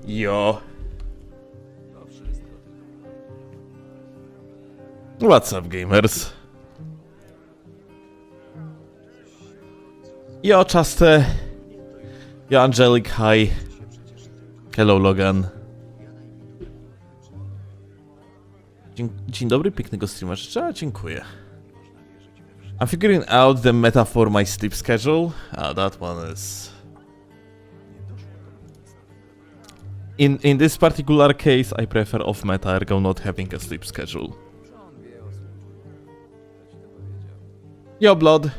Yo. What's up, gamers? Yo, Chaste. Yo, Angelic, hi. Hello, Logan. Dzień dobry, pięknego streamerza. Dziękuję. I'm figuring out the meta for my sleep schedule. That one is... In this particular case, I prefer off meta, ergo not having a sleep schedule. Yo, Blood.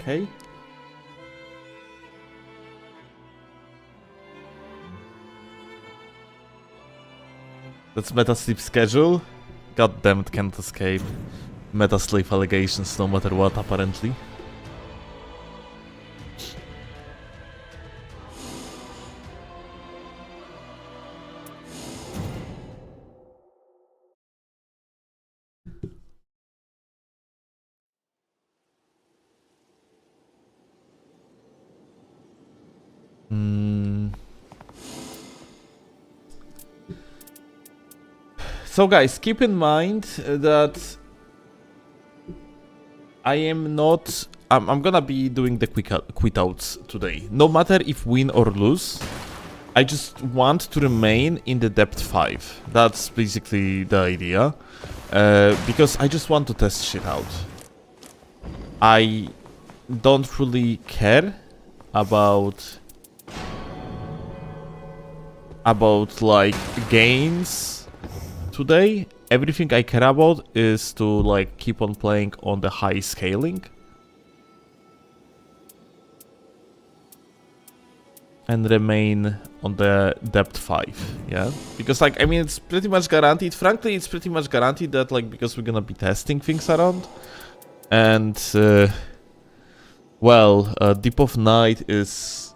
Okay. That's meta sleep schedule. God damn it, can't escape meta sleep allegations no matter what, apparently. So guys, keep in mind that I am not... I'm gonna be doing the quit outs today. No matter if win or lose, I just want to remain in the depth 5. That's basically the idea. Because I just want to test shit out. I don't really care about like gains today. Everything I care about is to like keep on playing on the high scaling and remain on the depth 5, yeah? Because like, I mean, it's pretty much guaranteed. Frankly, it's pretty much guaranteed that like, because we're gonna be testing things around, and well, Deep of Night is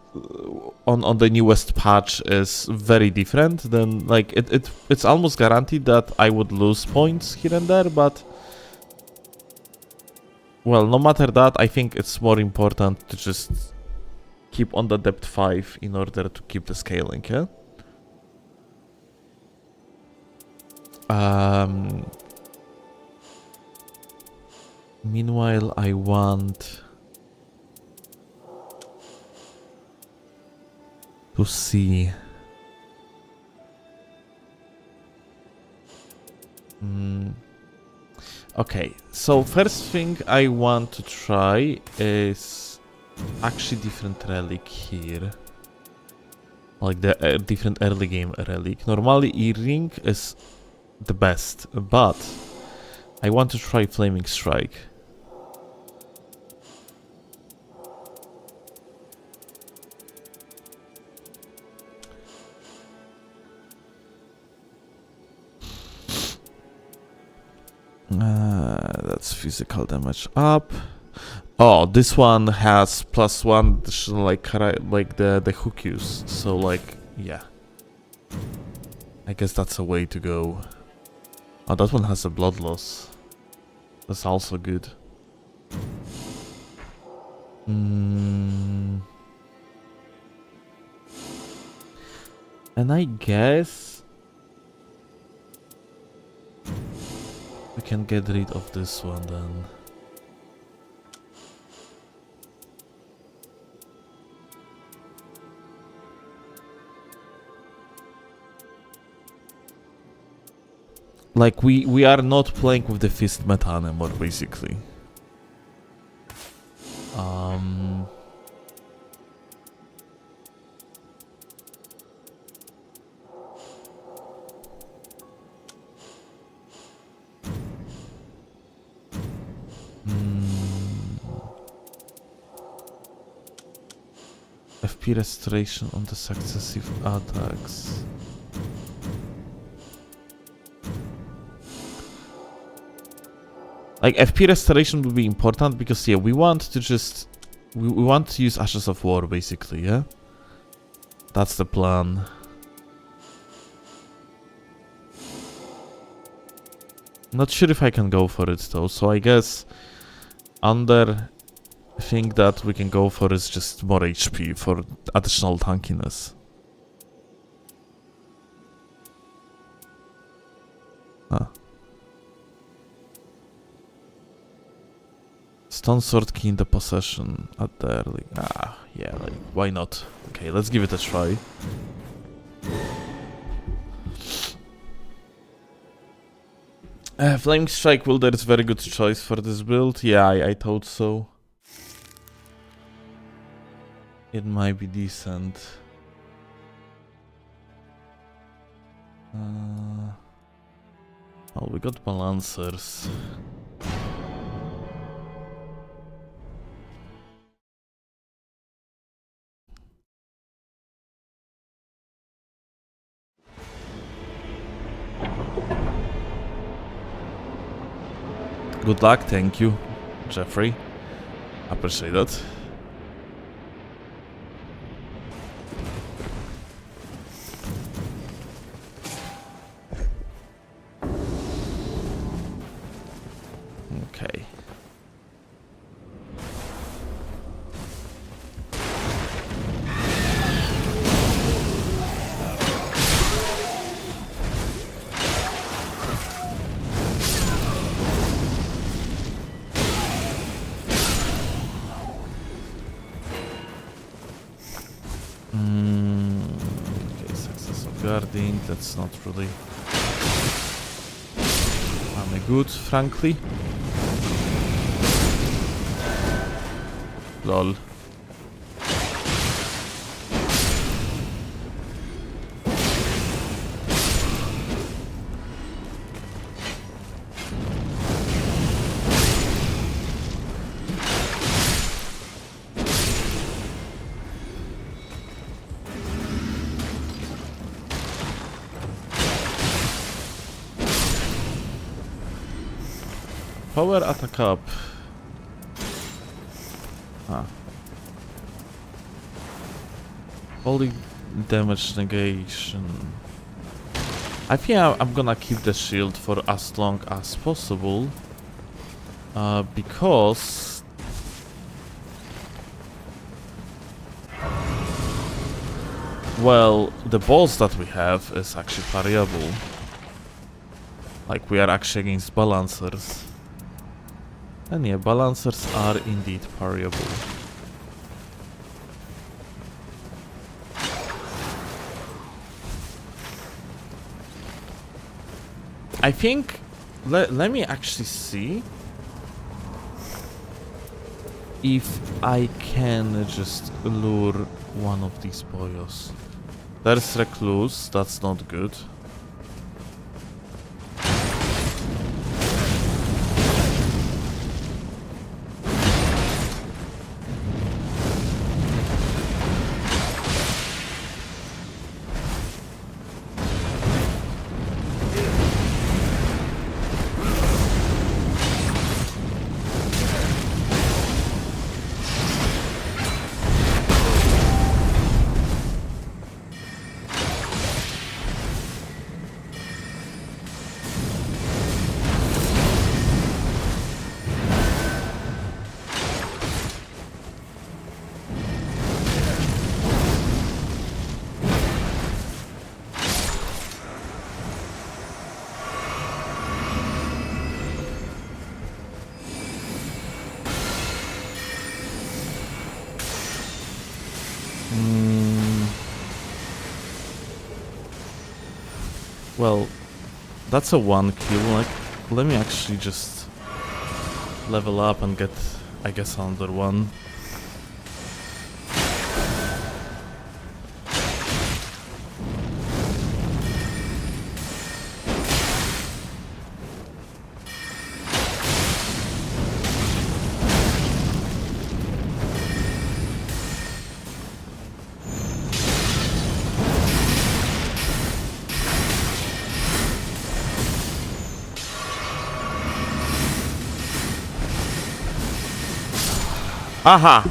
on the newest patch is very different. Then like it's almost guaranteed that I would lose points here and there, but well, no matter that, I think it's more important to just keep on the depth 5 in order to keep the scaling, yeah? Meanwhile, I want to see. Okay, so first thing I want to try is actually different relic here. Like the different early game relic. Normally E-Ring is the best, but I want to try Flaming Strike. That's physical damage up. Oh, this one has +1 like the hook use. So like, yeah. I guess that's a way to go. Oh, that one has a blood loss. That's also good. And I guess we can get rid of this one then. Like we are not playing with the fist meta anymore, basically. FP restoration on the successive attacks. Like FP restoration would be important because yeah, we want to just we want to use Ashes of War basically, yeah? That's the plan. Not sure if I can go for it though, so I guess under thing that we can go for is just more HP for additional tankiness. Ah. Stone Sword Key in the possession at the early... Ah, yeah, like, why not? Okay, let's give it a try. Flaming Strike Wilder is very good choice for this build. Yeah, I thought so. It might be decent. Oh, we got Balancers. Good luck, thank you, Jeffrey. Appreciate that. Okay. Okay, success of guarding, that's not really good, frankly. Lol. Power attack up. Ah. Holy damage negation. I think I'm gonna keep the shield for as long as possible. Because... well, the balls that we have is actually variable. Like, we are actually against Balancers. And yeah, Balancers are indeed variable. I think... let me actually see if I can just lure one of these boyos. There's Recluse, that's not good. Well, that's a 1 kill. Like, let me actually just level up and get, I guess, another one. Aha!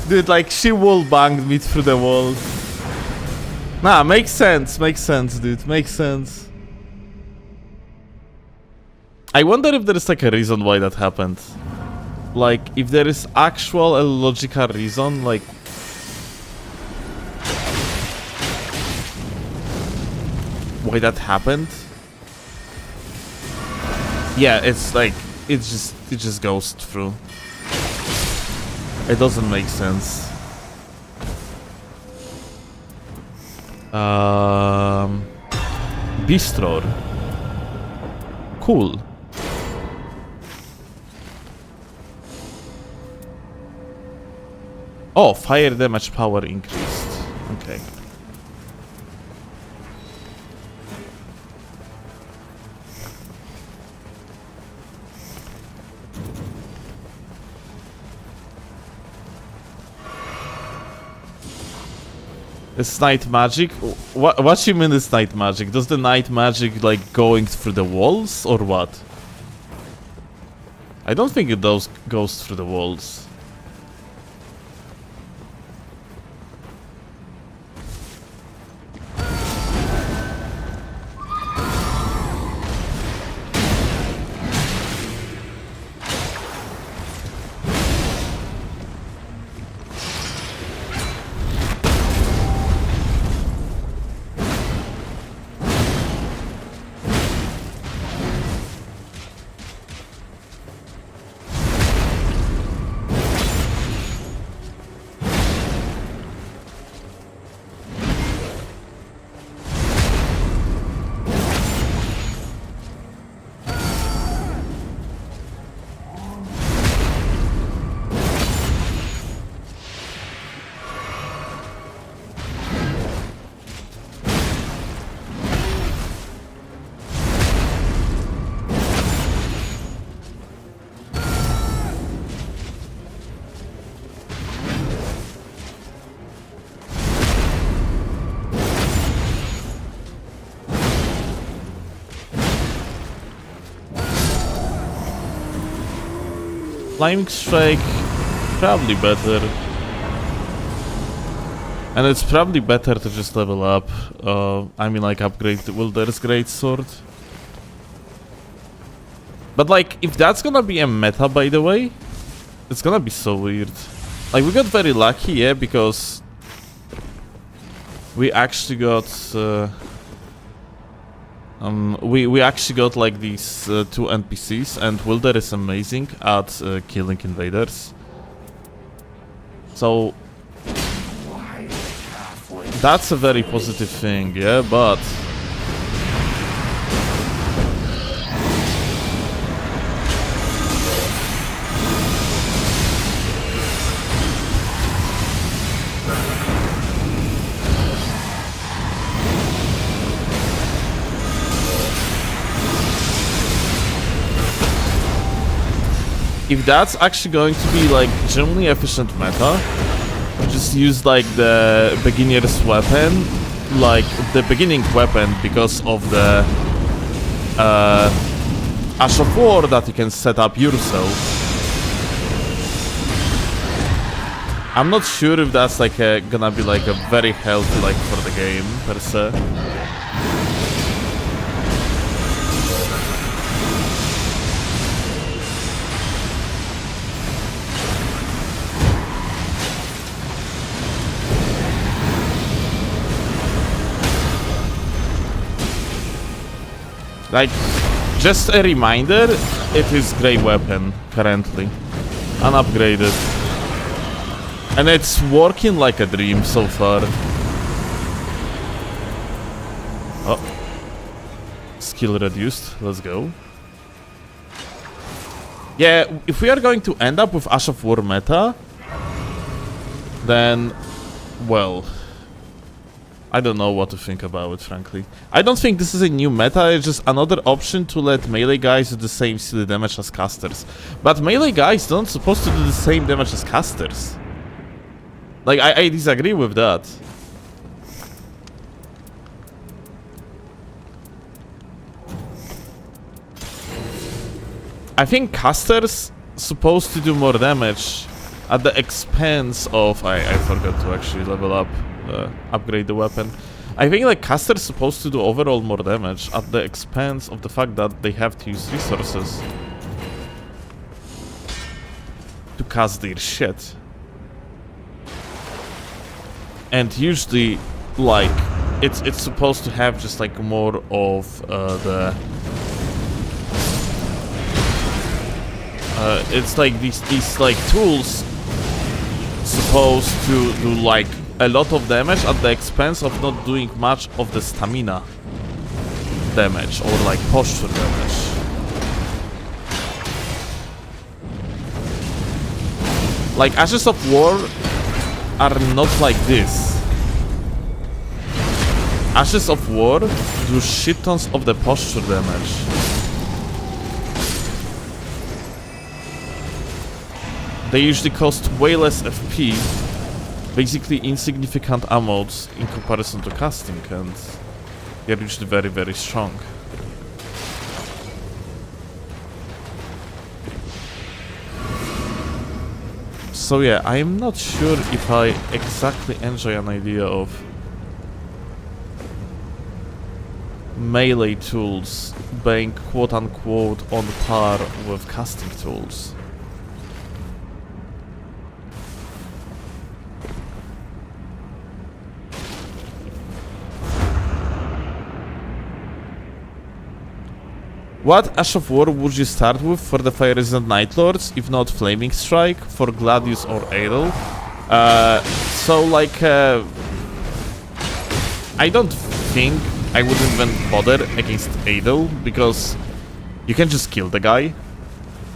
Dude, like, she wall banged me through the wall. Nah, makes sense, dude, makes sense. I wonder if there is like a reason why that happened. Like, if there is actual logical reason, like... why that happened? Yeah, it's like, it just goes through. It doesn't make sense. Bistro. Cool. Oh, fire damage power increased. Okay. It's night magic? What you mean is night magic? Does the night magic like going through the walls or what? I don't think it goes through the walls. Flaming Strike, probably better. And it's probably better to just level up. I mean, like, upgrade the Wilder's Greatsword. But, like, if that's gonna be a meta, by the way, it's gonna be so weird. Like, we got very lucky, yeah, because we actually got... we actually got like these 2 NPCs, and Wilder is amazing at killing invaders. So that's a very positive thing, yeah, but if that's actually going to be like generally efficient meta, just use like the beginner's weapon, like the beginning weapon, because of the Ash of War that you can set up yourself. I'm not sure if that's like gonna be like a very healthy like for the game per se. Like, just a reminder, it is great weapon currently, unupgraded, and it's working like a dream so far. Oh, skill reduced. Let's go. Yeah, if we are going to end up with Ash of War meta, then, well, I don't know what to think about it, frankly. I don't think this is a new meta, it's just another option to let melee guys do the same silly damage as casters. But melee guys don't supposed to do the same damage as casters. Like, I disagree with that. I think casters supposed to do more damage at the expense of... I forgot to actually level up. Upgrade the weapon. I think like caster's supposed to do overall more damage at the expense of the fact that they have to use resources to cast their shit. And usually, like, it's supposed to have just like more of it's like these like tools supposed to do like a lot of damage at the expense of not doing much of the stamina damage or like posture damage. Like Ashes of War are not like this. Ashes of War do shit tons of the posture damage. They usually cost way less FP, basically insignificant amounts in comparison to casting, and they're usually very, very strong. So yeah, I'm not sure if I exactly enjoy an idea of melee tools being quote-unquote on par with casting tools. What Ash of War would you start with for the Fire Resistant Night Lords, if not Flaming Strike, for Gladius or Adel? So like, I don't think I would even bother against Adel, because you can just kill the guy.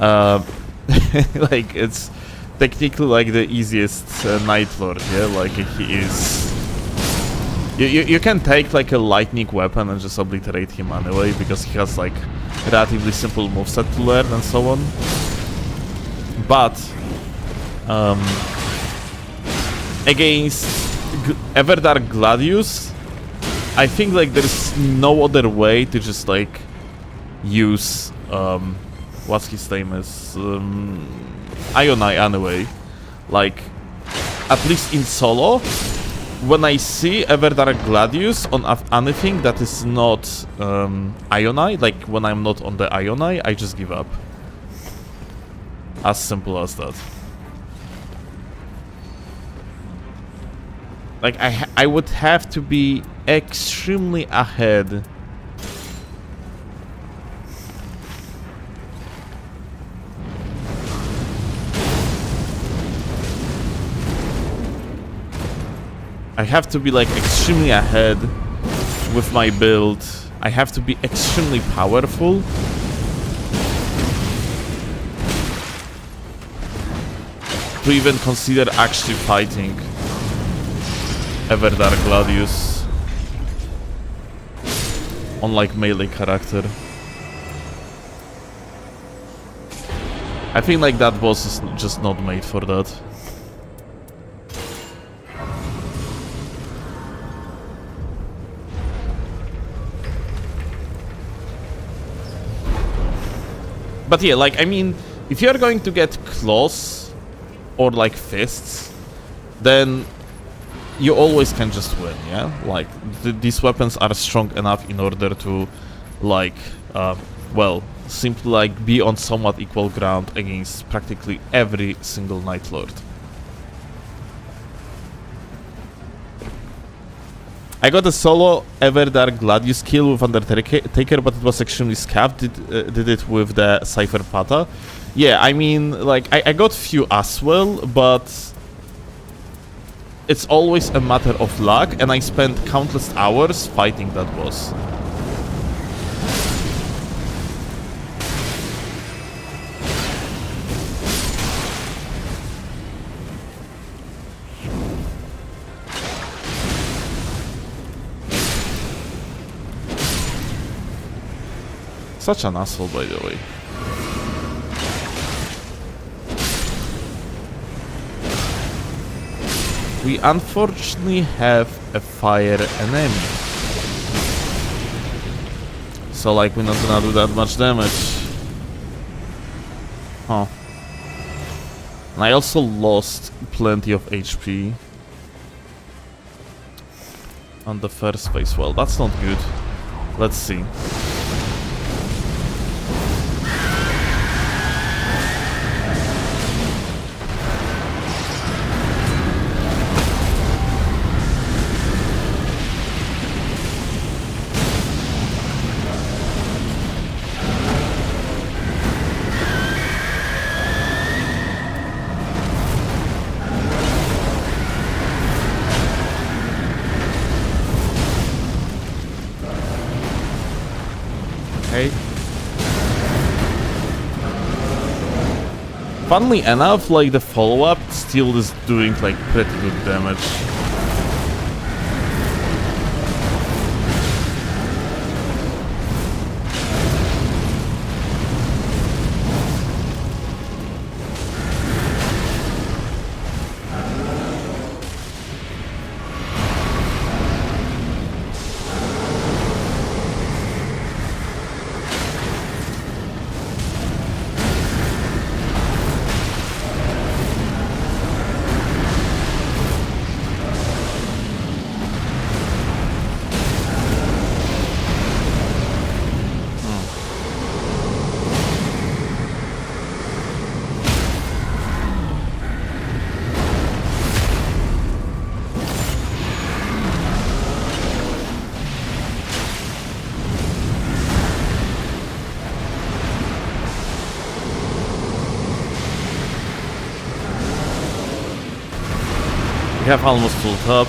Like, it's technically like the easiest Night Lord, yeah? Like, he is... You can take like a lightning weapon and just obliterate him anyway, because he has like relatively simple moveset to learn and so on. But against Everdark Gladius, I think like there's no other way to just like use what's his name is Ionai anyway. Like, at least in solo, when I see Everdark Gladius on anything that is not Ionai, like when I'm not on the Ionai, I just give up. As simple as that. Like, I would have to be extremely ahead . I have to be like extremely ahead with my build. I have to be extremely powerful. To even consider actually fighting Everdark Gladius on like melee character. I think like that boss is just not made for that. But yeah, like, I mean, if you're going to get claws or like fists, then you always can just win, yeah? Like, these weapons are strong enough in order to, like, well, simply like be on somewhat equal ground against practically every single Night Lord. I got a solo Everdark Gladius kill with Undertaker, but it was extremely scaffed. Did it with the Cypher Pata. Yeah, I mean, like, I got few as well, but it's always a matter of luck, and I spent countless hours fighting that boss. Such an asshole, by the way. We unfortunately have a fire enemy. So, like, we're not gonna do that much damage. Huh. And I also lost plenty of HP on the first phase. Well, that's not good. Let's see. Funnily enough, like, the follow-up still is doing, like, pretty good damage. We have almost full top.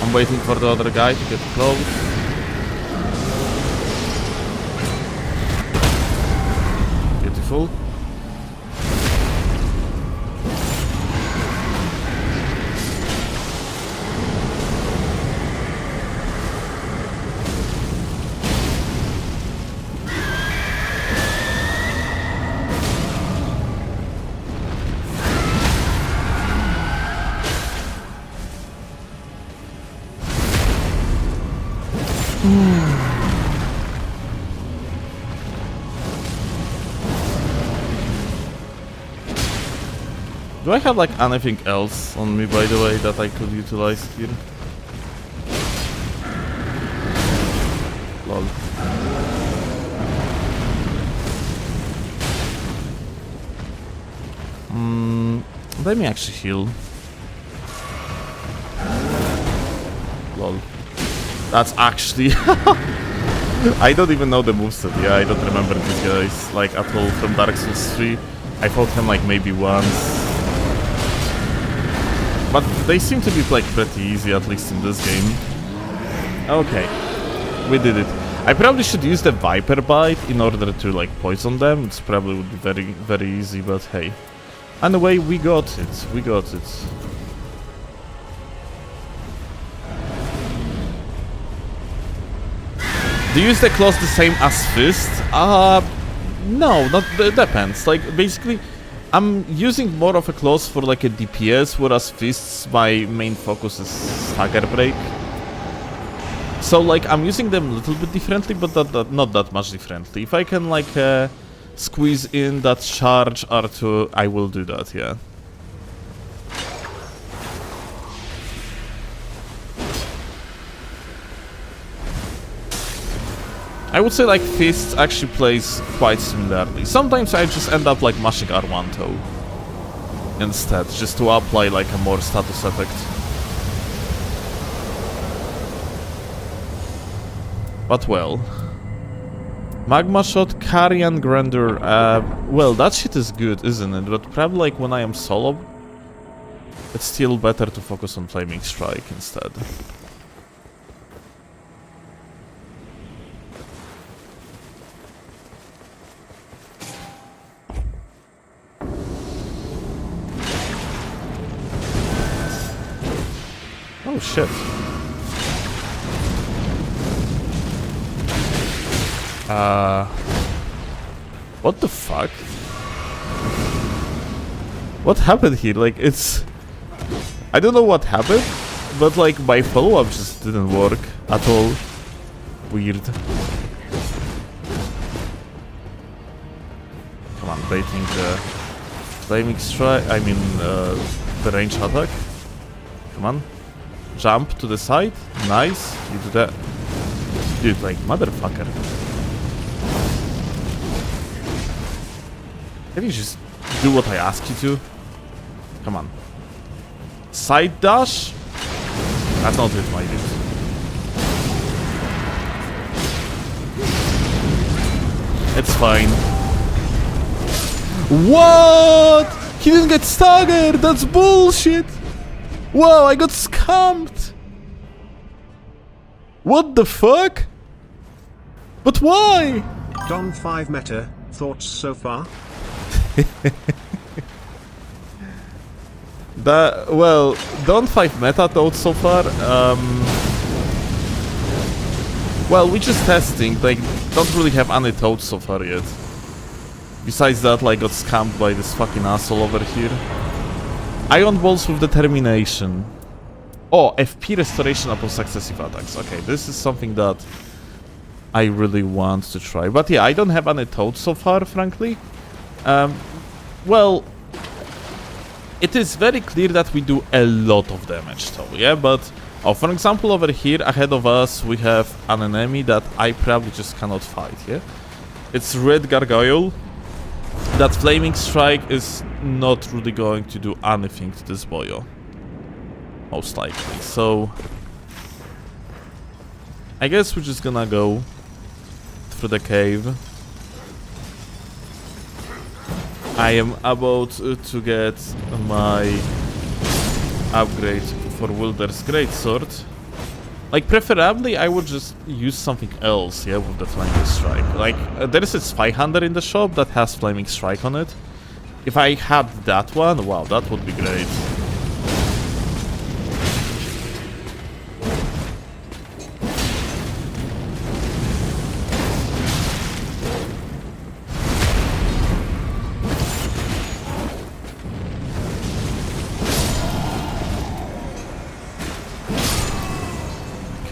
I'm waiting for the other guy to get close. Beautiful. Do I have like anything else on me, by the way, that I could utilize here? Lol. Let me actually heal. Lol. That's actually... I don't even know the moveset, yeah, I don't remember these guys, like, at all from Dark Souls 3. I fought him like maybe once. But they seem to be like pretty easy, at least in this game. Okay, we did it. I probably should use the Viper Bite in order to like poison them. It's probably would be very, very easy, but hey. Anyway, we got it. We got it. Do you use the claws the same as fist? No, not depends. Like basically, I'm using more of a claws for like a DPS, whereas fists my main focus is stagger break. So like I'm using them a little bit differently, but not that much differently. If I can like squeeze in that charge R2, I will do that. Yeah. I would say like fists actually plays quite similarly. Sometimes I just end up like mashing R1 though instead, just to apply like a more status effect. But well, Magma Shot, Carrion Grandeur, well that shit is good, isn't it? But probably like when I am solo, it's still better to focus on Flaming Strike instead. Oh shit. What the fuck? What happened here? Like, it's... I don't know what happened, but like my follow-up just didn't work at all. Weird. Come on, baiting the Flaming Strike, I mean, the range attack. Come on. Jump to the side. Nice. You do that. Dude, like, motherfucker. Can you just do what I ask you to? Come on. Side dash? That's not it, my dude. It's fine. What? He didn't get staggered! That's bullshit! Whoa, I got scammed! What the fuck? But why? Don 5 meta, thoughts so far? Well, Don 5 meta thoughts so far, well, we're just testing, like, don't really have any thoughts so far yet. Besides that, like, got scammed by this fucking asshole over here. Ion Balls with Determination. Oh, FP Restoration upon successive attacks. Okay, this is something that I really want to try. But yeah, I don't have any thoughts so far, frankly. Well, it is very clear that we do a lot of damage though, yeah? But, oh, for example, over here, ahead of us, we have an enemy that I probably just cannot fight, yeah? It's Red Gargoyle. That Flaming Strike is not really going to do anything to this boyo. Most likely, so... I guess we're just gonna go through the cave. I am about to get my upgrade for Wilder's Greatsword. Like, preferably, I would just use something else, yeah, with the Flaming Strike. Like, there is a Spyhander in the shop that has Flaming Strike on it. If I had that one, wow, that would be great.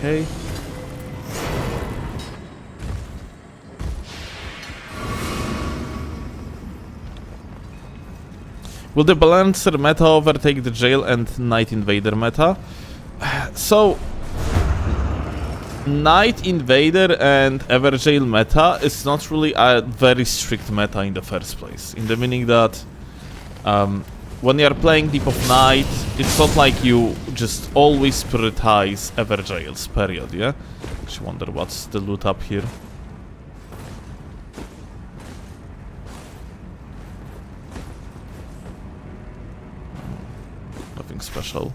Okay. Will the Balancer meta overtake the Jail and Night Invader meta? So, Night Invader and Everjail meta is not really a very strict meta in the first place. In the meaning that when you are playing Deep of Night, it's not like you just always prioritize Everjails, period, yeah? Actually wonder what's the loot up here. Nothing special.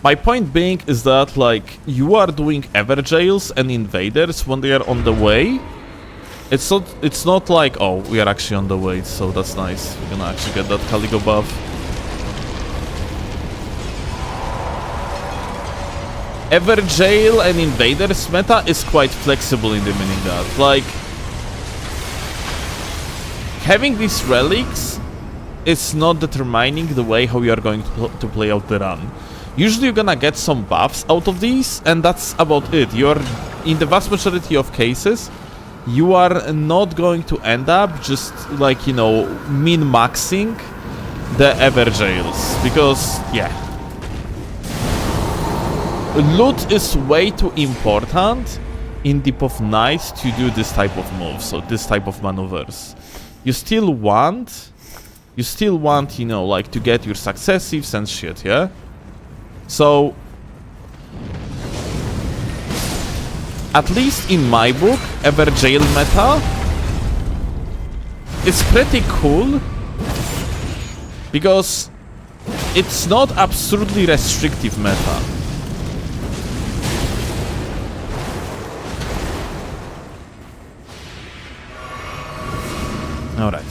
My point being is that, like, you are doing Everjails and Invaders when they are on the way. It's not like, oh, we are actually on the way, so that's nice. We're gonna actually get that Caligo buff. Everjail and Invaders meta is quite flexible in the minigun. Like, having these relics is not determining the way how you are going to play out the run. Usually you're gonna get some buffs out of these, and that's about it. You're, in the vast majority of cases, you are not going to end up just, like, you know, min-maxing the Everjails. Because, yeah. Loot is way too important in Deep of Night to do this type of moves, so this type of maneuvers. You still want, you know, like, to get your successives and shit, yeah? So, at least in my book, Everjail meta is pretty cool because it's not absolutely restrictive meta. Alright.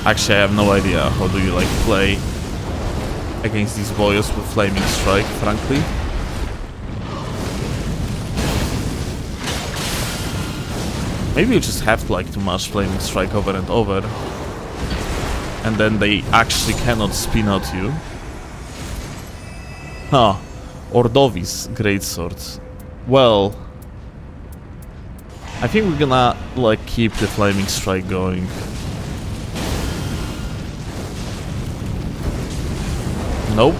Actually, I have no idea how do you, like, play against these boys with Flaming Strike, frankly. Maybe you just have to, like, to mash Flaming Strike over and over. And then they actually cannot spin at you. Huh. Ordovi's Greatsword. Well, I think we're gonna, like, keep the Flaming Strike going. Nope.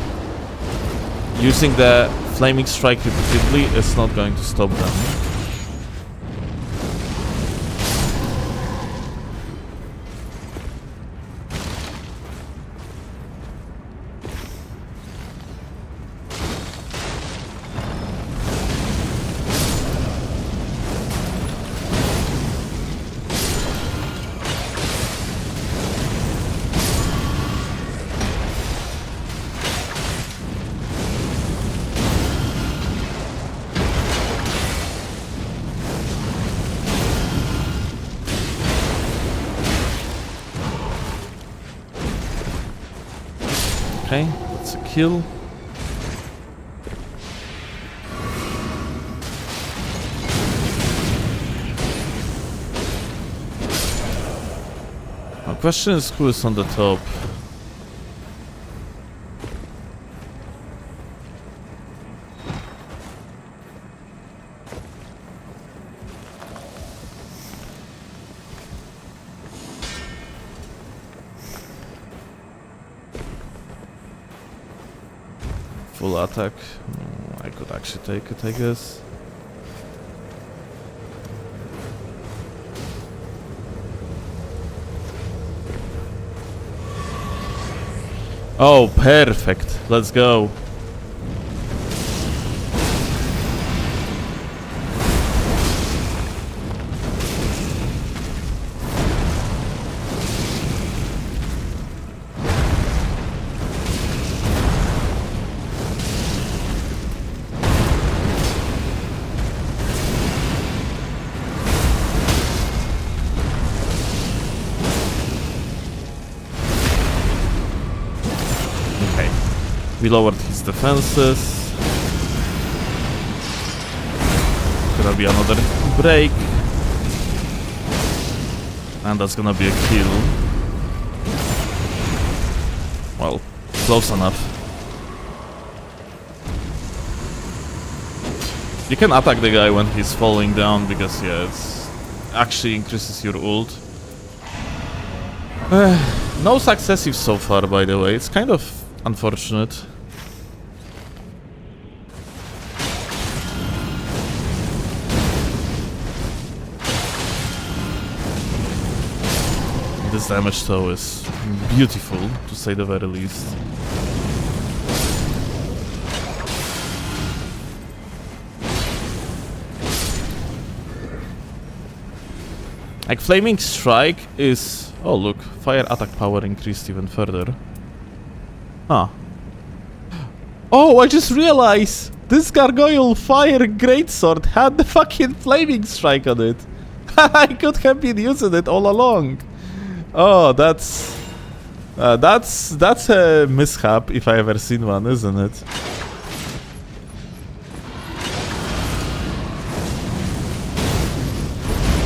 Using the Flaming Strike repeatedly is not going to stop them. Okay, that's a kill. My question is who is on the top? Full attack. I could actually take it, I guess. Oh, perfect. Let's go. We lowered his defenses. Gonna be another break. And that's gonna be a kill. Well, close enough. You can attack the guy when he's falling down because, yeah, it's actually increases your ult. No successive so far, by the way. It's kind of unfortunate. This damage though is beautiful, to say the very least. Like, Flaming Strike is... Oh look, fire attack power increased even further. Huh. Oh, I just realized! This Gargoyle Fire Greatsword had the fucking Flaming Strike on it! I could have been using it all along! Oh, that's a mishap if I ever seen one, isn't it?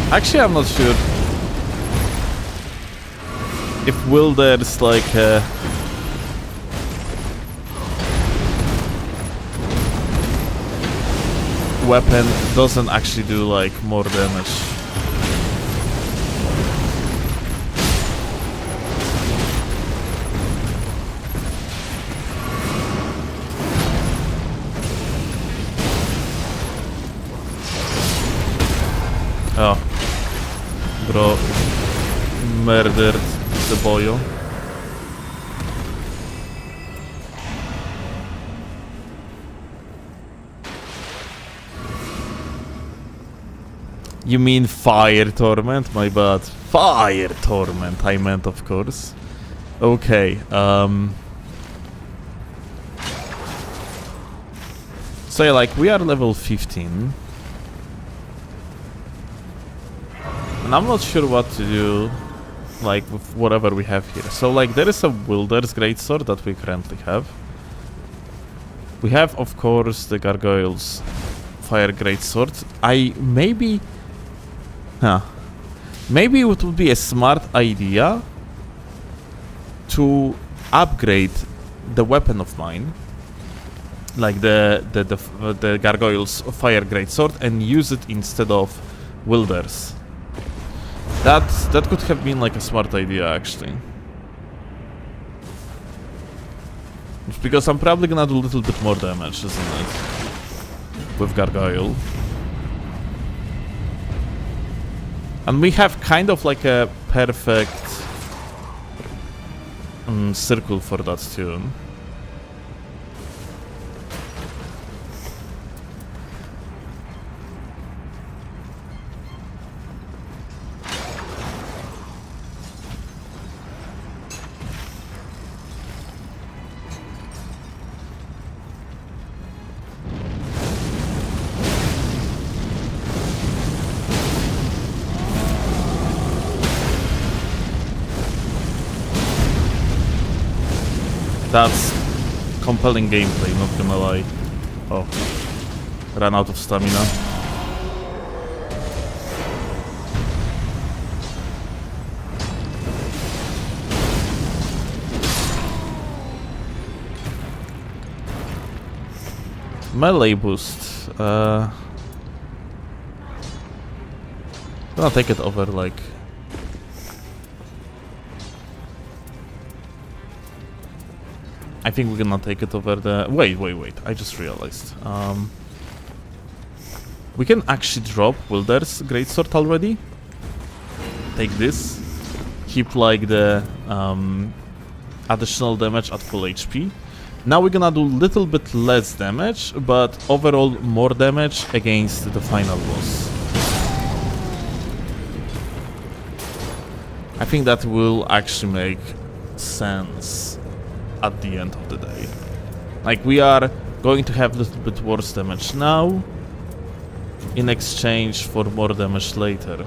Actually, I'm not sure if Wilder's like a weapon doesn't actually do like more damage. Oh, bro, murdered the boyo. You mean Fire Torment? My bad. Fire Torment, I meant, of course. Okay, so yeah, like, we are level 15. And I'm not sure what to do, like, with whatever we have here. So, like, there is a Wilder's Greatsword that we currently have. We have, of course, the Gargoyle's Fire Greatsword. Maybe it would be a smart idea to upgrade the weapon of mine, like the Gargoyle's Fire Greatsword, and use it instead of Wilder's. That could have been like a smart idea, actually. It's because I'm probably gonna do a little bit more damage, isn't it? With Gargoyle. And we have kind of like a perfect circle for that too. That's compelling gameplay, not gonna lie. Oh, ran out of stamina. Melee boost. Gonna take it over like. I think we're gonna take it over the... Wait. I just realized. We can actually drop Wilder's Greatsword already. Take this. Keep like the additional damage at full HP. Now we're gonna do a little bit less damage, but overall more damage against the final boss. I think that will actually make sense at the end of the day. Like, we are going to have a little bit worse damage now in exchange for more damage later.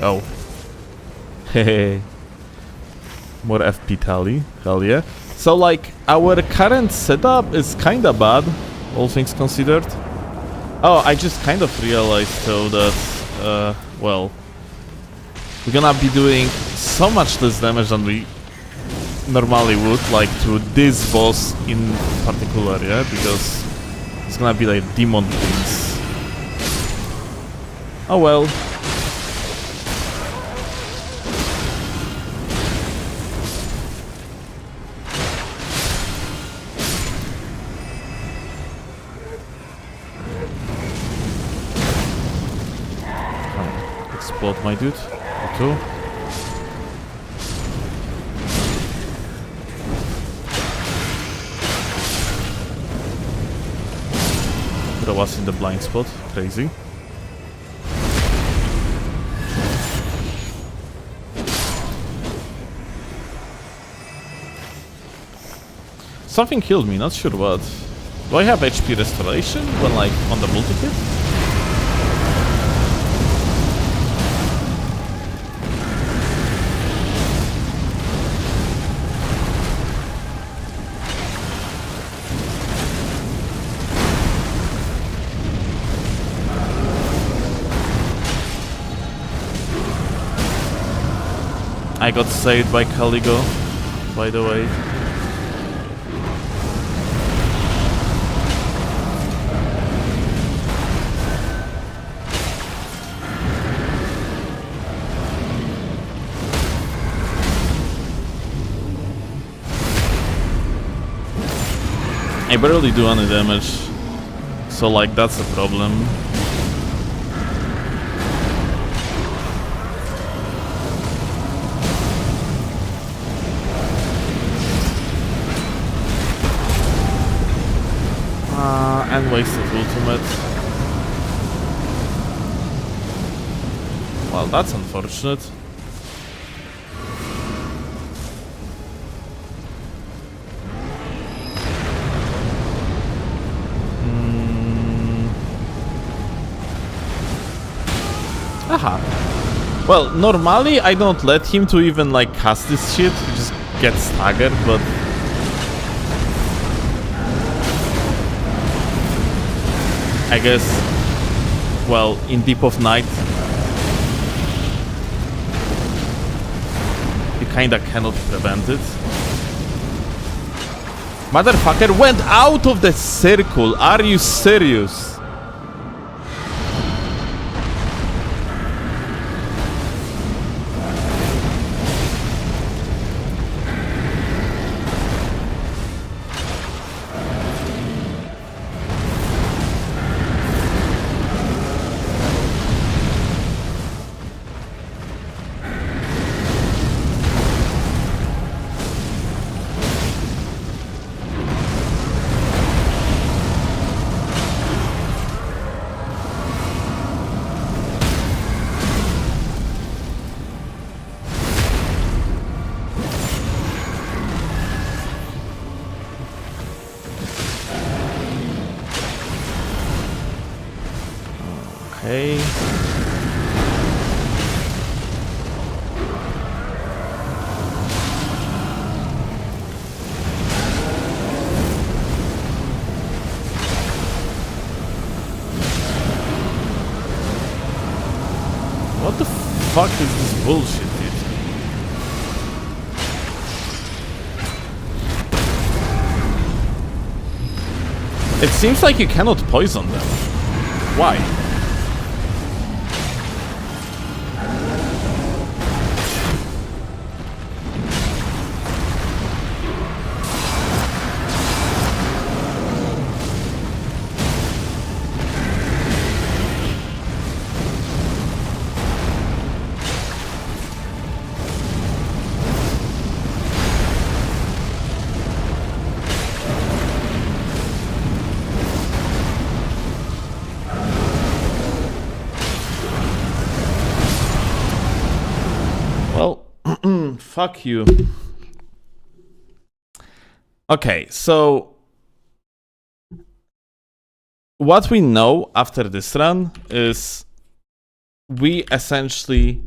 Oh. Hehe. More FP tally. Hell yeah. So, like, our current setup is kinda bad, all things considered. Oh, I just kind of realized, though, that, well, we're gonna be doing so much less damage than we normally would, like, to this boss in particular, yeah? Because it's gonna be, like, demon things. Oh, well. Explode, my dude. You too. Throw us in the blind spot. Crazy. Something killed me, not sure what. Do I have HP restoration when, like, on the multi-hit? I got saved by Caligo, by the way. I barely do any damage, so like that's a problem. And wasted ultimate. Well, that's unfortunate. Aha. Well, normally I don't let him to even like cast this shit. He just gets staggered, but I guess, well, in Deep of Night, you kinda cannot prevent it. Motherfucker went out of the circle. Are you serious? Okay. What the fuck is this bullshit, dude? It seems like you cannot poison them. Why? Fuck you. Okay, so what we know after this run is we essentially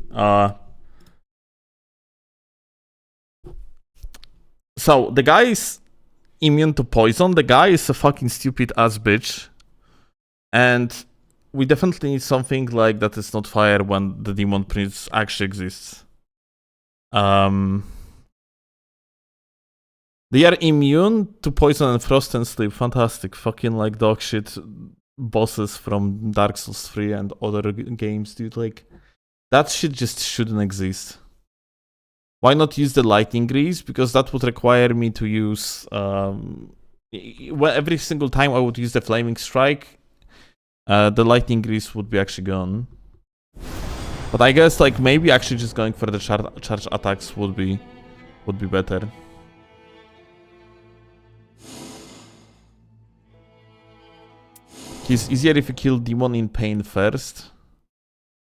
so the guy is immune to poison. The guy is a fucking stupid ass bitch, and we definitely need something like that is not fire when the demon prince actually exists. They are immune to poison and frost and sleep. Fantastic. Fucking like dog shit bosses from Dark Souls 3 and other games, dude. Like, that shit just shouldn't exist. Why not use the lightning grease? Because that would require me to use... well, every single time I would use the flaming strike, the lightning grease would be actually gone. But I guess like maybe actually just going for the charge attacks would be better. It's easier if you kill demon in pain first.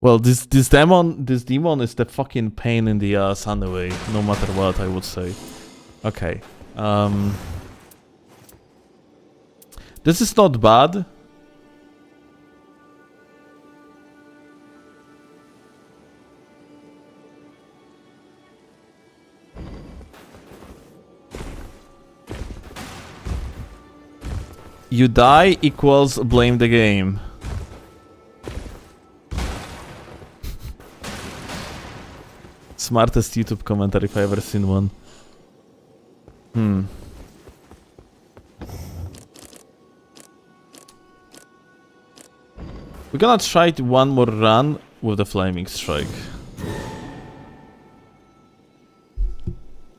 Well, this demon is the fucking pain in the ass anyway, no matter what, I would say. Okay. This is not bad. You die equals blame the game. Smartest YouTube commentary if I ever seen one. We're gonna try one more run with the Flaming Strike.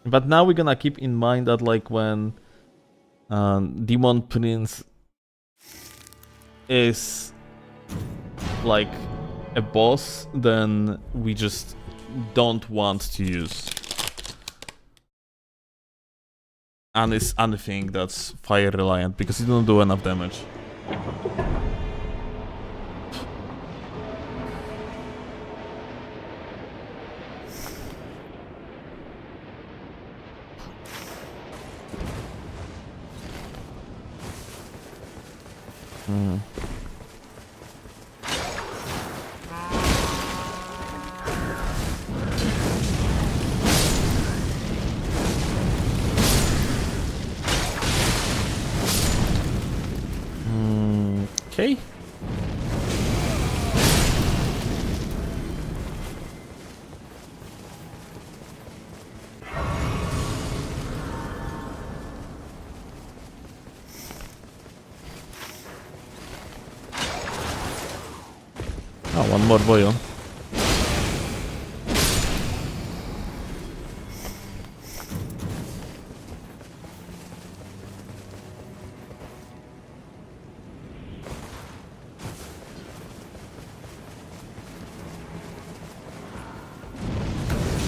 But now we're gonna keep in mind that like when Demon Prince is like a boss, then we just don't want to use anything that's fire reliant because you don't do enough damage. Okay. Oh, one more boil.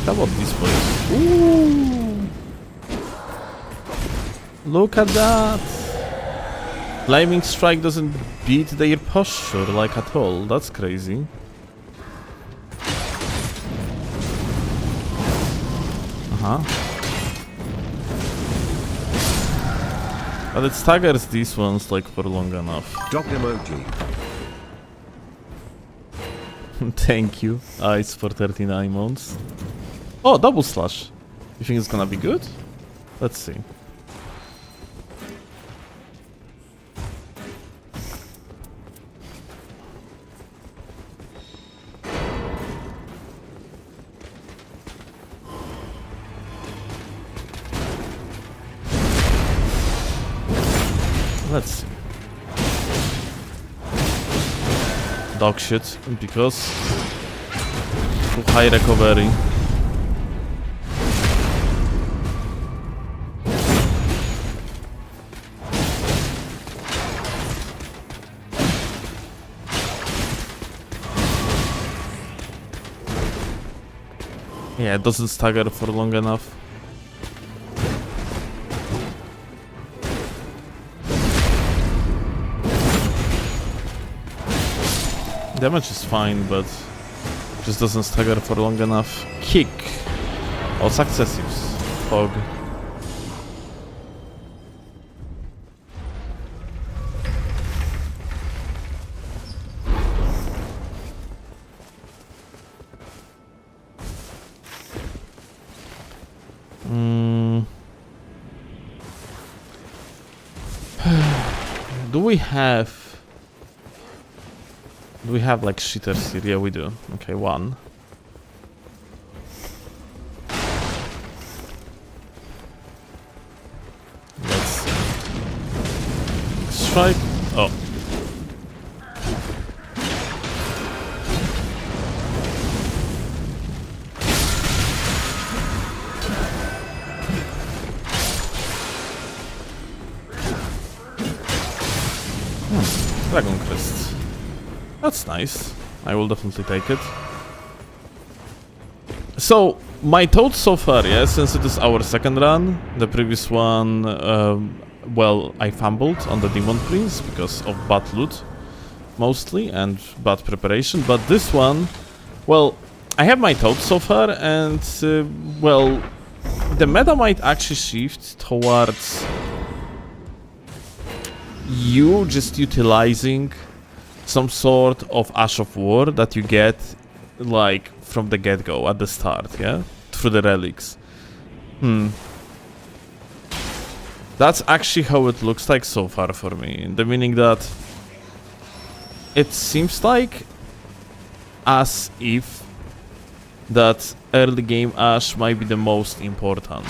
How about these boys? Ooh! Look at that! Flaming Strike doesn't beat their posture like at all. That's crazy. But it staggers these ones like for long enough. Dog emoji. Thank you, Ice, for 39 months. Oh, double slash. You think it's gonna be good? Let's see. Let's see. Dog shit, because too high recovery. Yeah, it doesn't stagger for long enough. Damage is fine, but just doesn't stagger for long enough. Kick. All successives. Fog. Do we have like shitters here? Yeah, we do. Okay, one. Let's strike. Oh. Dragon Crest. That's nice. I will definitely take it. So, my thoughts so far, yeah, since it is our second run, the previous one, well, I fumbled on the Demon Prince because of bad loot, mostly, and bad preparation, but this one, well, I have my thoughts so far, and, well, the meta might actually shift towards you just utilizing some sort of Ash of War that you get, like, from the get-go, at the start, yeah? Through the relics. That's actually how it looks like so far for me. The meaning that it seems like as if that early game Ash might be the most important.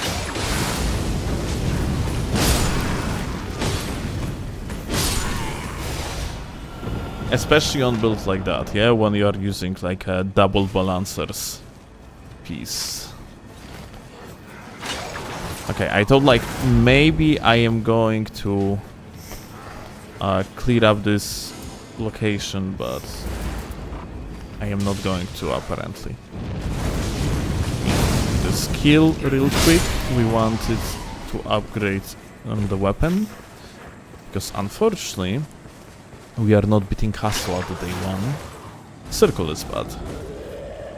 Especially on builds like that, yeah, when you are using like a double balancers piece. Okay, I thought like maybe I am going to clear up this location, but I am not going to apparently. The skill real quick, we wanted to upgrade the weapon, because unfortunately we are not beating Castle at the day one. Circle is bad.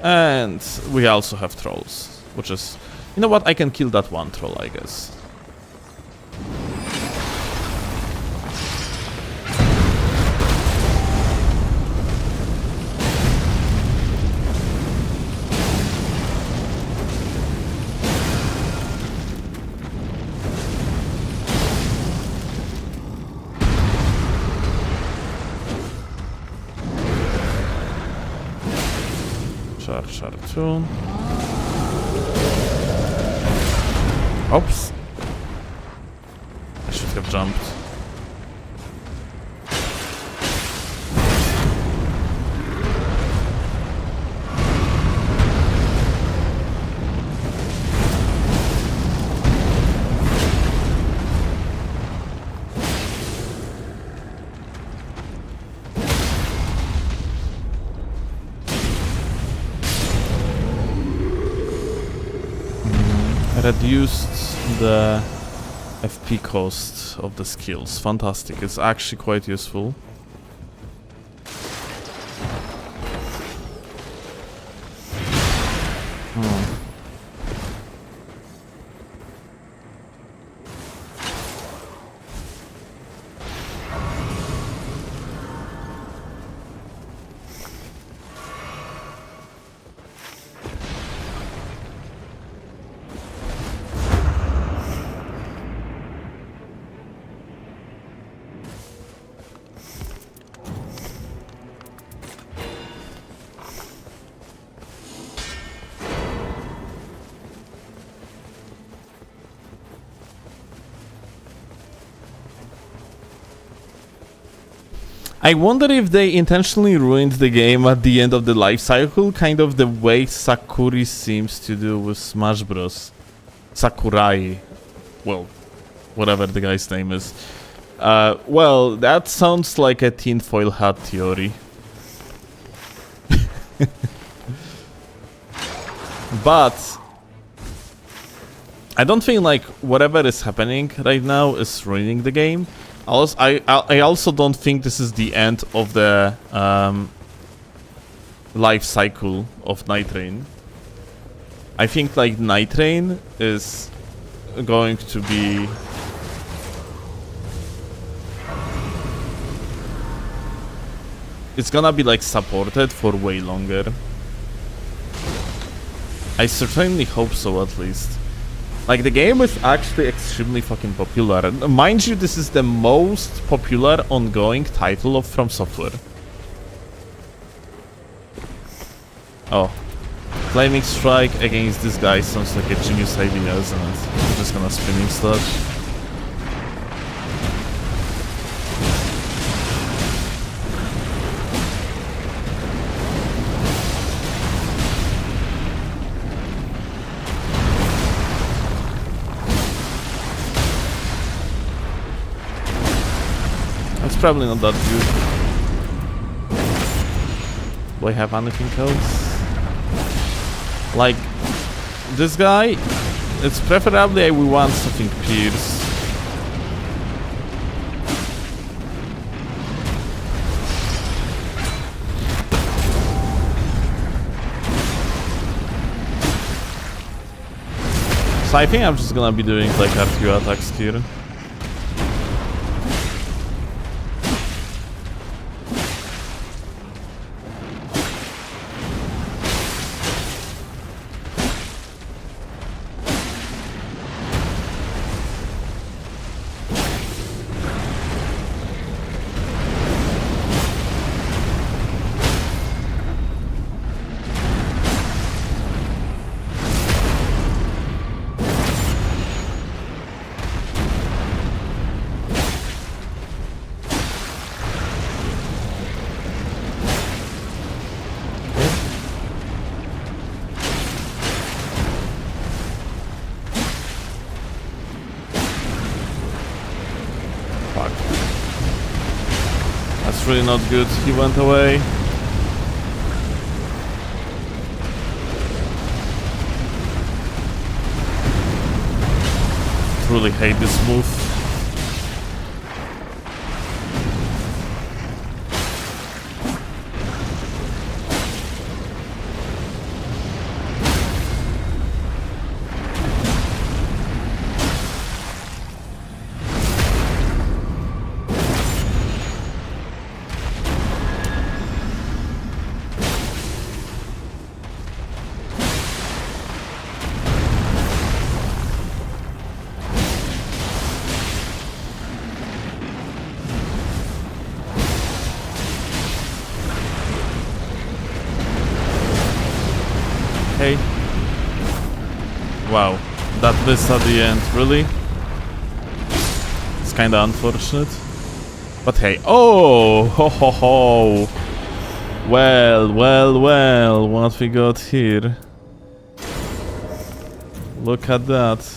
And we also have trolls, which is... You know what, I can kill that one troll, I guess. Char 2. Oops. I should have jumped. Reduced the FP cost of the skills. Fantastic. It's actually quite useful. I wonder if they intentionally ruined the game at the end of the life cycle, kind of the way Sakuri seems to do with Smash Bros. Sakurai. Well, whatever the guy's name is. Well, that sounds like a tinfoil hat theory. But I don't think like whatever is happening right now is ruining the game. I also don't think this is the end of the life cycle of Nightreign. I think like Nightreign is going to be... It's gonna be like supported for way longer. I certainly hope so, at least. Like, the game is actually extremely fucking popular. And mind you, this is the most popular ongoing title of From Software. Oh. Flaming Strike against this guy sounds like a genius idea, isn't it? I'm just gonna spinning sludge. Probably not that good. Do I have anything else? Like, this guy, it's preferably I would want something Pierce. So I think I'm just gonna be doing like RQ attacks here. really not good. He went away. Really hate this move. Okay. Wow, that miss at the end, really? It's kinda unfortunate. But hey, oh, ho ho ho! Well, well, well, what we got here? Look at that.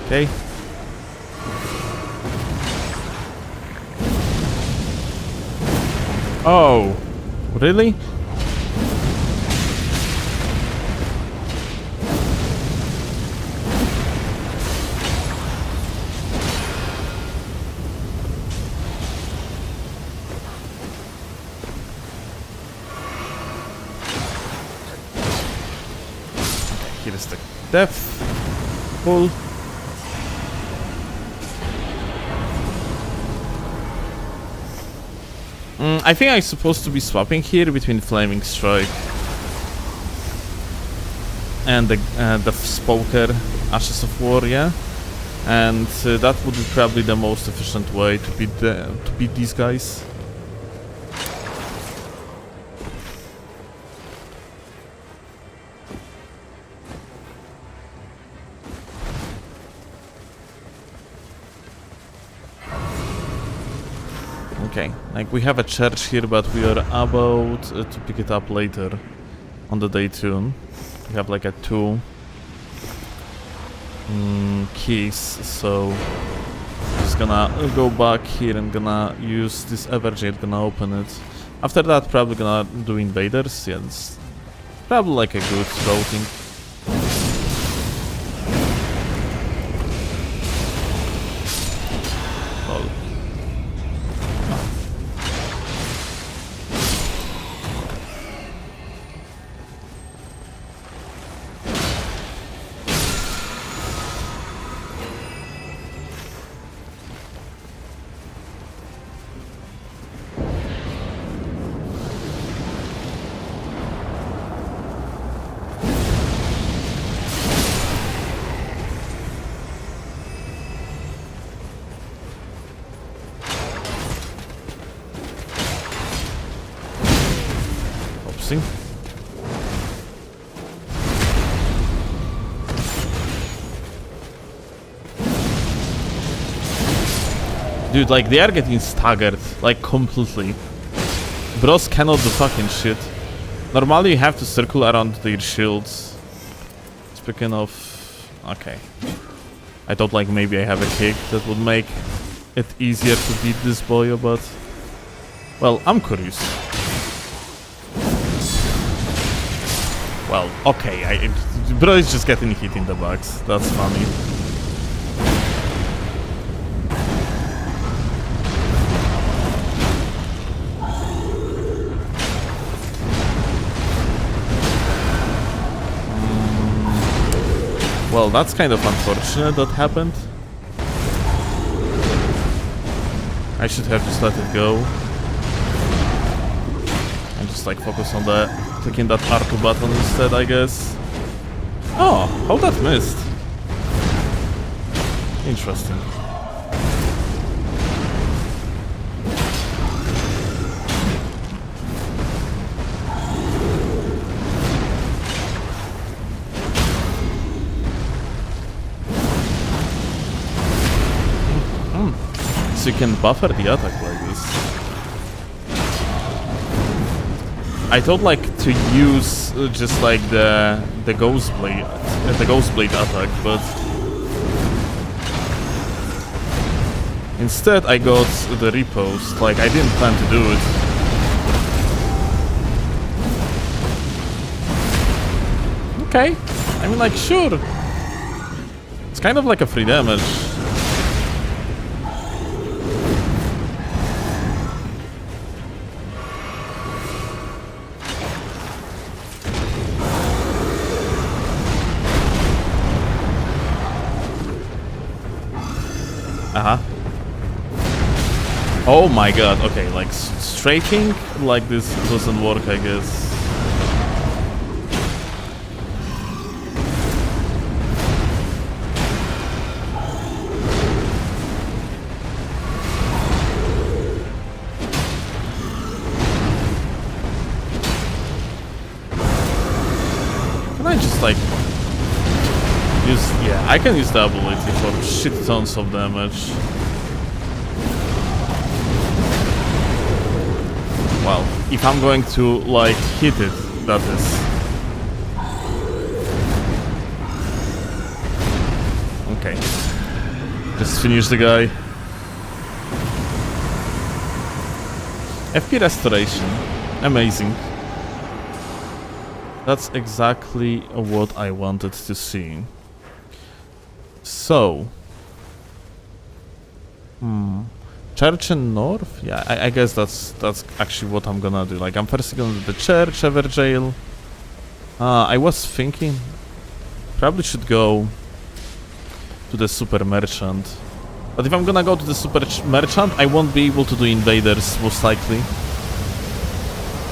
Okay. Oh, really? Okay, here is the death pull. I think I'm supposed to be swapping here between Flaming Strike and the Spoker Ashes of War, yeah, and that would be probably the most efficient way to beat these guys. Okay, like we have a church here, but we are about to pick it up later on the day too. We have like a 2 keys, so just gonna go back here and gonna use this Everjade, gonna open it. After that, probably gonna do invaders. Yeah, it's probably like a good routing. Oopsie. Dude, like, they are getting staggered, like, completely. Bros cannot do fucking shit. Normally you have to circle around their shields. Speaking of... okay. I thought, like, maybe I have a kick that would make it easier to beat this boy, but... well, I'm curious. Well, okay, bro is just getting hit in the box. That's funny. Well, that's kind of unfortunate that happened. I should have just let it go. And just like focus on the clicking that R2 button instead, I guess. Oh, how that missed. Interesting. So you can buffer the attack like this. I thought like to use just like the ghost blade attack, but instead I got the riposte. Like I didn't plan to do it. Okay, I mean like sure. It's kind of like a free damage. Oh my god, okay, like strafing like this doesn't work, I guess. Can I just like use, yeah, I can use the ability for shit tons of damage. Well, if I'm going to, like, hit it, that is. Okay. Just finish the guy. FP restoration. Amazing. That's exactly what I wanted to see. So. Church and North? Yeah, I guess that's actually what I'm gonna do. Like, I'm first gonna do the church, Everjail. I was thinking probably should go to the super merchant. But if I'm gonna go to the super merchant, I won't be able to do invaders, most likely.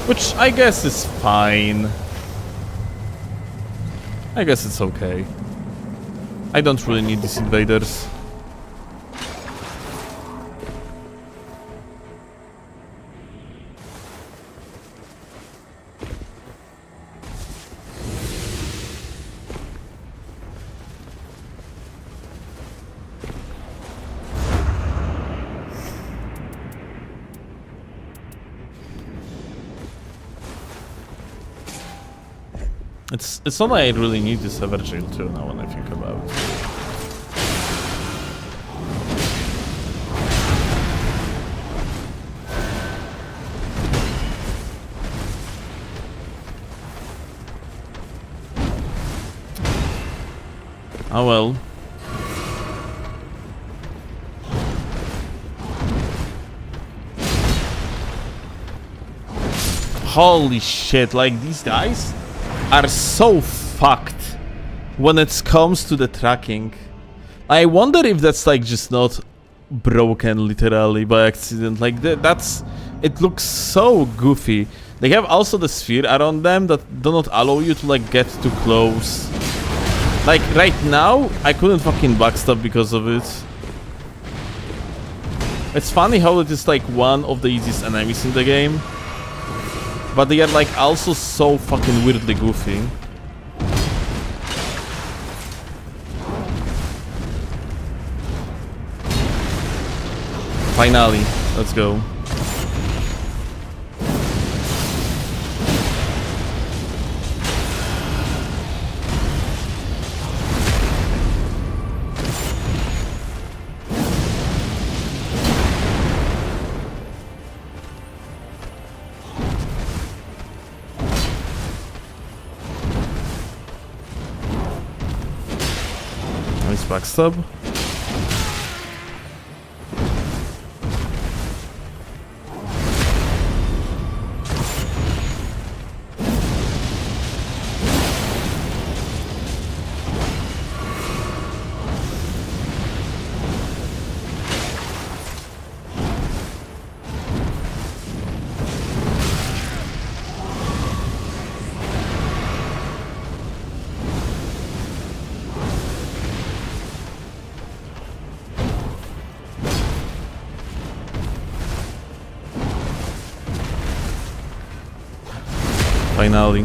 Which I guess is fine. I guess it's okay. I don't really need these invaders. It's not like I really need this Everjail too now when I think about it. Oh well. Holy shit, like these guys are so fucked when it comes to the tracking. I wonder if that's like just not broken literally by accident. Like that's it looks so goofy. They have also the sphere around them that do not allow you to like get too close. Like right now I couldn't fucking backstab because of it. It's funny how it is like one of the easiest enemies in the game, but they are like also so fucking weirdly goofy. Finally, let's go. Nice backstab. Finally.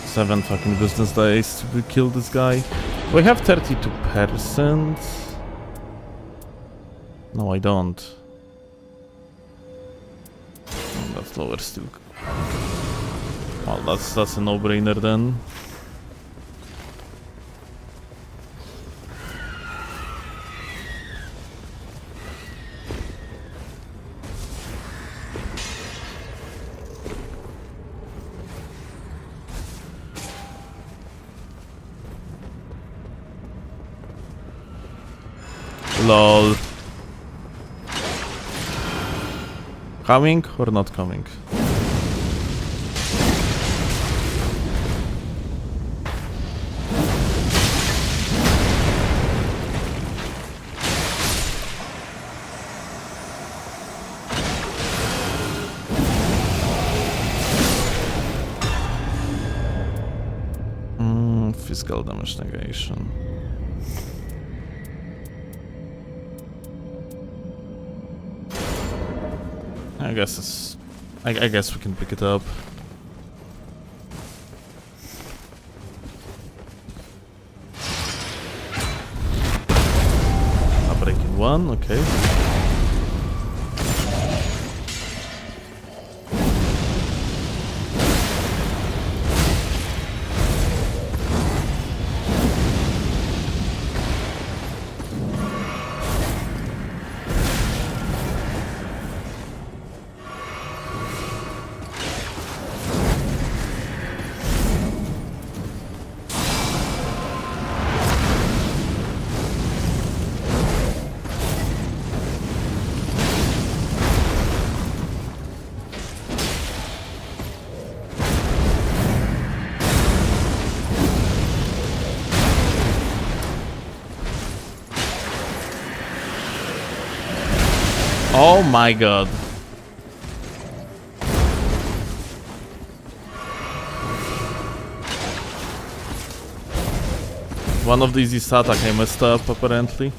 Seven fucking business days to kill this guy. We have 32%. No, I don't. That's lower still. Well, that's a no-brainer then. LOL. Coming or not coming? Physical damage negation. I guess it's... I guess we can pick it up. A breaking one, okay. Oh my god. One of these is attack I messed up apparently.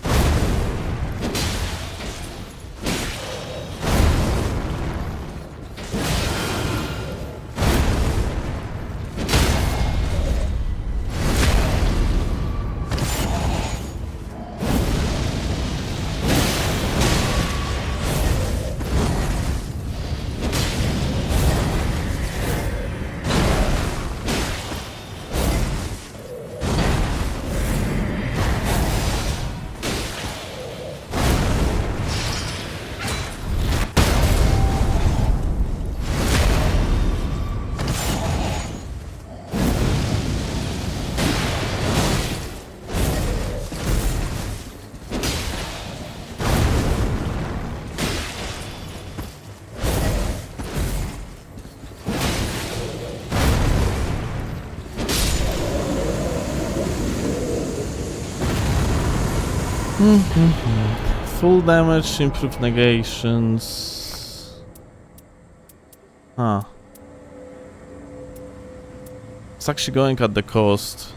Full damage, improved negations. Huh. It's actually going at the cost,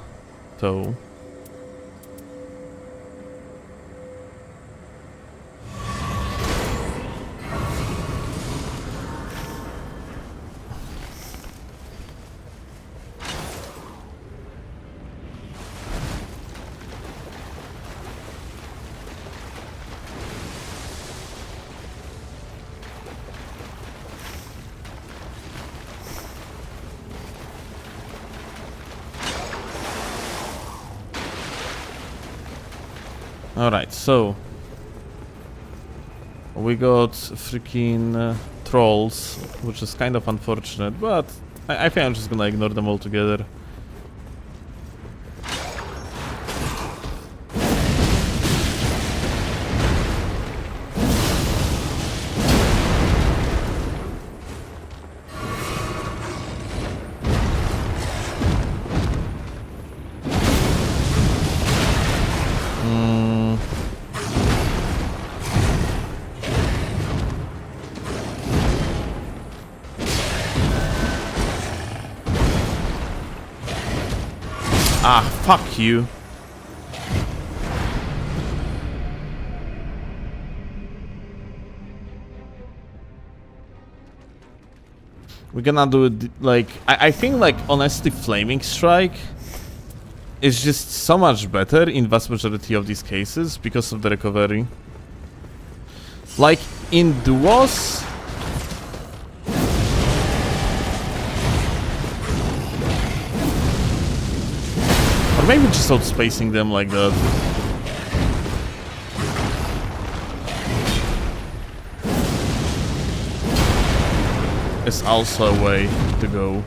though. Alright, so we got freaking trolls, which is kind of unfortunate, but I think I'm just gonna ignore them altogether. Ah, fuck you. We're gonna do it like I think like honestly Flaming Strike is just so much better in vast majority of these cases because of the recovery. Like in duos, or maybe just outspacing them like that. Is also a way to go.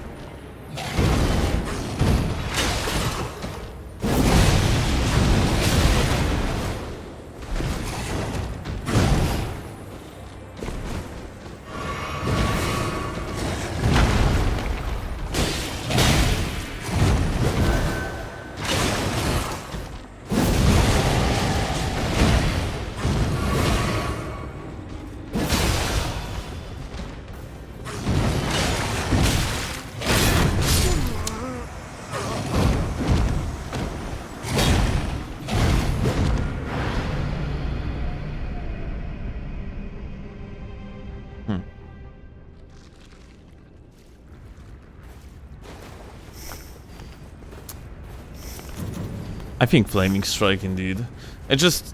I think Flaming Strike indeed. It just...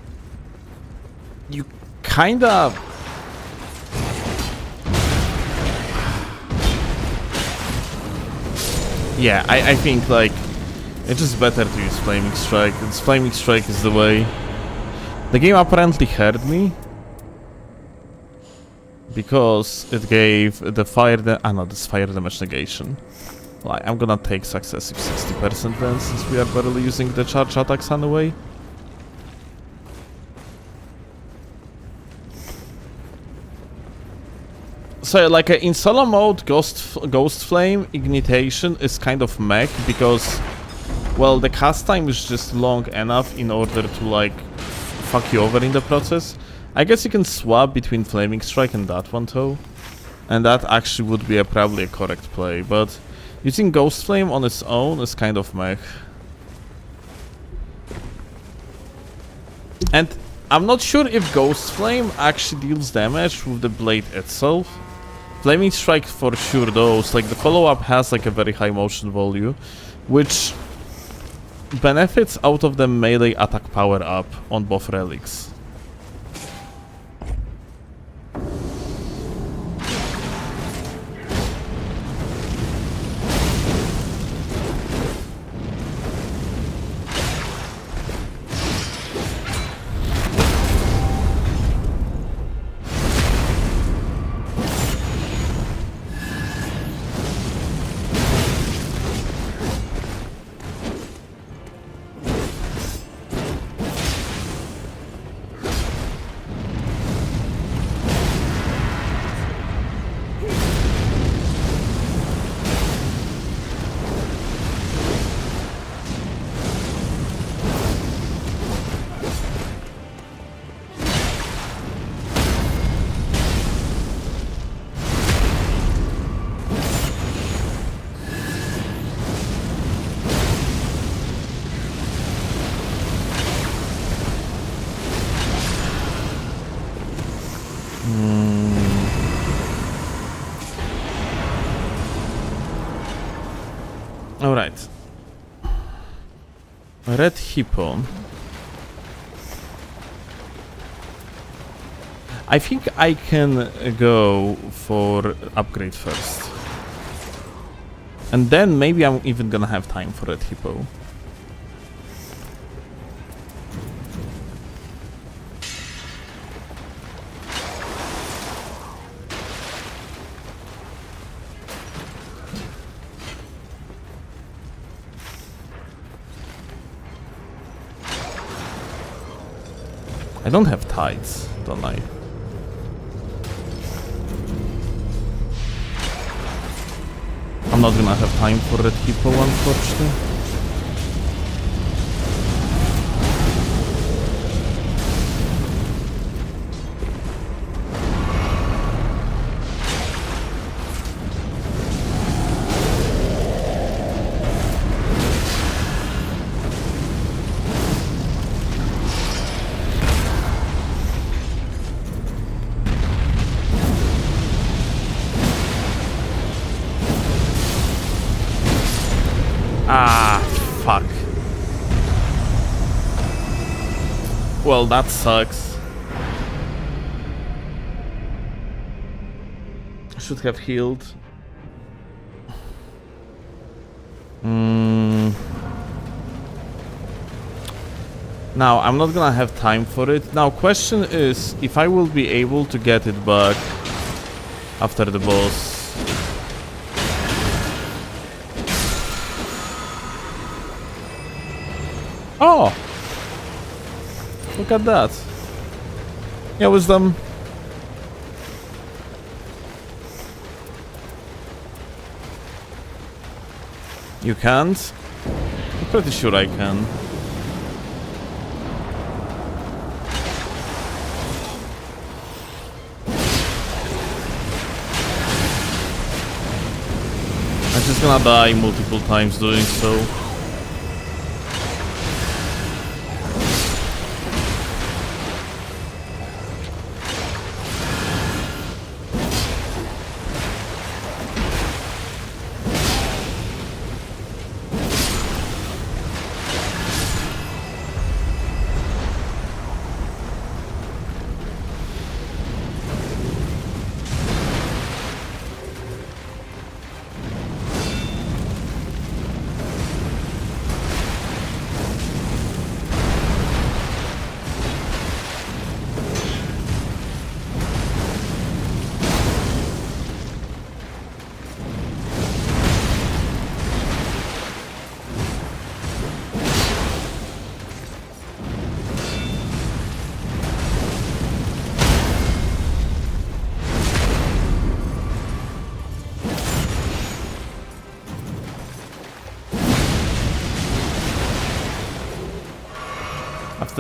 You kinda... Yeah, I think like... It's just better to use Flaming Strike. Flaming Strike is the way. The game apparently heard me. Because it gave the fire... no, this fire damage negation. Like, I'm gonna take successive 60% then, since we are barely using the charge attacks anyway. So, like, in solo mode, Ghost Flame Ignitation is kind of mech, because, well, the cast time is just long enough in order to, like, fuck you over in the process. I guess you can swap between Flaming Strike and that one, though. And that actually would be probably a correct play, but... Using Ghost Flame on its own is kind of mech. And I'm not sure if Ghost Flame actually deals damage with the blade itself. Flaming Strike for sure does. Like the follow-up has like a very high motion value, which benefits out of the melee attack power up on both relics. Alright. Red Hippo. I think I can go for upgrade first. And then maybe I'm even gonna have time for Red Hippo. I don't have tides, don't I? I'm not gonna have time for Red Hippo, unfortunately. Ah, fuck. Well, that sucks. Should have healed. Now, I'm not gonna have time for it. Now, question is if I will be able to get it back after the boss. Oh! Look at that. Yeah, wisdom. You can't? I'm pretty sure I can. I'm just gonna die multiple times doing so.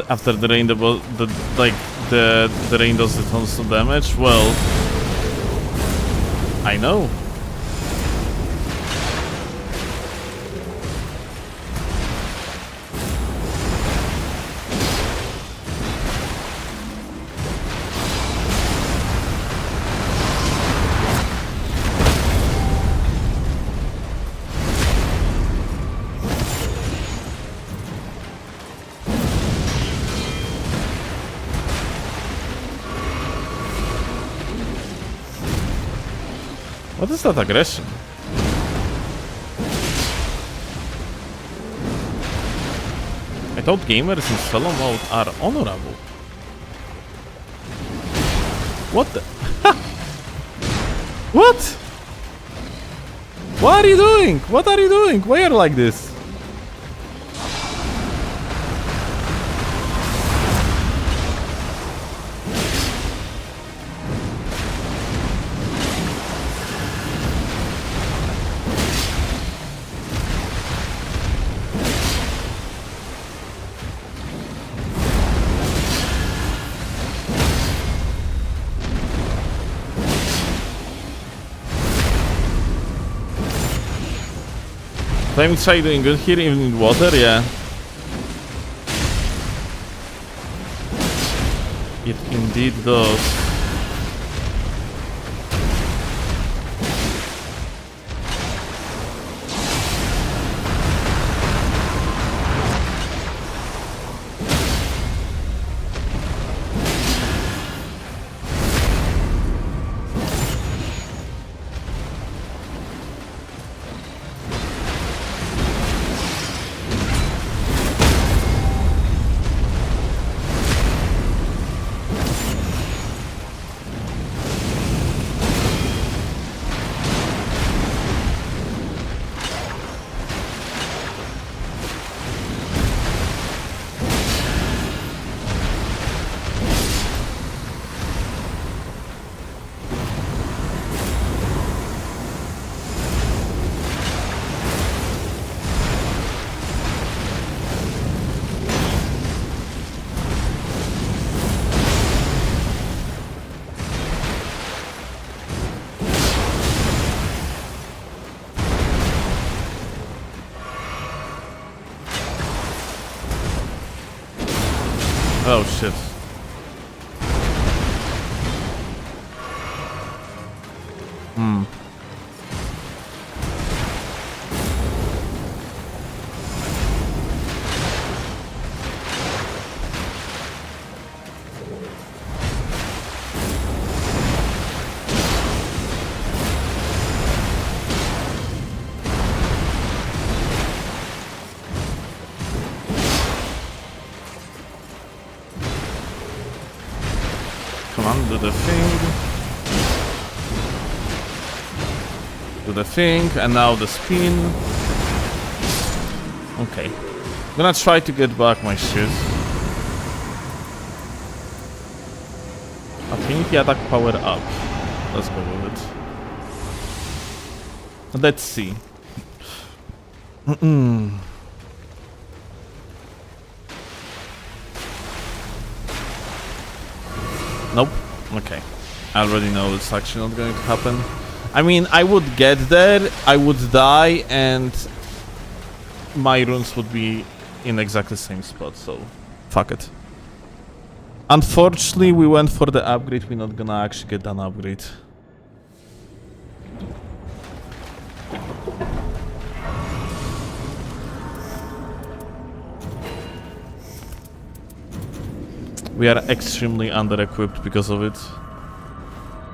After the rain, the rain does the tons of damage. Well, I know. What is that aggression? I thought gamers in solo mode are honorable. What the? What? What are you doing? What are you doing? Why are you like this? Flaming Strike doing good here, even in water, yeah. It indeed does. Oh shit. do the thing. Do the thing, and now the spin. Okay. I'm gonna try to get back my shit. Affinity attack power up. Let's go with it. Let's see. Nope. Okay. I already know it's actually not going to happen. I mean, I would get there, I would die, and my runes would be in exactly the same spot, so fuck it. Unfortunately, we went for the upgrade, we're not gonna actually get an upgrade. We are extremely under-equipped because of it.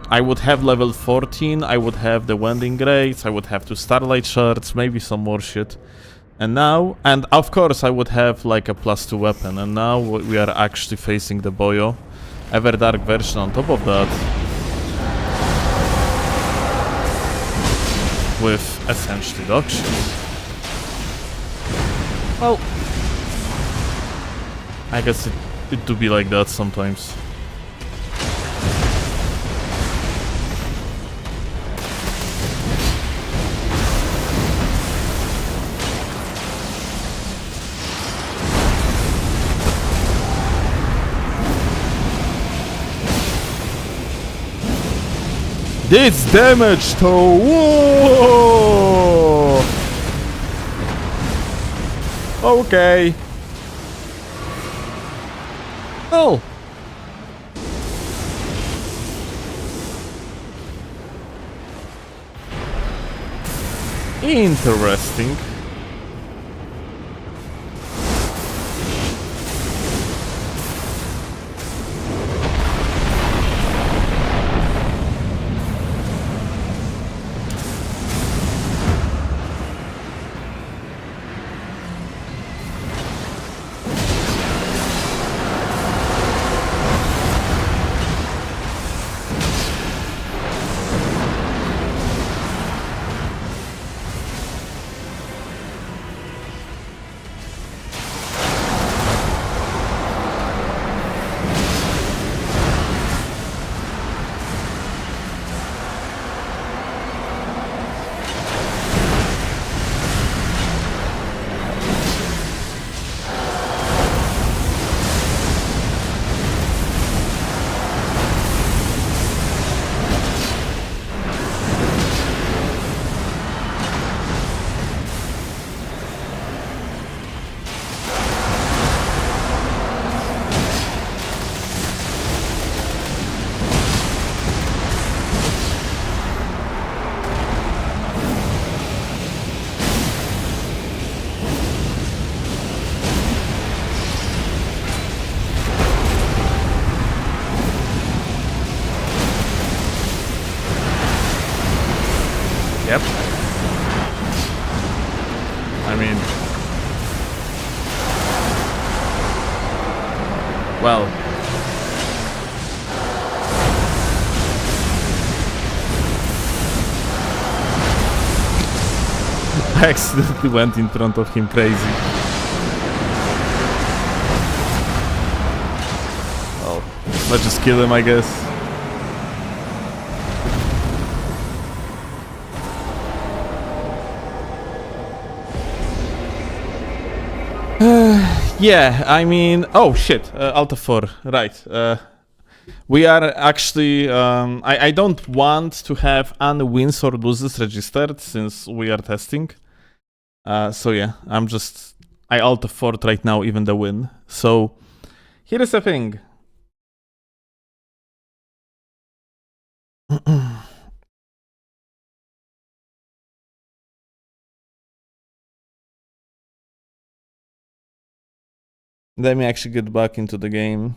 I would have level 14, I would have the Wending Grades, I would have 2 Starlight Shards, maybe some more shit. And now, and of course I would have like a +2 weapon, and now we are actually facing the Boyo. Everdark version on top of that. With essentially dog shit. Well, I guess it do be like that sometimes. This damage though! Whoa! Okay. Oh. Interesting. Yep. I mean... Well... I accidentally went in front of him crazy. Well, let's just kill him, I guess. Yeah, I mean... Oh, shit. Alt F4. Right. We are actually... I don't want to have any wins or losses registered since we are testing. So yeah, I'm just... I Alt F4 right now, even the win. So, here is the thing. Let me actually get back into the game.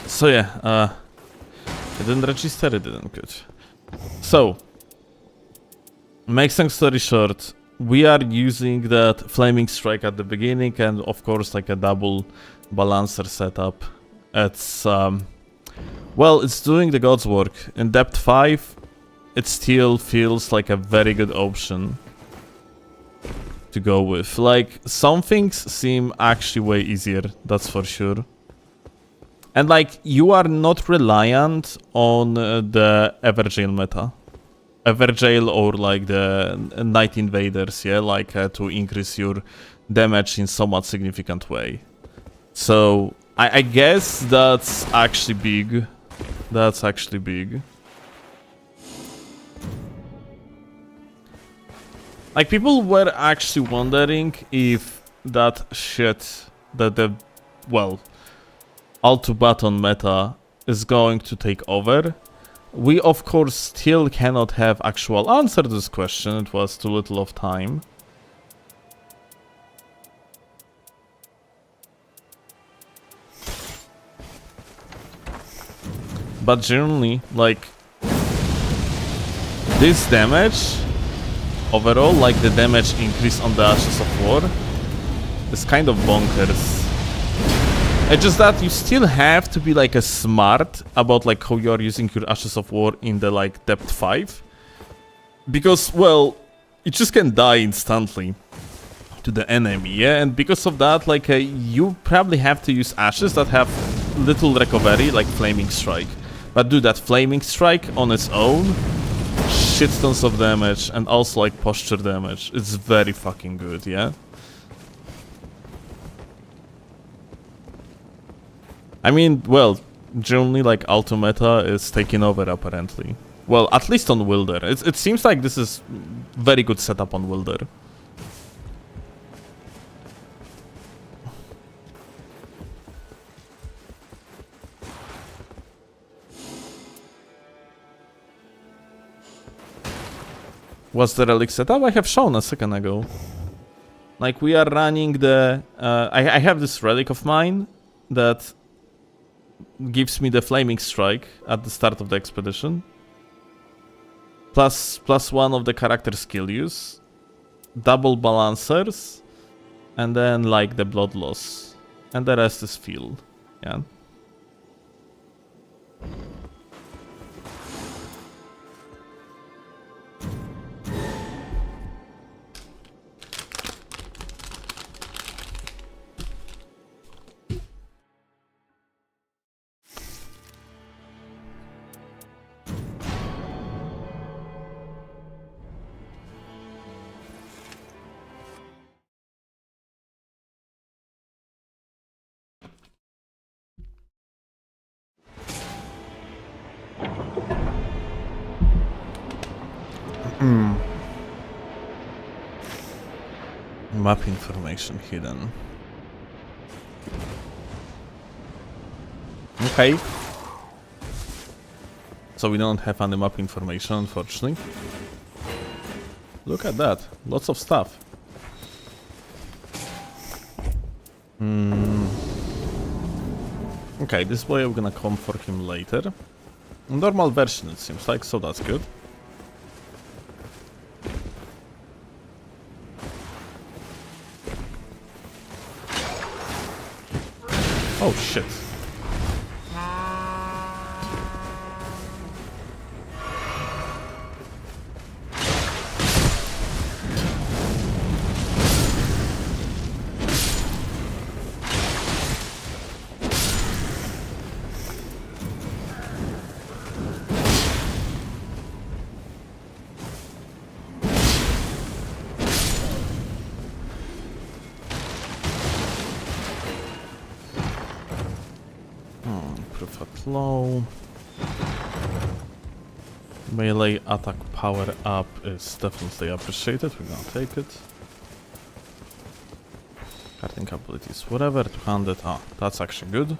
So yeah, I didn't register, it didn't good. So, make long story short, we are using that Flaming Strike at the beginning and of course like a double balancer setup. It's, well, it's doing the God's work. In depth 5, it still feels like a very good option to go with. Like, some things seem actually way easier, that's for sure. And like, you are not reliant on the Everjail meta. Everjail or like the Night Invaders, yeah, like to increase your damage in somewhat significant way. So, I guess that's actually big. That's actually big. Like, people were actually wondering if that shit, that the, well, Alt button meta is going to take over. We of course still cannot have actual answer to this question, it was too little of time. But generally, like, this damage, overall, like the damage increase on the Ashes of War, is kind of bonkers. It's just that you still have to be like a smart about like how you are using your Ashes of War in the like depth 5. Because, well, you just can die instantly to the enemy, yeah? And because of that, like, you probably have to use Ashes that have little recovery, like Flaming Strike. But dude, that Flaming Strike on its own, shit-tons of damage, and also like posture damage. It's very fucking good, yeah? I mean, well, generally, like, Autometa is taking over, apparently. Well, at least on Wilder. It seems like this is very good setup on Wilder. What's the relic setup? I have shown a second ago. Like, we are running the... I have this relic of mine that gives me the Flaming Strike at the start of the expedition. Plus one of the character skill use. Double balancers. And then like the blood loss. And the rest is feel. Yeah. Map information hidden. Okay. So we don't have any map information, unfortunately. Look at that. Lots of stuff. Okay, this way I'm gonna come for him later. Normal version, it seems like, so that's good. Oh shit. Low. Melee attack power up is definitely appreciated. We're gonna take it. Cutting abilities, whatever. 200. Ah, that's actually good.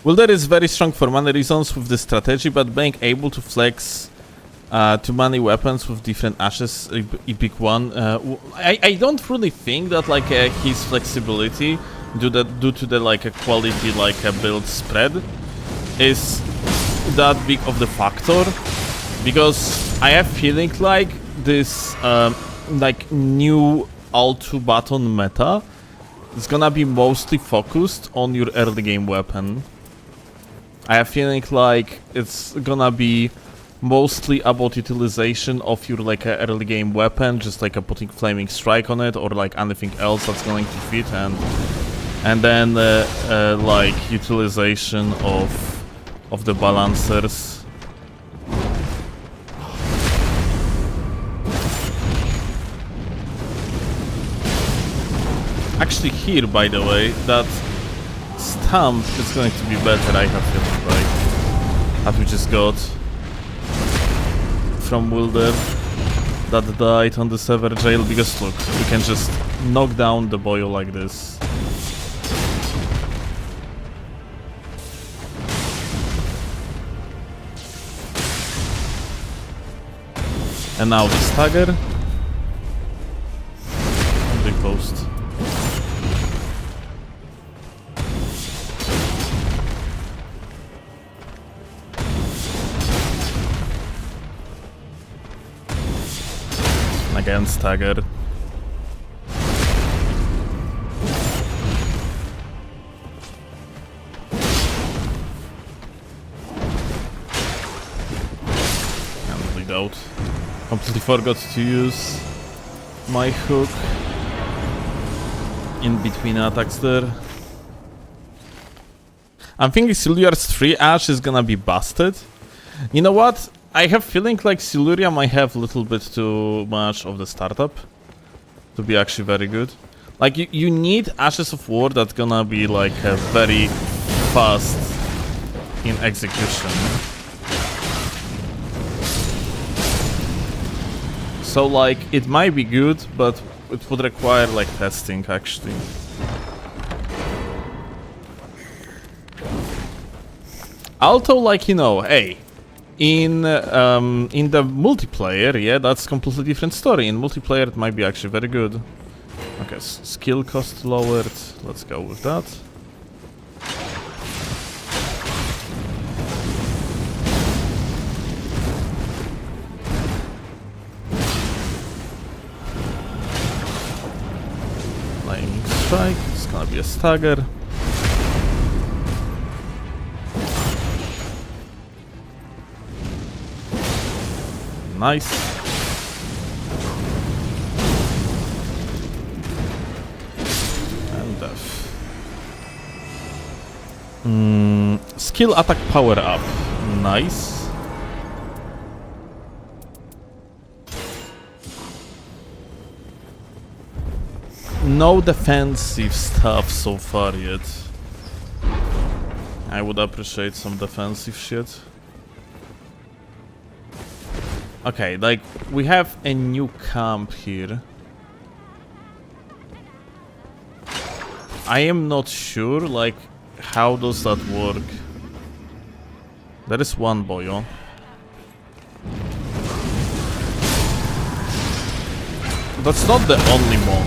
Wilder is very strong for many reasons with the strategy, but being able to flex too many weapons with different ashes, a big one. I don't really think that like his flexibility, due to the like a quality like a build spread, is that big of the factor, because I have feeling like this like new L2 button meta is gonna be mostly focused on your early game weapon. I have feeling like it's gonna be mostly about utilization of your like early game weapon, just like putting flaming strike on it or like anything else that's going to fit, and then like utilization of the balancers. Actually here, by the way, that stamp is going to be better, I have feeling like, that we just got from Wilder that died on the server jail, because look, you can just knock down the boyo like this. And now the stagger. Big post. Again, staggered. And bleed out. Completely forgot to use my hook in between attacks there. I'm thinking Siluria's 3 Ash is gonna be busted. You know what? I have feeling like Siluria might have a little bit too much of the startup to be actually very good. Like you need Ashes of War that's gonna be like very fast in execution. So like it might be good, but it would require like testing actually. Also, like, you know, hey, in the multiplayer, yeah, that's completely different story. In multiplayer, it might be actually very good. Okay, skill cost lowered. Let's go with that. Lightning strike. It's gonna be a stagger. Nice. And death. Skill attack power up. Nice. No defensive stuff so far yet. I would appreciate some defensive shit. Okay, like, we have a new camp here. I am not sure, like, how does that work? There is one boyo. That's not the only monk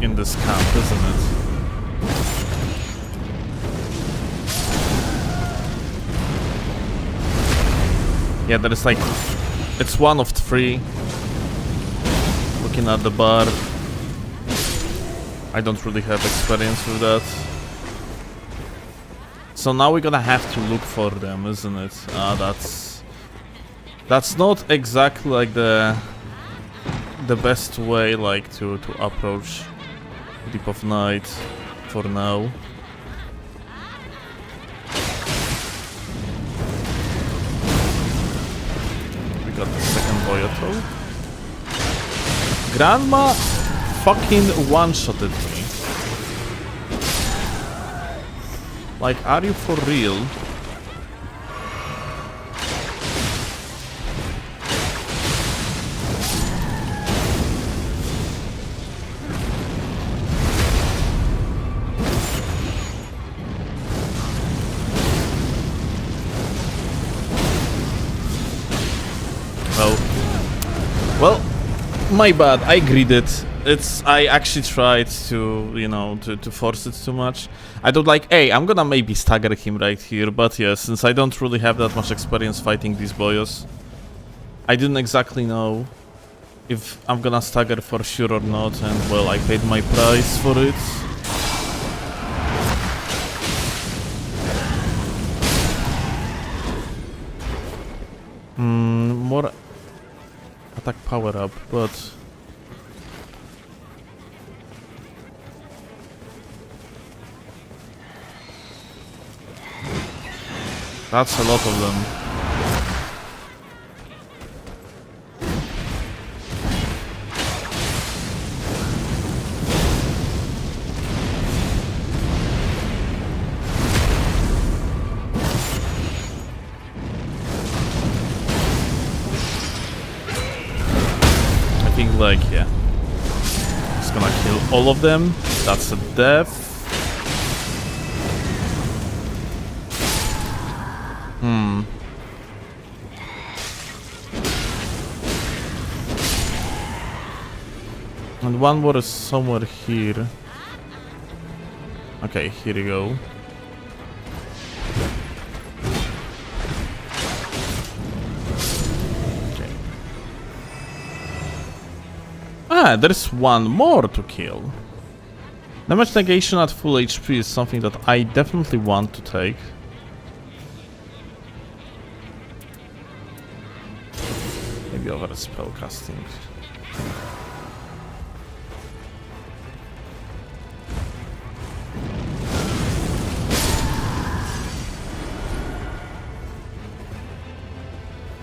in this camp, isn't it? Yeah, there is like... It's one of 3. Looking at the bar. I don't really have experience with that. So now we're gonna have to look for them, isn't it? That's not exactly like the best way like to approach Deep of Night for now. Got the second Boyato. Grandma fucking one-shotted me. Like, are you for real? My bad, I greeded. I actually tried to, you know, to force it too much. I don't like, hey, I'm gonna maybe stagger him right here, but yeah, since I don't really have that much experience fighting these boyos, I didn't exactly know if I'm gonna stagger for sure or not, and well, I paid my price for it. More attack power up, but that's a lot of them. I think, like, yeah, it's gonna kill all of them. That's a death. And one more is somewhere here. Okay, here you go. Okay. Ah, there's one more to kill. Damage negation at full HP is something that I definitely want to take. Maybe over spell casting.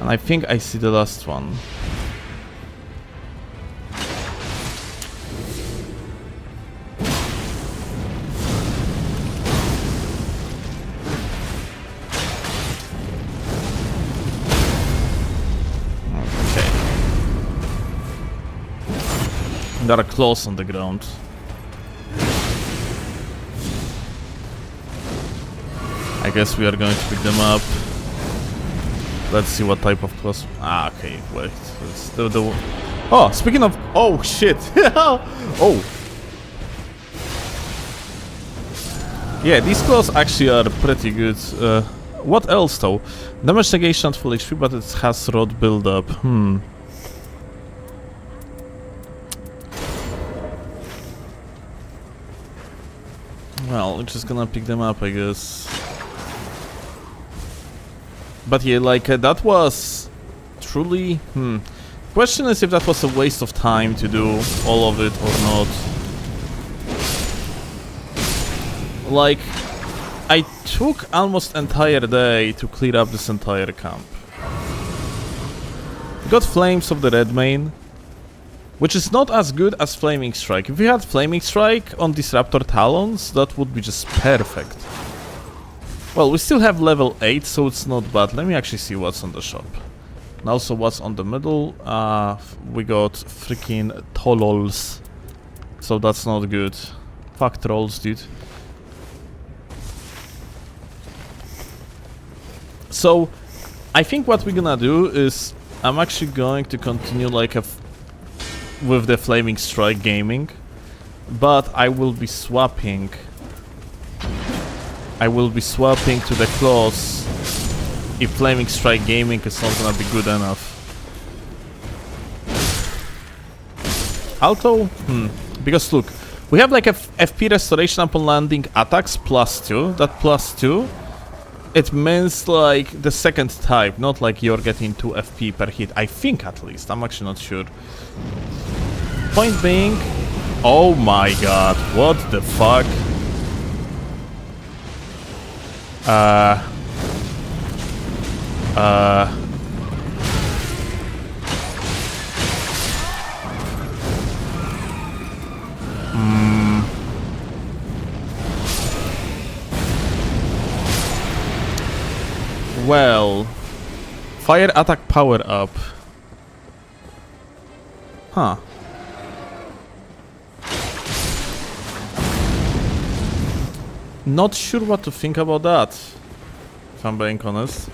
And I think I see the last one. Okay. They are close on the ground. I guess we are going to pick them up. Let's see what type of class. Ah, okay, wait. It's the oh, speaking of. Oh, shit. Oh. Yeah, these claws actually are pretty good. What else, though? Damage negation at full HP, but it has rod build-up. Well, we're just gonna pick them up, I guess. But yeah, like, that was truly... Question is if that was a waste of time to do all of it or not. Like, I took almost entire day to clear up this entire camp. Got Flames of the Red Mane, which is not as good as Flaming Strike. If we had Flaming Strike on Disruptor Talons, that would be just perfect. Well, we still have level 8, so it's not bad. Let me actually see what's on the shop. And also what's on the middle. We got freaking Tolols. So that's not good. Fuck trolls, dude. So, I think what we're gonna do is... I'm actually going to continue like with the Flaming Strike gaming. But I will be swapping... to the claws if Flaming Strike gaming is not gonna be good enough. Alto? Because look, we have like a FP restoration upon landing attacks +2. That +2, it means like the second type, not like you're getting 2 FP per hit. I think at least, I'm actually not sure. Point being, oh my god, what the fuck? Well, fire attack power up. Huh. Not sure what to think about that, if I'm being honest.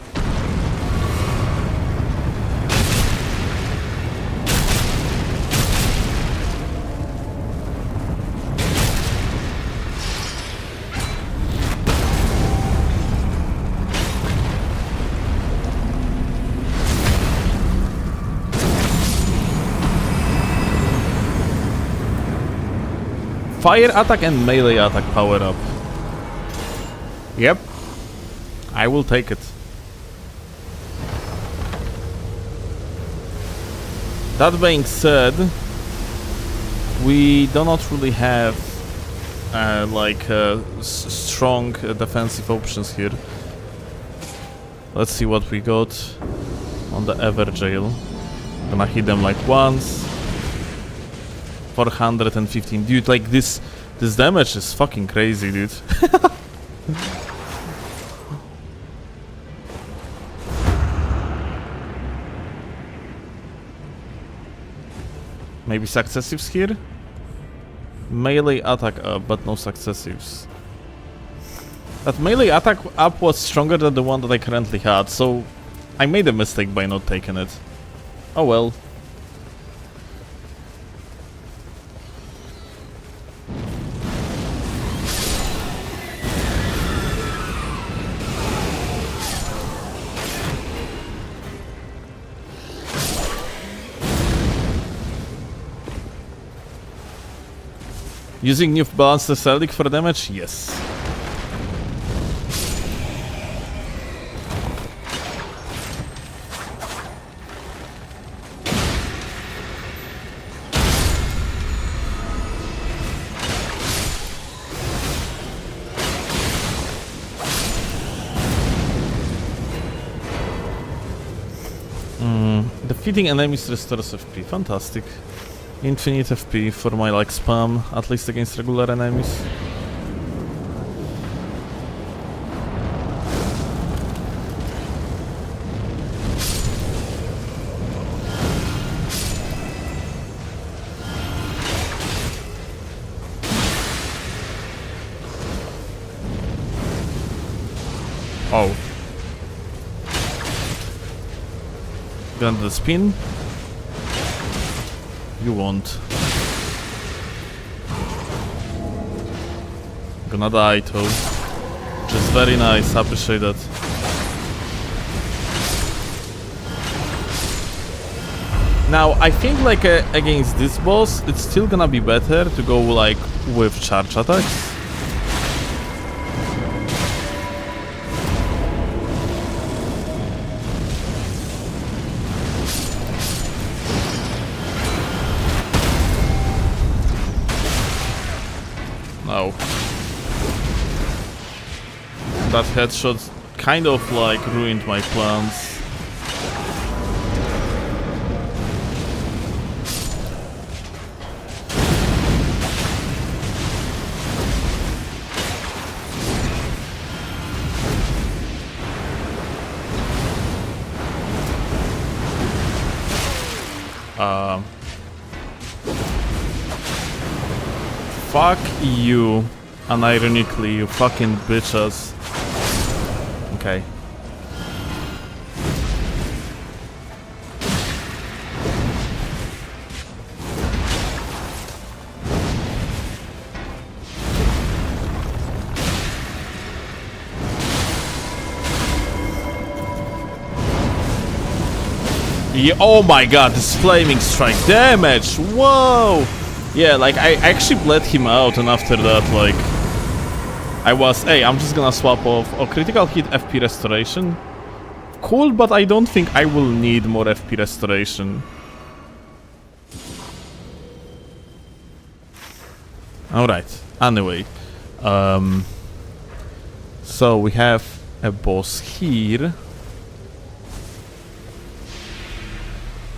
Fire attack and melee attack power up. Yep. I will take it. That being said, we do not really have strong defensive options here. Let's see what we got on the Everjail. Gonna hit them like once. 415. Dude, like this damage is fucking crazy, dude. Maybe successives here? Melee attack up, but no successives. That melee attack up was stronger than the one that I currently had, so I made a mistake by not taking it. Oh well. Using new balanced Celtic for damage? Yes. Defeating enemies restores FP. Fantastic. Infinite FP for my like spam, at least against regular enemies. Oh. Gonna do the spin. You won't. Gonna die too. Which is very nice, appreciate that. Now, I think like against this boss, it's still gonna be better to go like with charge attacks. No. That headshot kind of like ruined my plans. Fuck you, unironically, you fucking bitches. Okay. Yeah, oh my god, this flaming strike damage! Whoa! Yeah, like I actually bled him out, and after that, like I was, hey, I'm just gonna swap off critical hit FP restoration. Cool, but I don't think I will need more FP restoration. Alright, anyway. So we have a boss here.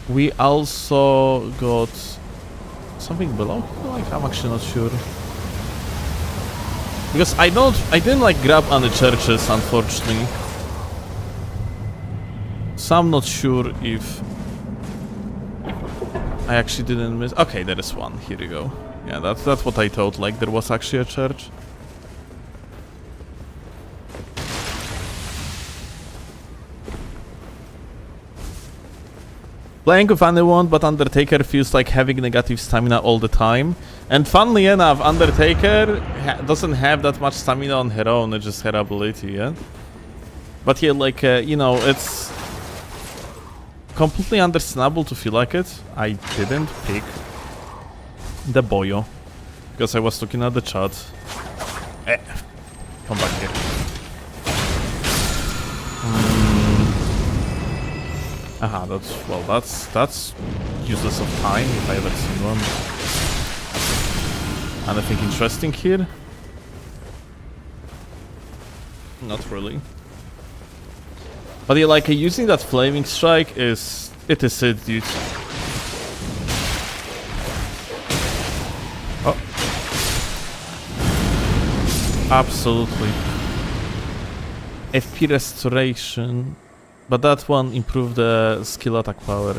We also got something below? Like, I'm actually not sure. Because I didn't like grab any churches, unfortunately. So I'm not sure if I actually didn't miss. Okay, there is one. Here you go. Yeah, that's what I thought. Like there was actually a church. Playing with anyone but Undertaker feels like having negative stamina all the time. And funnily enough, Undertaker doesn't have that much stamina on her own, it's just her ability, yeah? But yeah, like, you know, it's completely understandable to feel like it. I didn't pick the Boyo. because I was looking at the chat. Come back here. Aha, that's useless of time if I ever seen one. Anything interesting here? Not really. But yeah, like using that flaming strike is it, dude. Oh. Absolutely. FP restoration. But that one improved the skill attack power.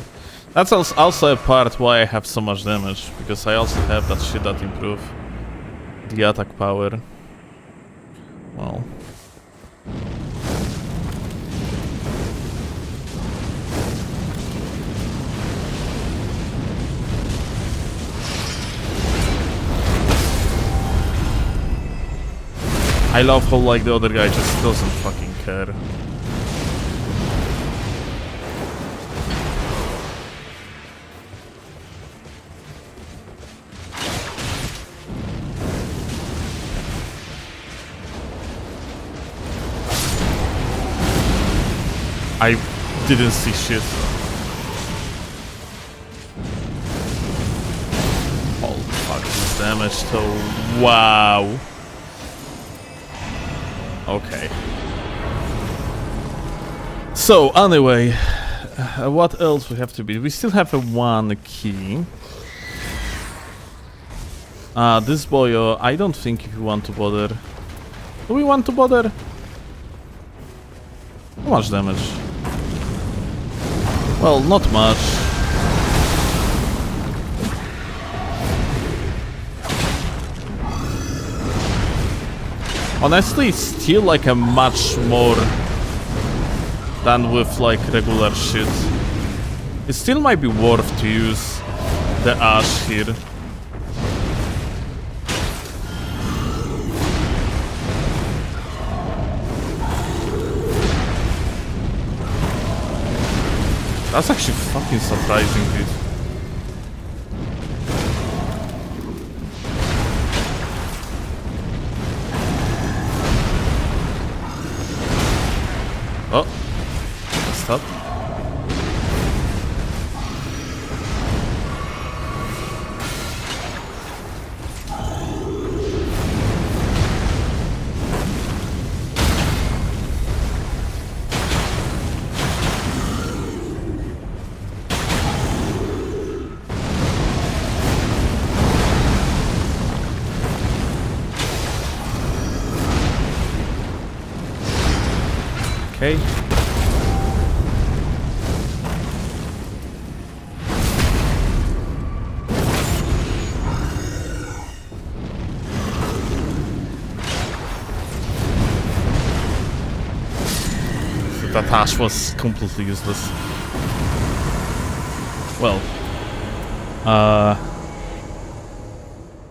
That's also a part why I have so much damage, because I also have that shit that improve the attack power. Well. I love how like the other guy just doesn't fucking care. I didn't see shit. Holy fuck, this damage though. Wow. Okay. So, anyway, what else we have to beat? We still have a one key. This boyo, I don't think if we want to bother. Do we want to bother? How much damage? Well, not much. Honestly, it's still like a much more than with like regular shit. It still might be worth to use the ash here. That's actually fucking surprising, dude. Oh, stop. Okay. That hash was completely useless. Well,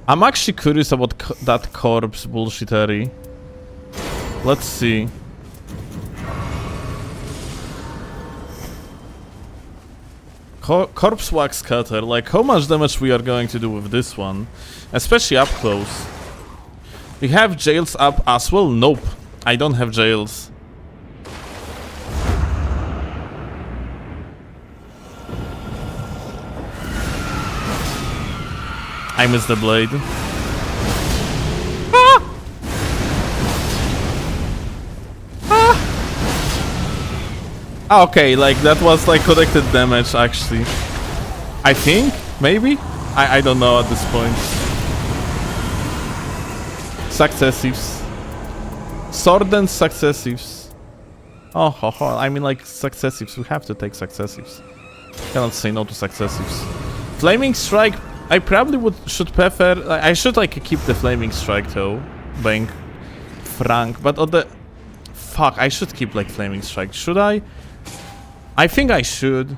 I'm actually curious about that corpse bullshittery. Let's see. Corpse wax cutter, like how much damage we are going to do with this one, especially up close. We have jails up as well? Nope, I don't have jails. I missed the blade. Ah! Ah! Okay, like that was like connected damage actually. I think, maybe? I don't know at this point. Successives. Sword and successives. Oh, ho, ho. I mean like successives, we have to take successives. Cannot say no to successives. Flaming strike, I probably should prefer, I should like keep the flaming strike though. Being frank, but on the... Fuck, I should keep like flaming strike, should I? I think I should.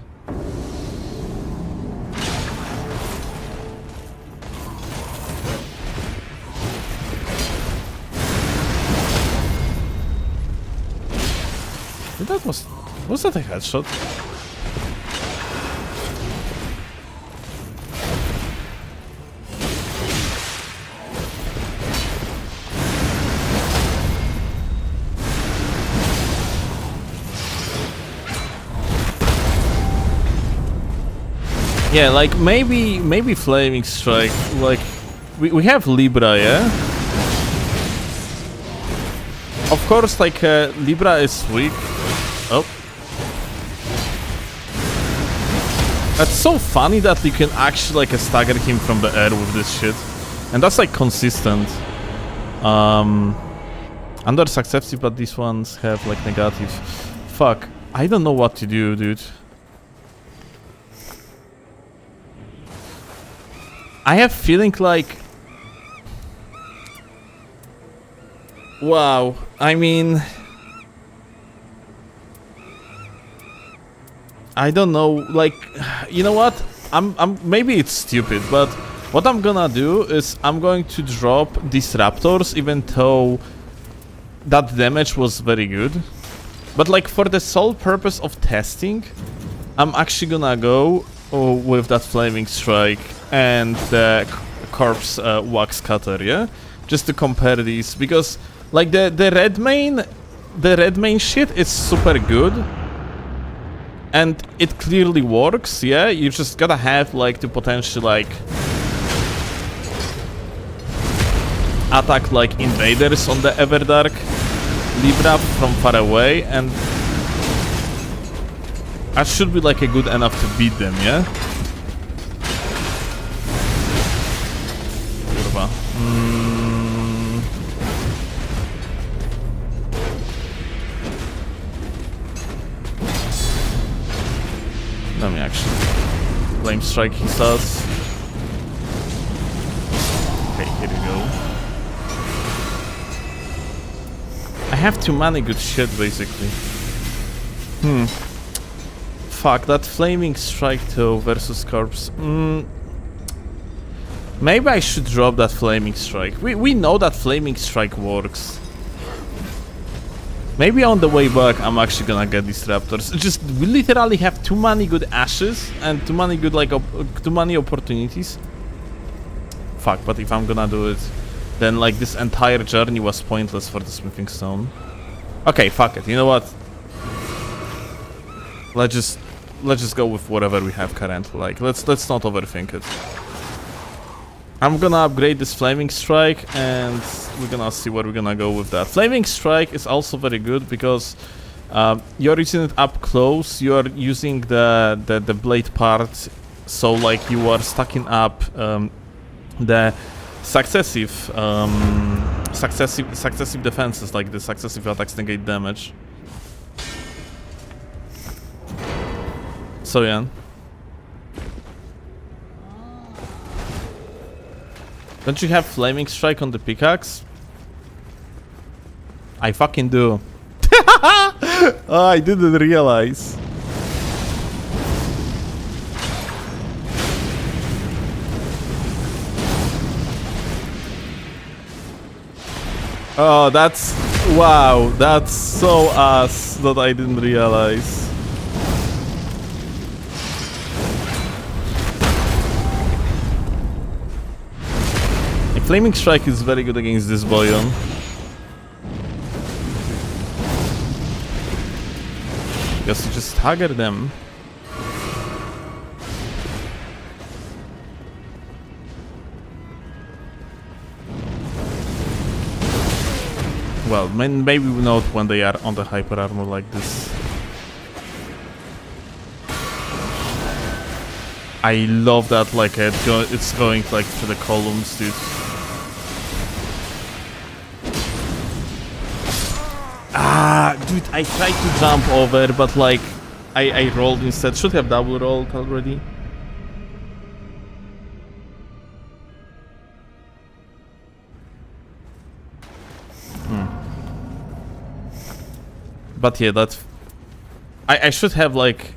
That was that a headshot? Yeah, like maybe Flaming Strike. Like we have Libra, yeah. Of course, like Libra is weak. Oh, that's so funny that you can actually like stagger him from the air with this shit, and that's like consistent. Under successive, but these ones have like negative. Fuck, I don't know what to do, dude. I have feeling like... Wow, I mean... I don't know, like, you know what? Maybe it's stupid, but what I'm gonna do is I'm going to drop these raptors, even though that damage was very good. But like for the sole purpose of testing, I'm actually gonna go with that Flaming Strike and the Corpse Wax Cutter, yeah? Just to compare these, because like the red main shit is super good. And it clearly works, yeah? You just gotta have like to potentially like attack like invaders on the Everdark Libra from far away, and that should be like a good enough to beat them, yeah? Kurwa. Let me actually Flame Strike his ass. Okay, here we go. I have too many good shit, basically. Fuck, that Flaming Strike though versus Corpse. Maybe I should drop that Flaming Strike. We know that Flaming Strike works. Maybe on the way back I'm actually gonna get these raptors. Just we literally have too many good ashes and too many good like too many opportunities. Fuck, but if I'm gonna do it, then like this entire journey was pointless for the Smithing Stone. Okay, fuck it. You know what? Let's just go with whatever we have currently. Like let's not overthink it. I'm gonna upgrade this Flaming Strike and we're gonna see where we're gonna go with that. Flaming Strike is also very good because you're using it up close, you're using the blade part, so like you are stacking up the successive defenses, like the successive attacks negate damage. So yeah. Don't you have Flaming Strike on the pickaxe? I fucking do. Oh, I didn't realize. Oh, that's... Wow, that's so ass that I didn't realize. Flaming Strike is very good against this Boyon. Because you just stagger them. Well, maybe not when they are on the hyper armor like this. I love that, like it's going like to the columns, dude. Ah, dude, I tried to jump over, but like I rolled instead. Should have double rolled already. But yeah, that's... I should have like...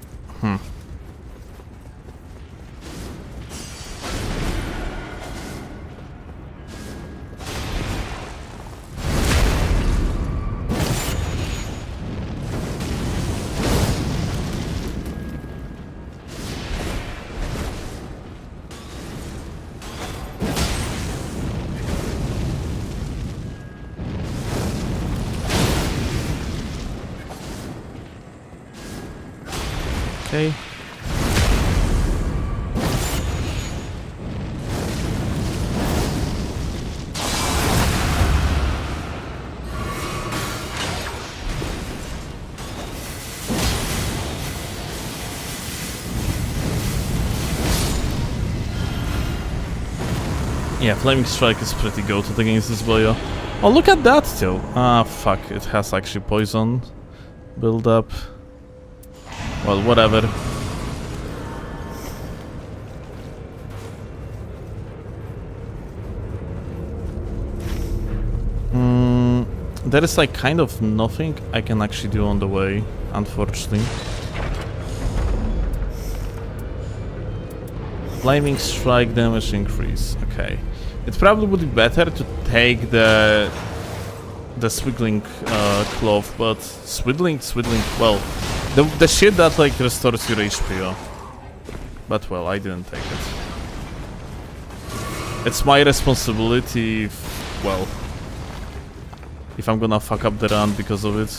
Okay. Yeah, Flaming Strike is pretty goated against this Boyo. Oh, look at that still. Ah, fuck. It has actually poison build up. Well, whatever. There is like kind of nothing I can actually do on the way, unfortunately. Flaming Strike damage increase. Okay. It probably would be better to take the Swiggling Cloth, but Swiddling, well, the shit that like restores your HP. But well, I didn't take it. It's my responsibility if, well, if I'm gonna fuck up the run because of it.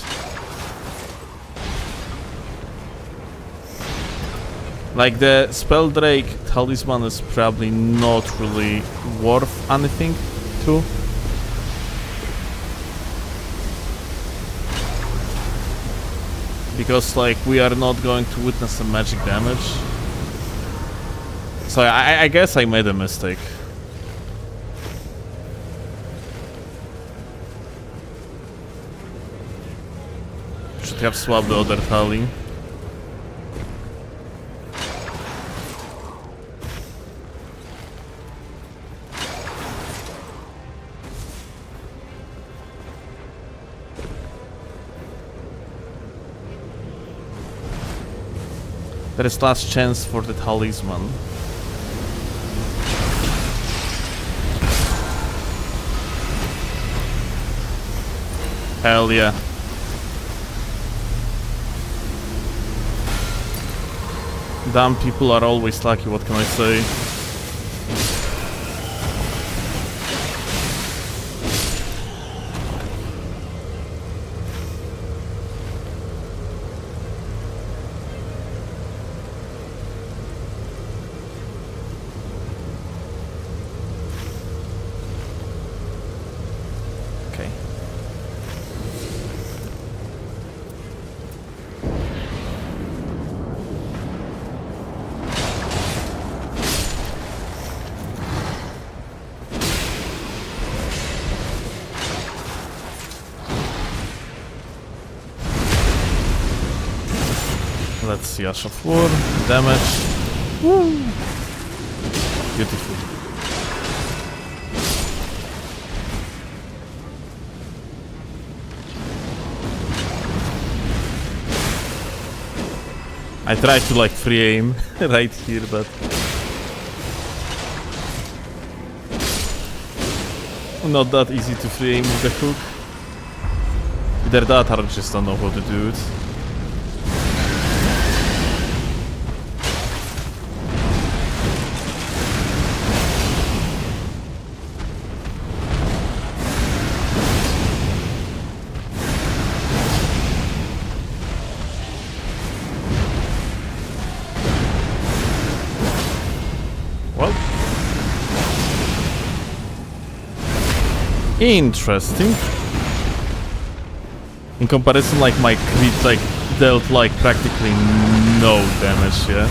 Like the Spelldrake Talisman is probably not really worth anything too. Because like we are not going to witness some magic damage. So I guess I made a mistake. Should have swapped the other tally. There is last chance for the talisman. Hell yeah. Damn, people are always lucky, what can I say? Okay. Let's see, Ash of War, damage. Woo! Beautiful. I tried to like free aim right here, but not that easy to free aim with the hook. Either that or just don't know how to do it. Well, interesting. In comparison, like my crit like dealt like practically no damage, yeah.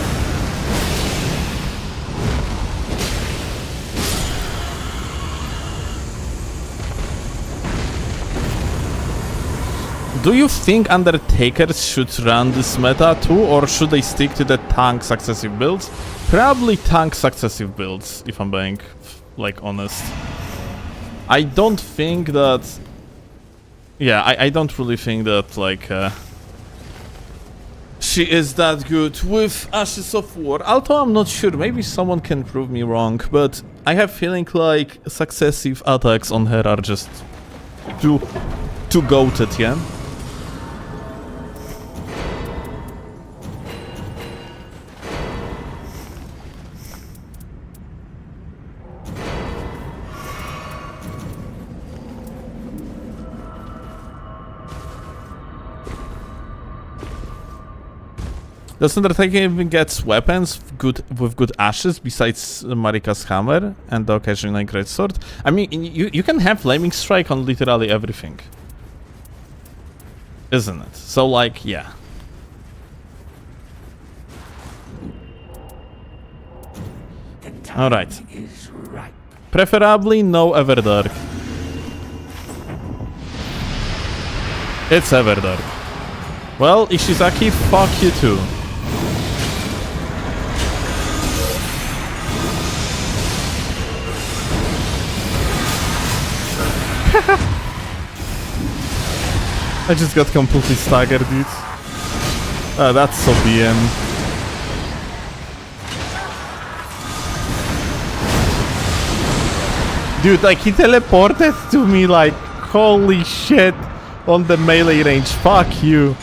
Do you think Undertakers should run this meta too, or should they stick to the tank successive builds? Probably tank successive builds, if I'm being, like, honest. I don't think that... Yeah, I don't really think that, like, she is that good with Ashes of War. Although I'm not sure, maybe someone can prove me wrong, but I have feeling like successive attacks on her are just too goated, yeah? Does Undertaker even get weapons with good ashes besides Marika's hammer and the occasional great sword? I mean, you can have Flaming Strike on literally everything, isn't it? So like, yeah. All right. Preferably no Everdark. It's Everdark. Well, Ishizaki, fuck you too. I just got completely staggered, dude. That's so BM. Dude, like, he teleported to me like, holy shit, on the melee range. Fuck you.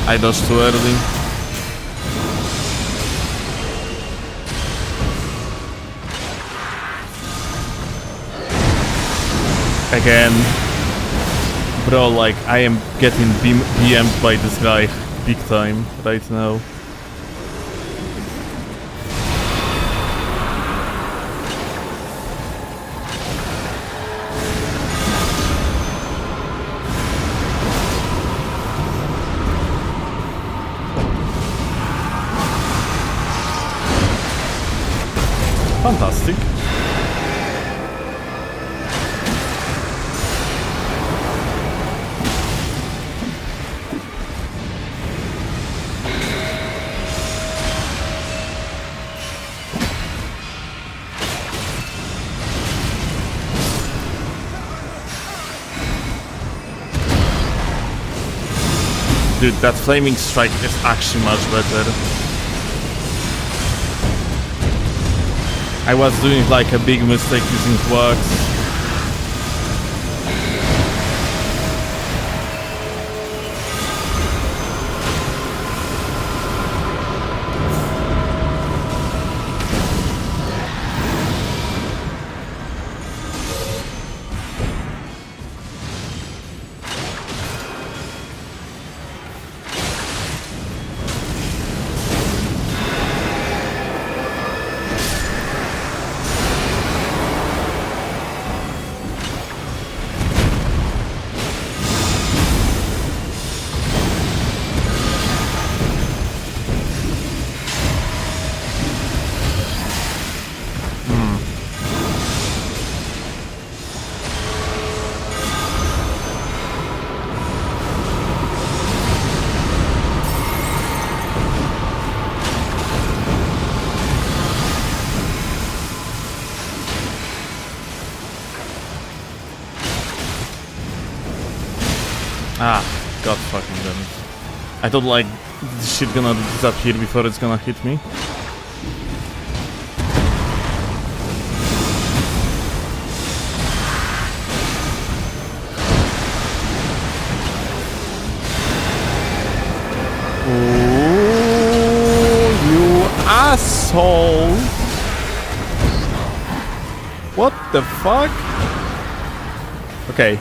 I dodged too early. Again. Bro, like, I am getting BM'd by this guy big time right now. Fantastic. Dude, that flaming strike is actually much better. I was doing like a big mistake using quirks. Ah, god fucking damn it. I thought like this shit gonna disappear before it's gonna hit me. Ooh, you asshole! What the fuck? Okay.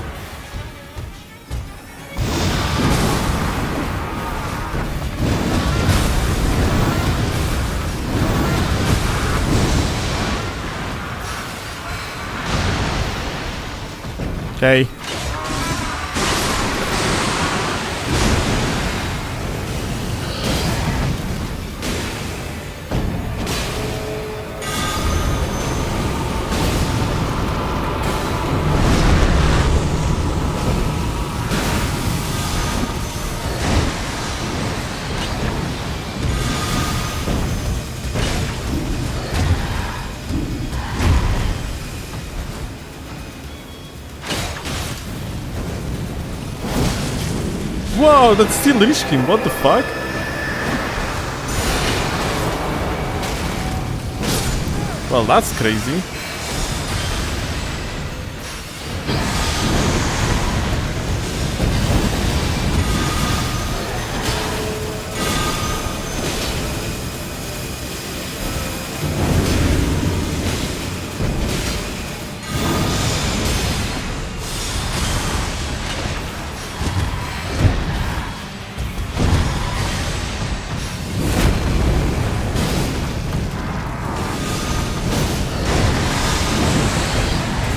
Okay. Whoa, that's still Lich King, what the fuck? Well, that's crazy.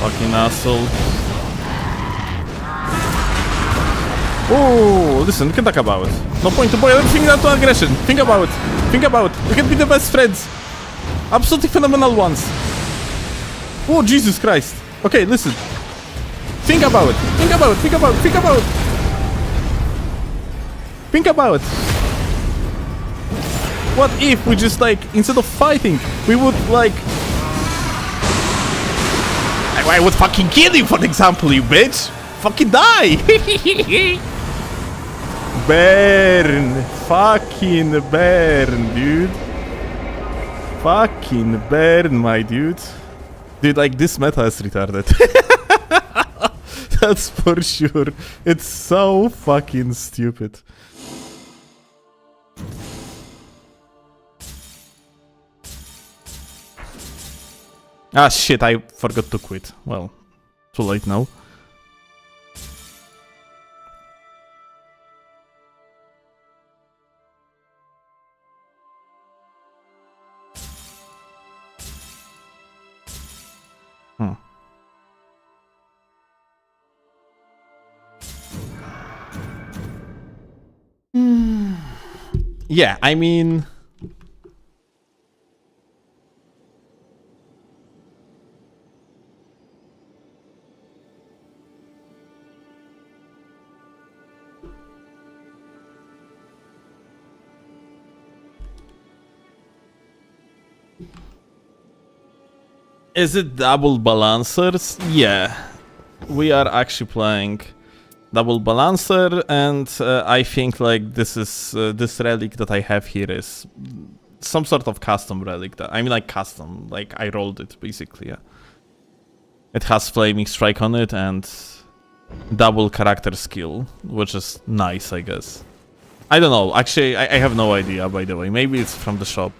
Fucking asshole. Oh, listen, we can talk about it. No point to boil everything down to aggression. Think about it. Think about it. We can be the best friends. Absolutely phenomenal ones. Oh, Jesus Christ. Okay, listen. Think about it. Think about it. Think about it. Think about it. Think about it. What if we just, like, instead of fighting, we would, like... I would fucking kill you, for example, you bitch! Fucking die! Burn! Fucking burn, dude. Fucking burn, my dude. Dude, like, this meta is retarded. That's for sure. It's so fucking stupid. Ah, shit, I forgot to quit. Well, too late now. Yeah, I mean... Is it double balancers? Yeah. We are actually playing double balancer, and I think like this is this relic that I have here is some sort of custom relic. That I mean, like custom, like I rolled it basically. Yeah. It has flaming strike on it and double character skill, which is nice, I guess. I don't know. Actually, I have no idea. By the way, maybe it's from the shop,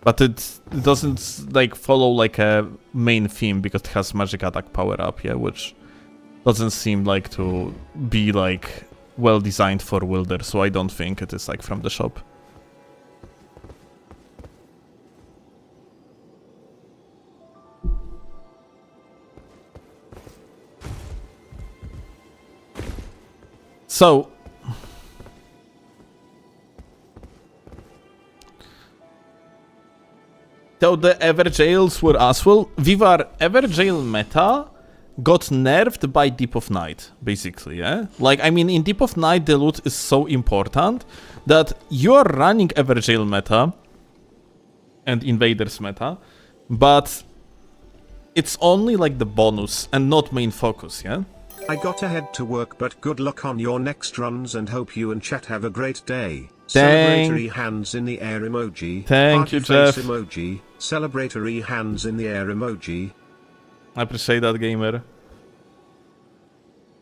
but it doesn't like follow like a main theme because it has magic attack power up. Yeah, which doesn't seem like to be like well designed for Wilder, so I don't think it is like from the shop. So though the Everjails were as well, Vivar Everjail meta got nerfed by Deep of Night, basically, yeah? Like, I mean, in Deep of Night, the loot is so important that you're running Everjail meta and Invaders meta, but it's only like the bonus and not main focus, yeah? I gotta head to work, but good luck on your next runs and hope you and chat have a great day. Thank- Celebratory hands in the air emoji. Thank you, Party face Jeff. emoji. Celebratory hands in the air emoji. I appreciate that, gamer.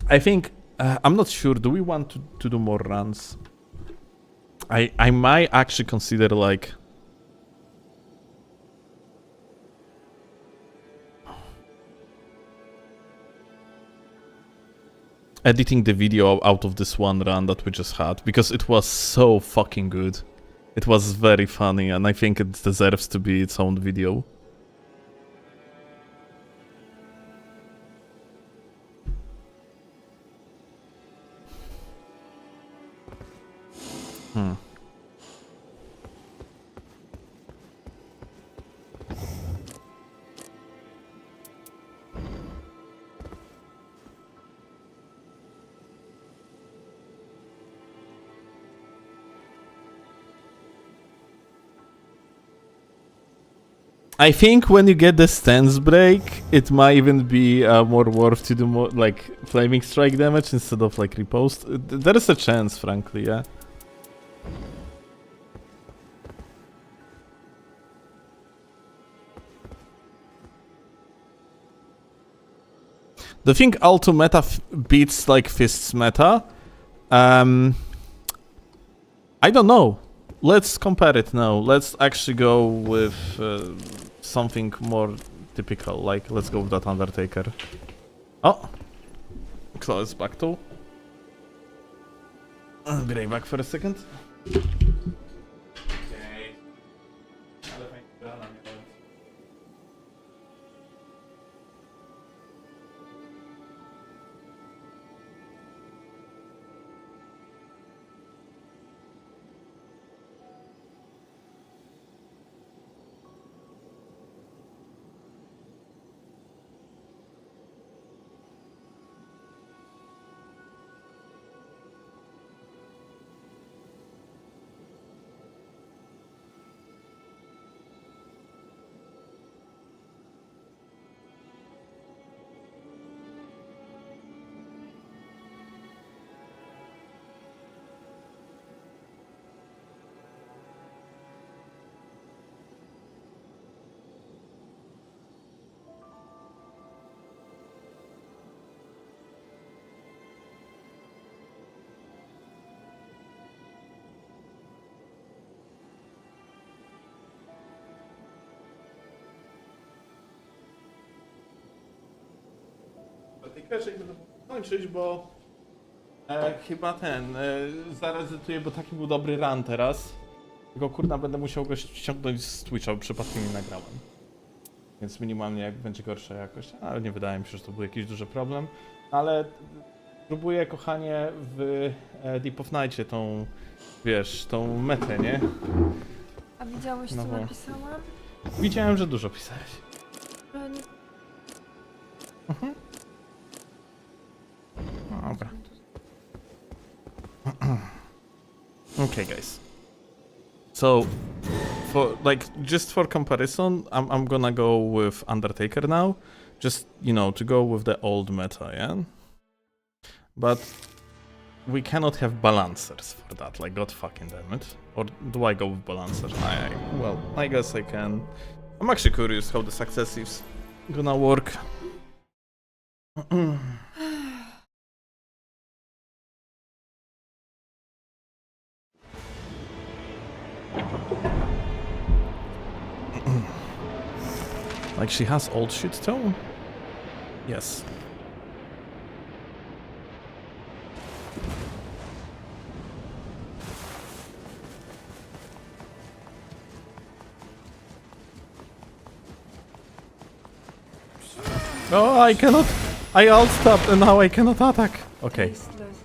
I think, I'm not sure, do we want to do more runs? I might actually consider like... editing the video out of this one run that we just had, because it was so fucking good. It was very funny, and I think it deserves to be its own video. I think when you get the stance break, it might even be more worth to do more like flaming strike damage instead of like riposte. There is a chance, frankly, yeah. The thing Alto meta beats like Fists meta. I don't know. Let's compare it now. Let's actually go with something more typical. Like, let's go with that Undertaker. Oh! Close back to. I'll be right back for a second. Okay. Raczej będę kończyć, bo chyba zarezytuję, bo taki był dobry run teraz. Tylko kurna będę musiał go ściągnąć z Twitcha, bo przypadkiem nie nagrałem. Więc minimalnie jak będzie gorsza jakość, ale nie wydaje mi się, że to był jakiś duży problem. Ale próbuję, kochanie, w Deep of Nightie tą, wiesz, tą metę, nie? A widziałeś, No co bo- napisałam? Widziałem, że dużo pisałeś. Ale nie... Dobra. Okay, guys. So, just for comparison, I'm gonna go with Undertaker now. Just, you know, to go with the old meta, yeah? But we cannot have balancers for that, like, god fucking damn it. Or do I go with balancers? Well, I guess I can. I'm actually curious how the successives gonna work. Like, she has old shit too? Yes. Oh, I cannot. I alt tapped and now I cannot attack. Okay. Tasteless.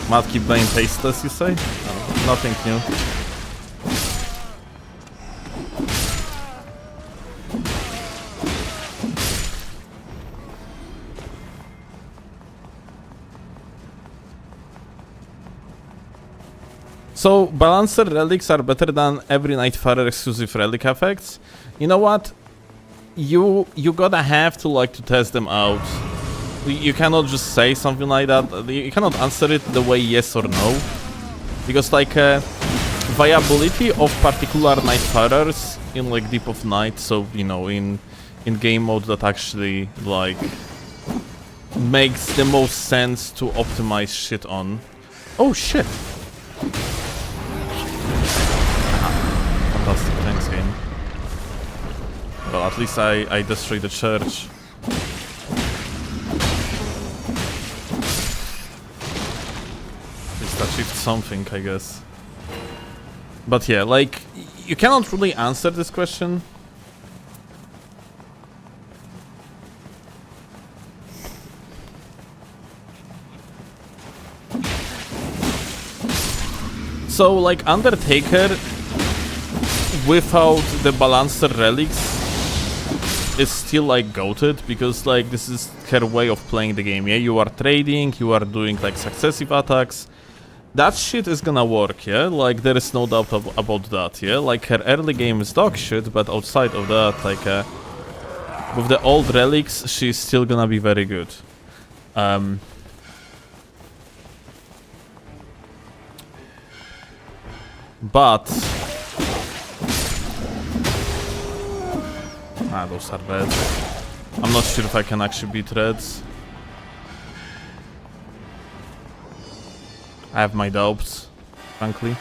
Matki Bane tasteless, you say? No, nothing new. So, Balancer relics are better than every Nightfarer exclusive relic effects. You know what? You gotta have to like to test them out. You cannot just say something like that. You cannot answer it the way yes or no. Because like viability of particular Nightfarers in like Deep of Night, so you know, in game mode that actually like makes the most sense to optimize shit on. Oh shit! Fantastic, thanks game. Well, at least I destroyed the church. At least achieved something, I guess. But yeah, like, you cannot really answer this question. So, like, Undertaker without the Balancer relics is still like goated, because like this is her way of playing the game. Yeah, you are trading, you are doing like successive attacks. That shit is gonna work, yeah? Like, there is no doubt about that, yeah? Like, her early game is dog shit, but outside of that, like, with the old relics, she's still gonna be very good. But... those are bad. I'm not sure if I can actually beat reds. I have my doubts, frankly.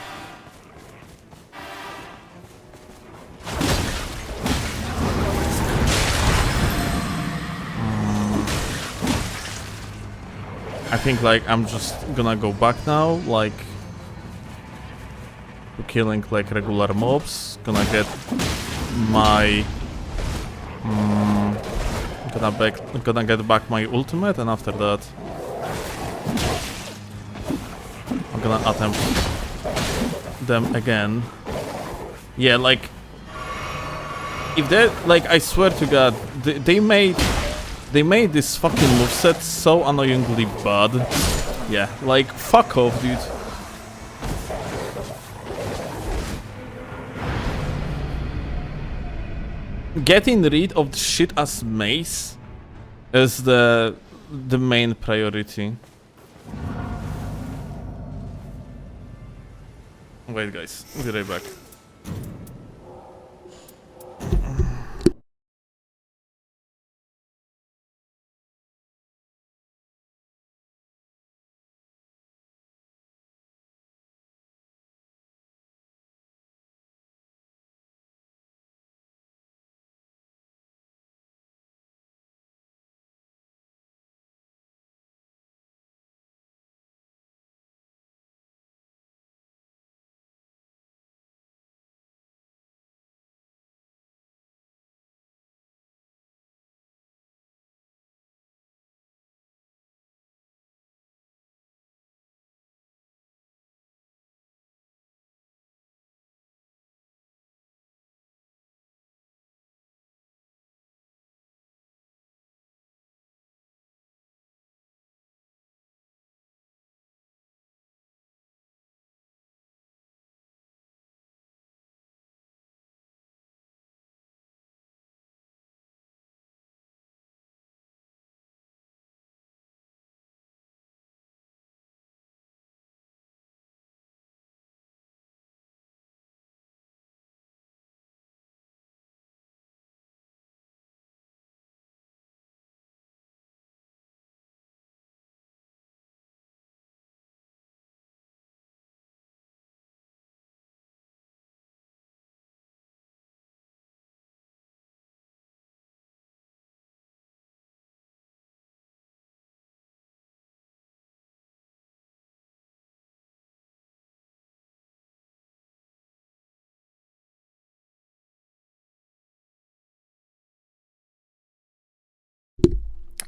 I think like I'm just gonna go back now, like to killing like regular mobs. Gonna get my gonna get back my ultimate, and after that I'm gonna attempt them again. Yeah, like if they like, I swear to God, they made this fucking moveset so annoyingly bad. Yeah, like fuck off, dude. Getting rid of the shit ass mace is the main priority. Wait guys, be right back.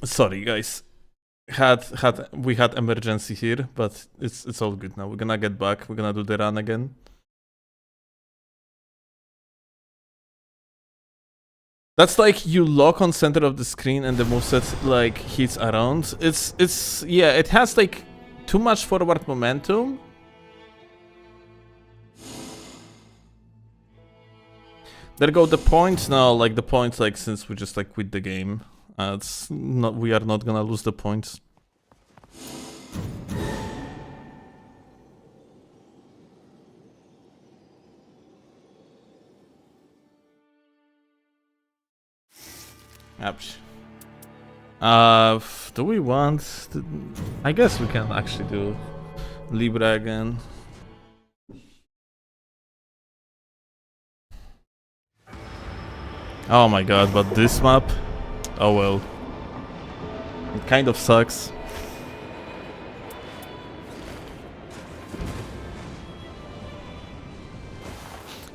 Sorry, guys. We had emergency here, but it's all good now. We're gonna get back. We're gonna do the run again. That's like you lock on center of the screen and the moveset like hits around. It's yeah, it has like too much forward momentum. There go the points now, like the points like since we just like quit the game. It's not, we are not gonna lose the points. Ouch. Do we want to, I guess we can actually do Libra again. Oh my god, but this map? Oh well. It kind of sucks.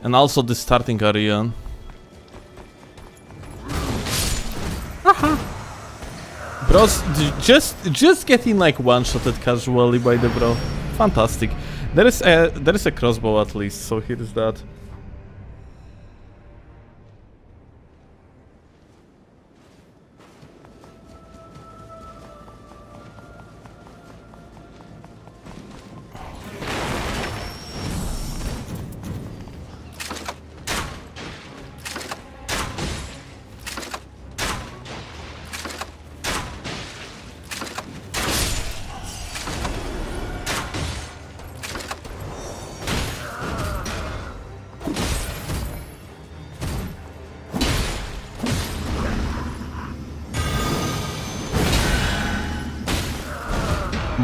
And also the starting area. Bros, just getting like one-shotted casually by the bro. Fantastic. There is a crossbow at least, so here is that.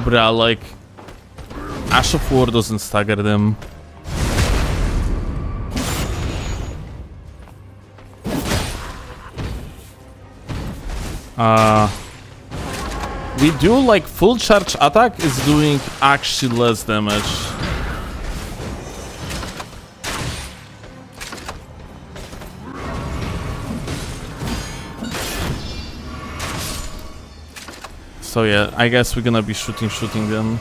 Bruh, like, Ash of War doesn't stagger them. We do like full charge attack is doing actually less damage. So yeah, I guess we're gonna be shooting them.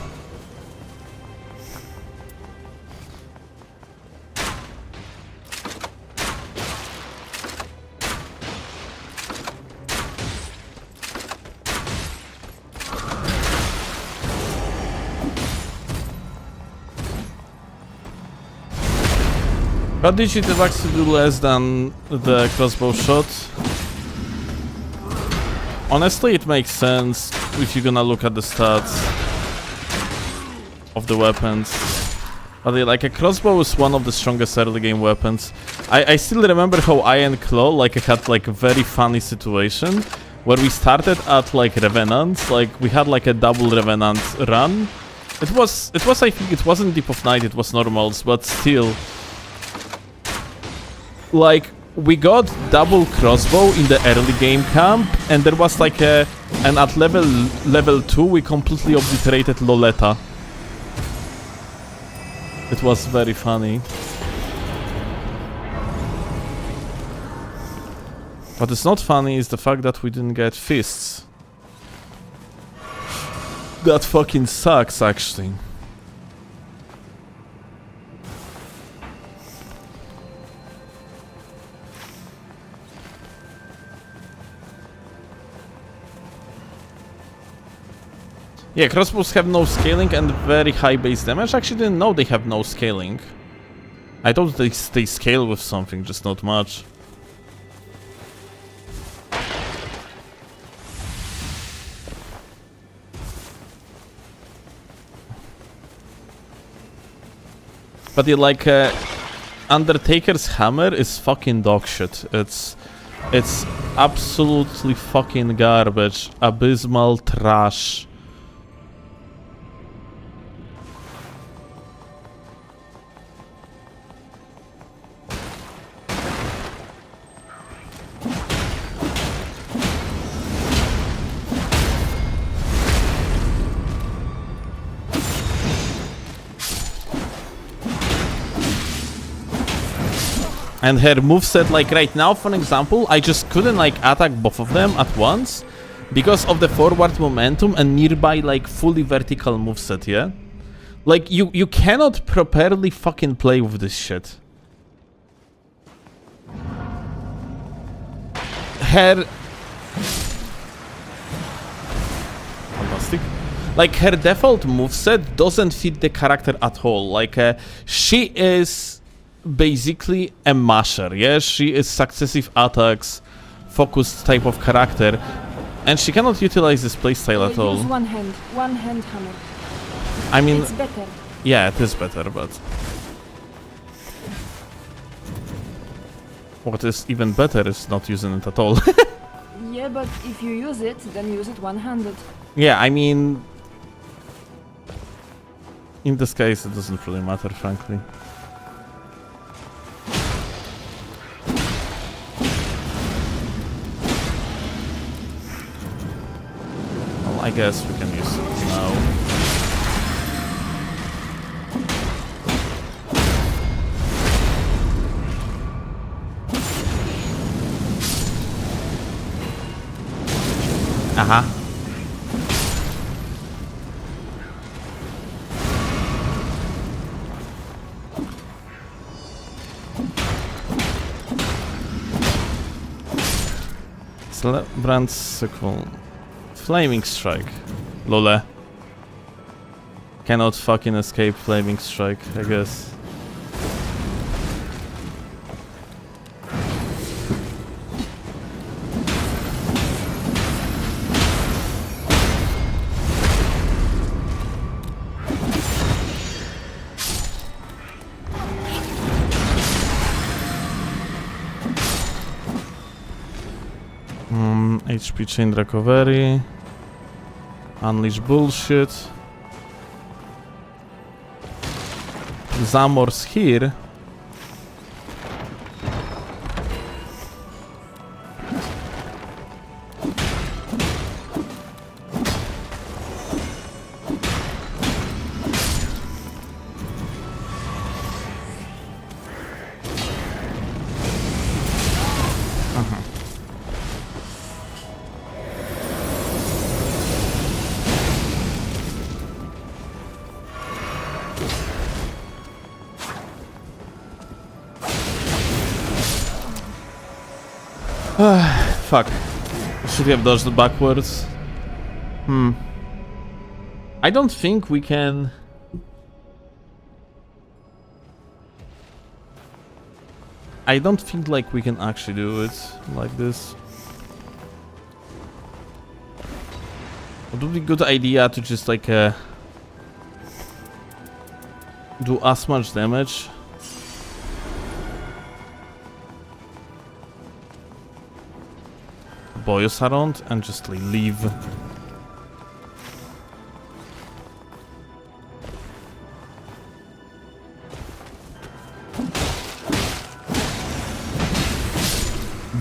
How did you actually do less than the crossbow shot? Honestly, it makes sense if you're gonna look at the stats of the weapons. But like a crossbow is one of the strongest early game weapons. I still remember how Iron Claw like had like a very funny situation where we started at like Revenant, like we had like a double Revenant run. It was I think it wasn't Deep of Night, it was normals, but still. Like, we got double crossbow in the early game camp, and there was like and at level 2 we completely obliterated Loletta. It was very funny. What is not funny is the fact that we didn't get fists. That fucking sucks, actually. Yeah, crossbows have no scaling and very high base damage. I actually didn't know they have no scaling. I thought they scale with something, just not much. But yeah, like, Undertaker's hammer is fucking dog shit. It's absolutely fucking garbage. Abysmal trash. And her moveset, like right now, for example, I just couldn't like attack both of them at once because of the forward momentum and nearby like fully vertical moveset, yeah? Like you cannot properly fucking play with this shit. Her fantastic. Like her default moveset doesn't fit the character at all. Like she is basically a masher, yeah? She is successive attacks, focused type of character, and she cannot utilize this playstyle at all. Use one hand hammer. I mean, It's better. yeah, it is better, but what is even better is not using it at all. Yeah, but if you use it, then use it one-handed. Yeah, I mean, in this case, it doesn't really matter, frankly. Well, I guess we can use it now. Aha. Brand's sequel. Flaming Strike. Lole. Cannot fucking escape Flaming Strike, I guess. HP chain recovery. Unleash bullshit. Zamor's here. Fuck. Should we have dodged backwards? I don't think we can... I don't think like we can actually do it like this. It would be a good idea to just like do as much damage. Boys around and just like, leave.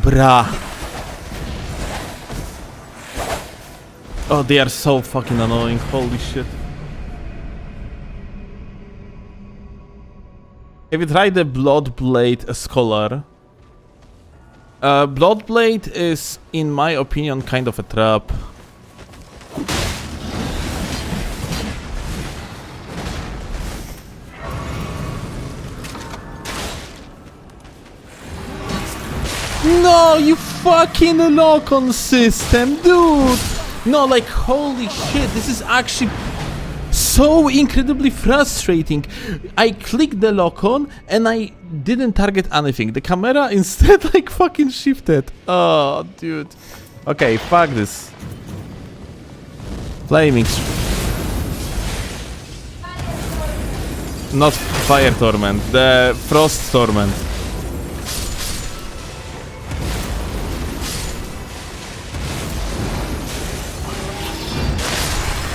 Bruh. Oh, they are so fucking annoying. Holy shit. Have you tried the Bloodblade Scholar? Bloodblade is, in my opinion, kind of a trap. No, you fucking lock-on system, dude! No, like, holy shit, this is actually so incredibly frustrating. I clicked the lock-on and I didn't target anything. The camera instead like fucking shifted. Oh, dude. Okay, fuck this. Flaming. Not Fire Torment, the Frost Torment.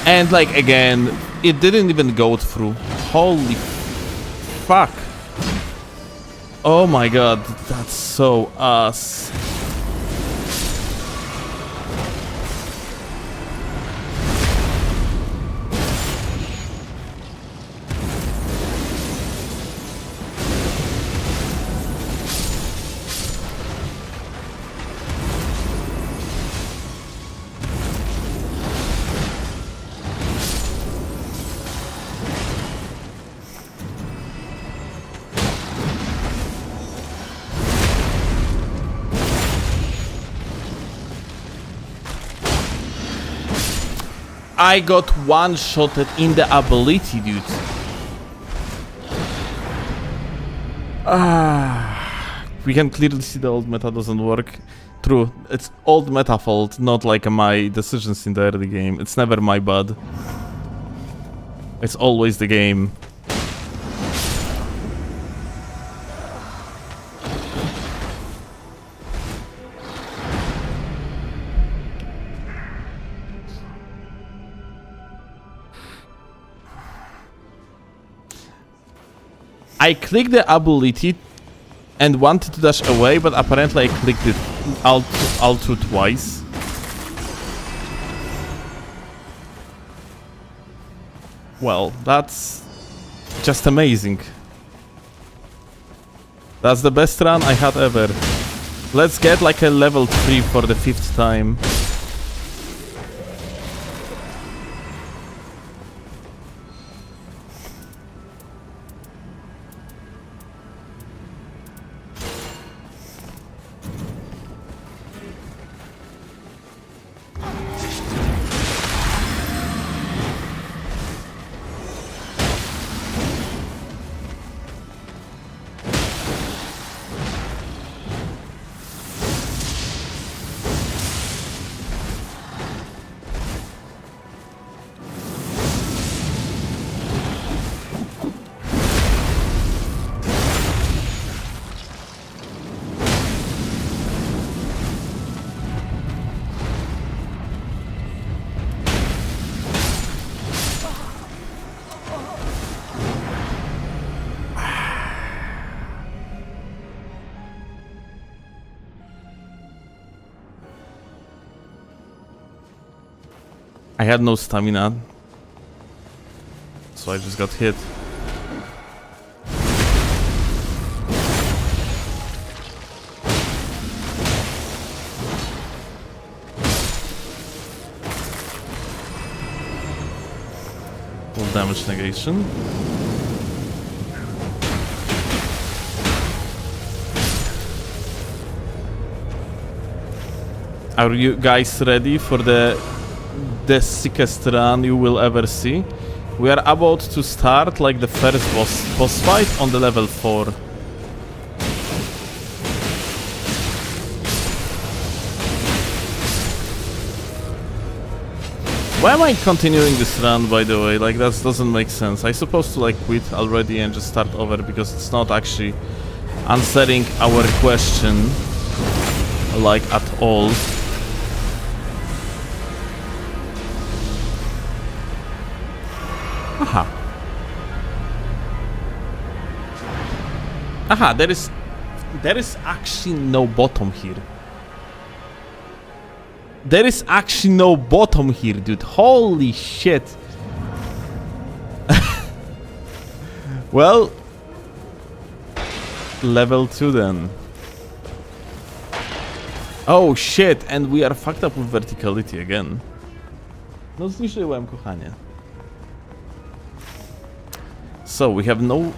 And like again, it didn't even go through. Holy fuck. Oh my god, that's so ass. I got one-shotted in the ability, dude. We can clearly see the old meta doesn't work. True, it's old meta fault, not like my decisions in the early game. It's never my bad. It's always the game. I clicked the ability and wanted to dash away, but apparently I clicked it Alt2 twice. Well, that's just amazing. That's the best run I had ever. Let's get like a level 3 for the 5th time. I had no stamina, so I just got hit. Full damage negation. Are you guys ready for the sickest run you will ever see? We are about to start like the first boss fight on the level 4. Why am I continuing this run, by the way? Like, that doesn't make sense. I'm supposed to like quit already and just start over because it's not actually answering our question like at all. Aha. Aha, there is actually no bottom here. There is actually no bottom here, dude. Holy shit. Well, level 2 then. Oh shit, and we are fucked up with verticality again. No zniszczyłem, kochanie. So we have no...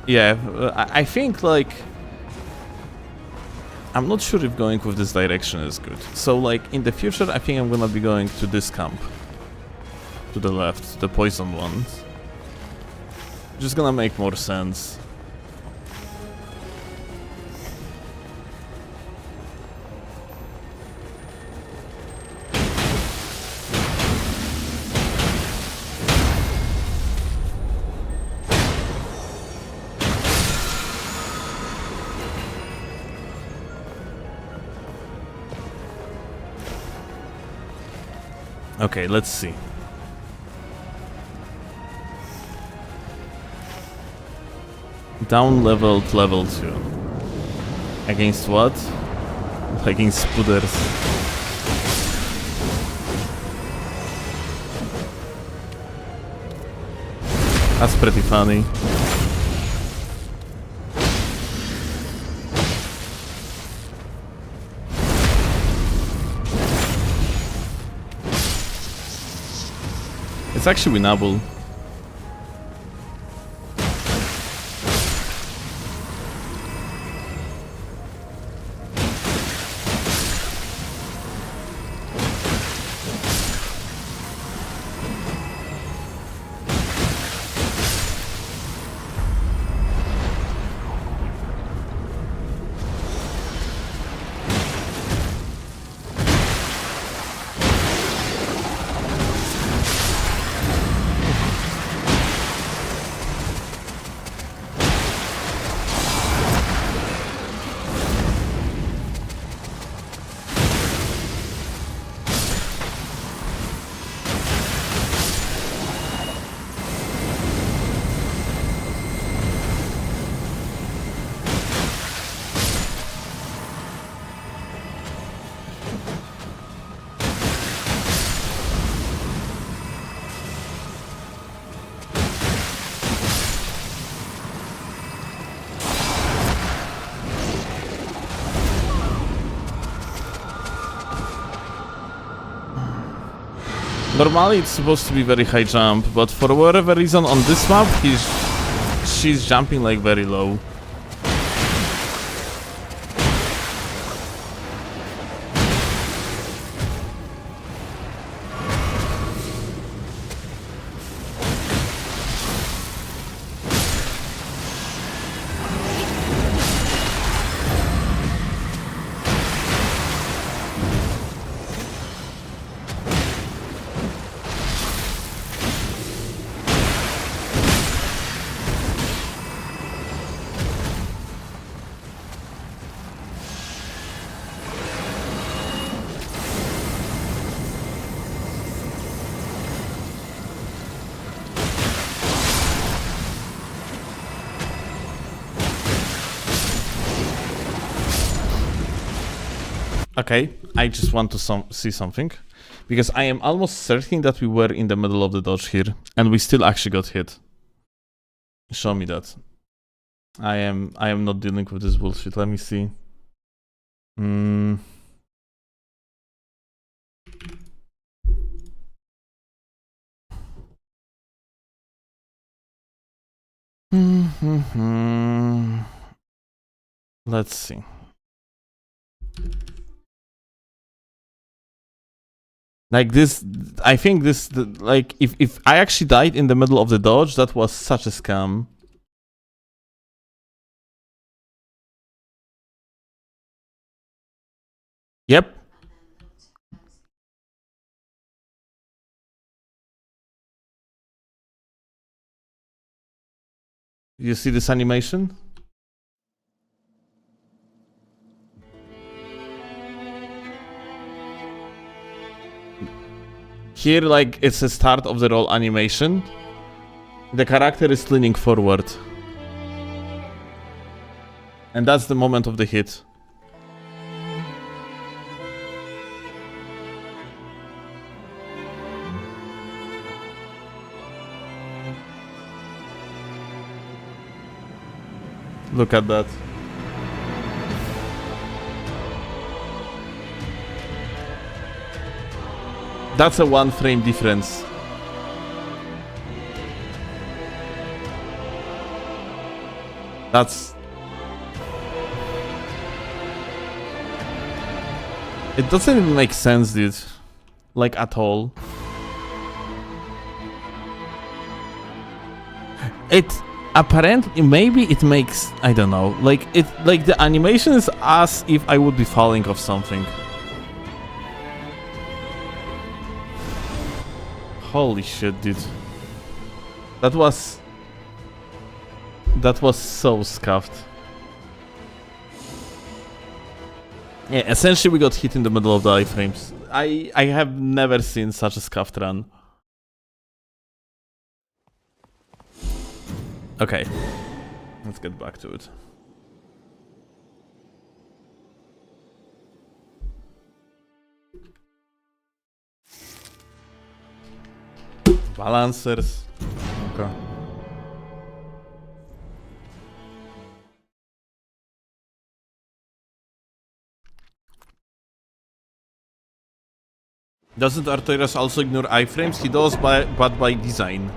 Yeah, I think like... I'm not sure if going with this direction is good. So like in the future I think I'm gonna be going to this camp. To the left, the poison one. Just gonna make more sense. Okay, let's see. Down leveled level 2. Against what? Against spooders. That's pretty funny. It's actually winnable. Normally it's supposed to be very high jump, but for whatever reason on this map she's jumping like very low. Okay, I just want to see something, because I am almost certain that we were in the middle of the dodge here, and we still actually got hit. Show me that. I am not dealing with this bullshit. Let me see. Let's see. Like this, I think this, like, if I actually died in the middle of the dodge, that was such a scam. Yep. You see this animation? Here, like, it's the start of the roll animation. The character is leaning forward. And that's the moment of the hit. Look at that. That's a 1 frame difference. That's... It doesn't even make sense, dude. Like, at all. It... Apparently, maybe it makes... I don't know. Like, it... Like, the animation is as if I would be falling off something. Holy shit, dude. That was so scuffed. Yeah, essentially we got hit in the middle of the iframes. I have never seen such a scuffed run. Okay. Let's get back to it. Balancers. Okay. Doesn't Artorias also ignore iframes? He does, but by design.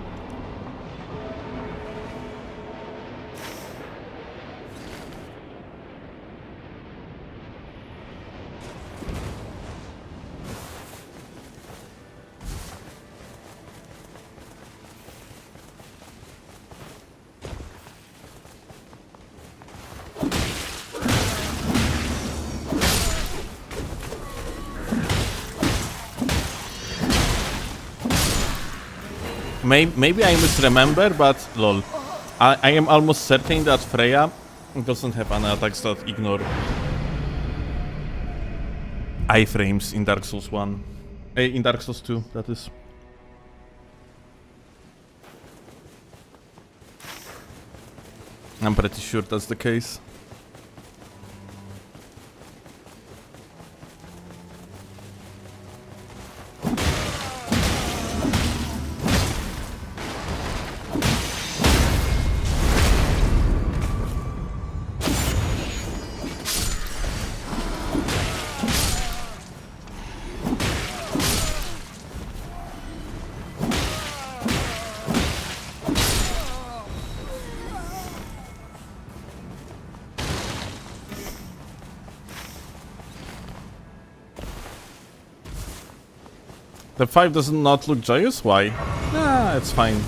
Maybe I misremember, but lol. I am almost certain that Freya doesn't have any attacks that ignore iframes in Dark Souls 1. In Dark Souls 2, that is. I'm pretty sure that's the case. The 5 does not look joyous? Why? Nah, it's fine.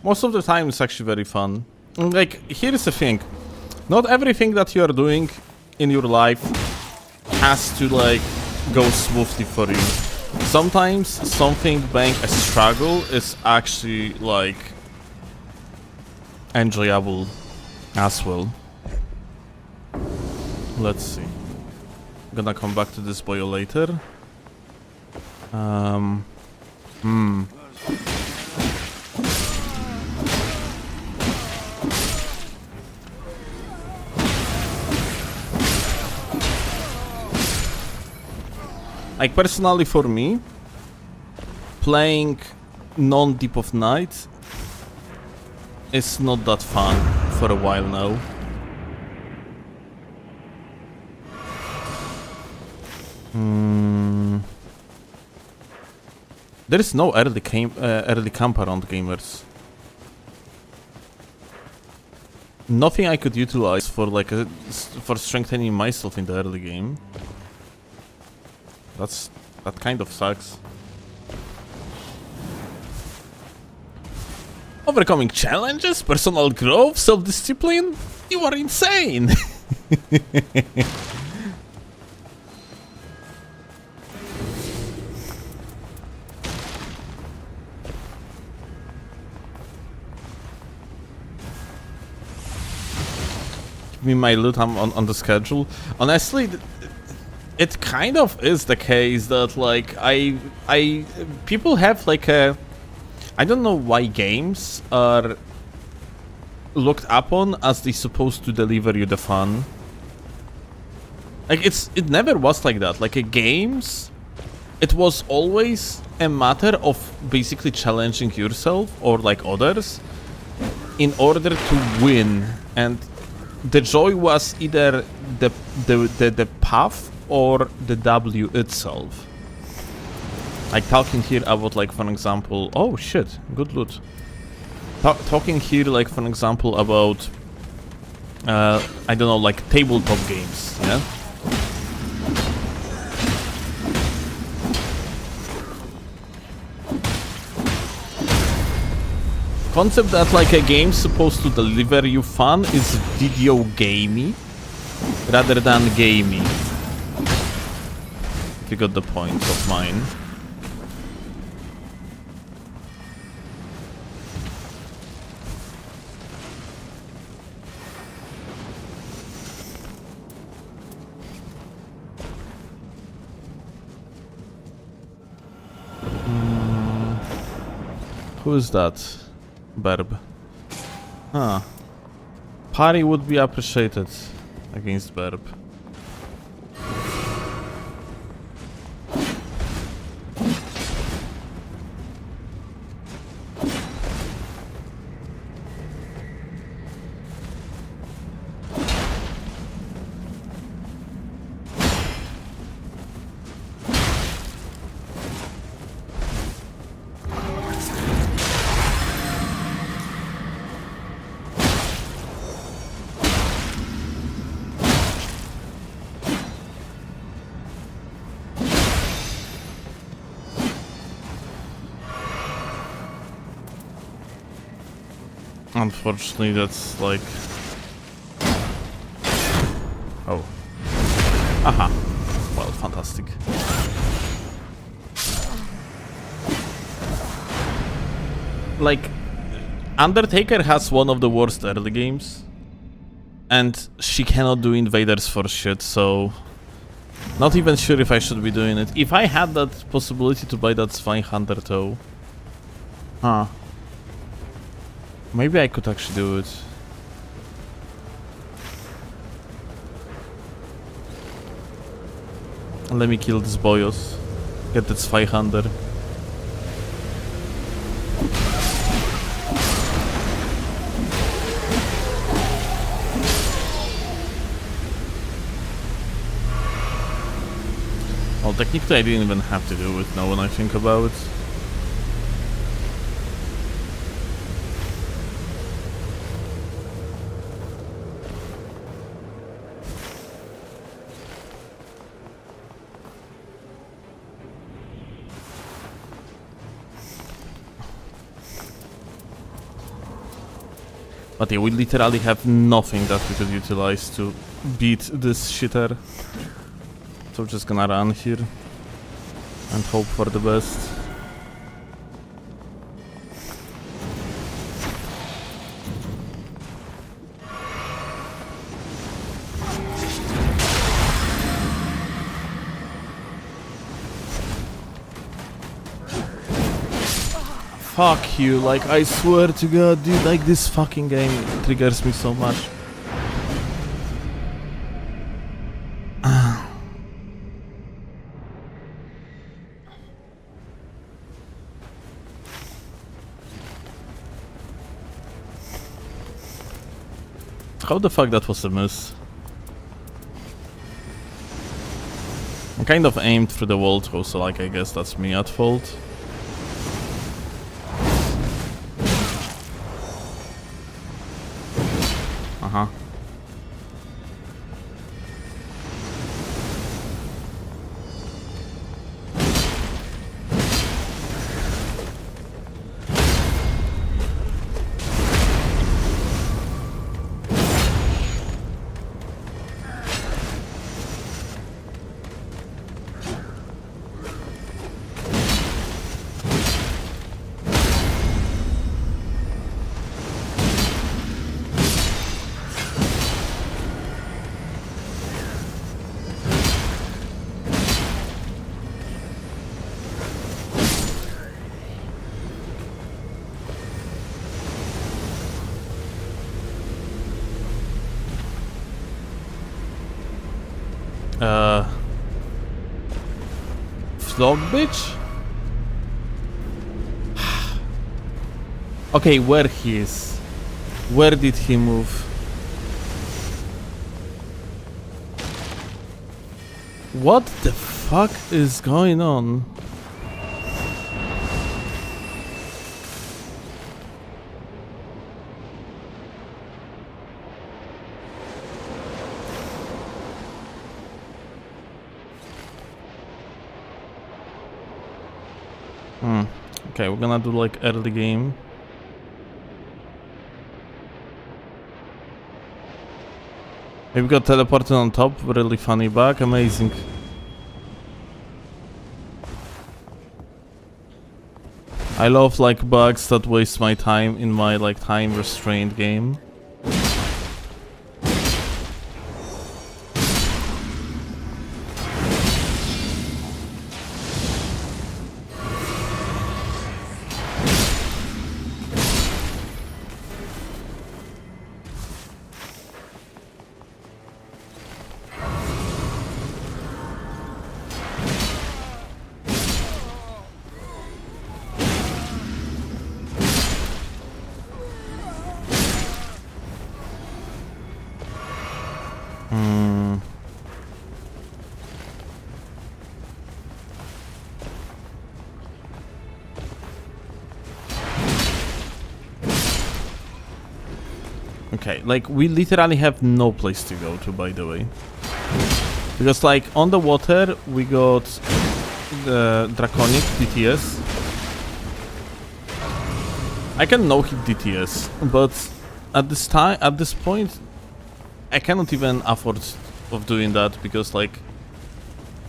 Most of the time it's actually very fun. Like, here's the thing. Not everything that you are doing in your life has to, like, go smoothly for you. Sometimes something being a struggle is actually, like, enjoyable as well. Let's see. I'm gonna come back to this boy later. Like, personally for me, playing non-Deep of Night is not that fun for a while now. There is no early camp around, gamers. Nothing I could utilize for for strengthening myself in the early game. That kind of sucks. Overcoming challenges, personal growth, self-discipline? You are insane! Give me my loot, I'm on the schedule. Honestly, it kind of is the case that, like, people have like a, I don't know why games are looked upon as they supposed to deliver you the fun. Like, it never was like that. Like, games, it was always a matter of basically challenging yourself or like others in order to win, and the joy was either the path or the W itself. Like, talking here about, like, for example, oh shit, good loot. Talking here, like, for example, about I don't know, like, tabletop games, yeah? Concept that, like, a game's supposed to deliver you fun is video gamey rather than gamey. You got the point of mine. Who is that? Berb. Huh. Parry would be appreciated against Berb. Unfortunately, that's like... Oh. Aha. Well, fantastic. Like, Undertaker has one of the worst early games. And she cannot do invaders for shit, so... Not even sure if I should be doing it. If I had that possibility to buy that Zweinhunter though... Huh. Maybe I could actually do it. Let me kill this boyos. Get that 500. Well, technically I didn't even have to do it now when I think about it. But yeah, we literally have nothing that we could utilize to beat this shitter. So we're just gonna run here and hope for the best. Fuck you, like I swear to god, dude, like this fucking game triggers me so much. How the fuck that was a miss? I kind of aimed through the wall too, so like I guess that's me at fault. Uh-huh. Flog bitch? Okay, where he is? Where did he move? What the fuck is going on? Okay, we're gonna do like early game. We've got teleported on top, really funny bug, amazing. I love like bugs that waste my time in my like time restrained game. Okay, like we literally have no place to go to, by the way. Because like on the water we got the Draconic DTS. I can no-hit DTS, but at this point I cannot even afford of doing that because like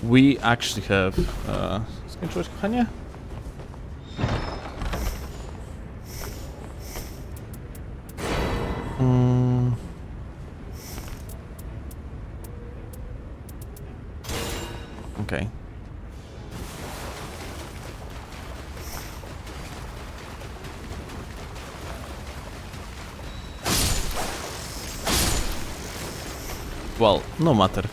we actually have skończyłeś, kochanie? Okay. Well, no matter.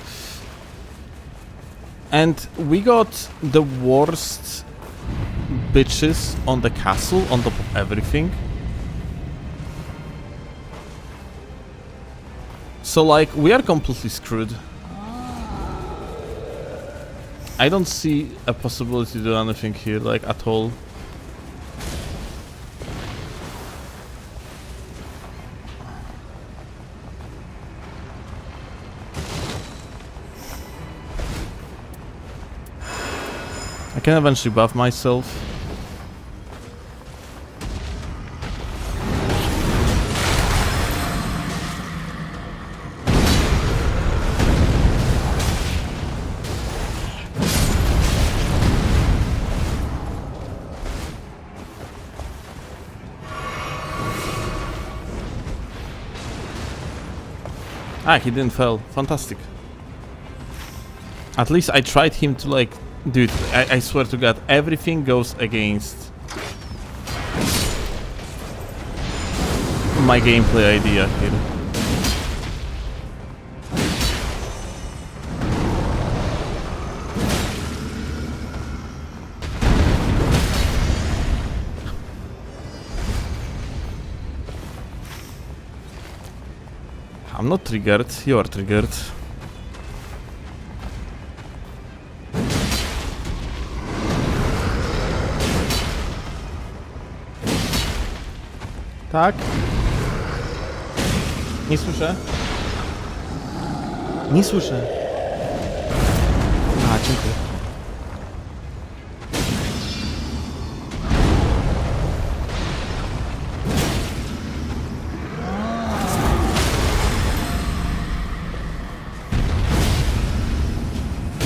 And we got the worst bitches on the castle on top of everything. So like we are completely screwed. I don't see a possibility to do anything here, like at all. I can eventually buff myself. Ah, he didn't fail. Fantastic. At least I tried him to like... Dude, I swear to God, everything goes against my gameplay idea here. I'm not triggered, you are triggered. Tak? Nie słyszę? Nie słyszę. A, dziękuję.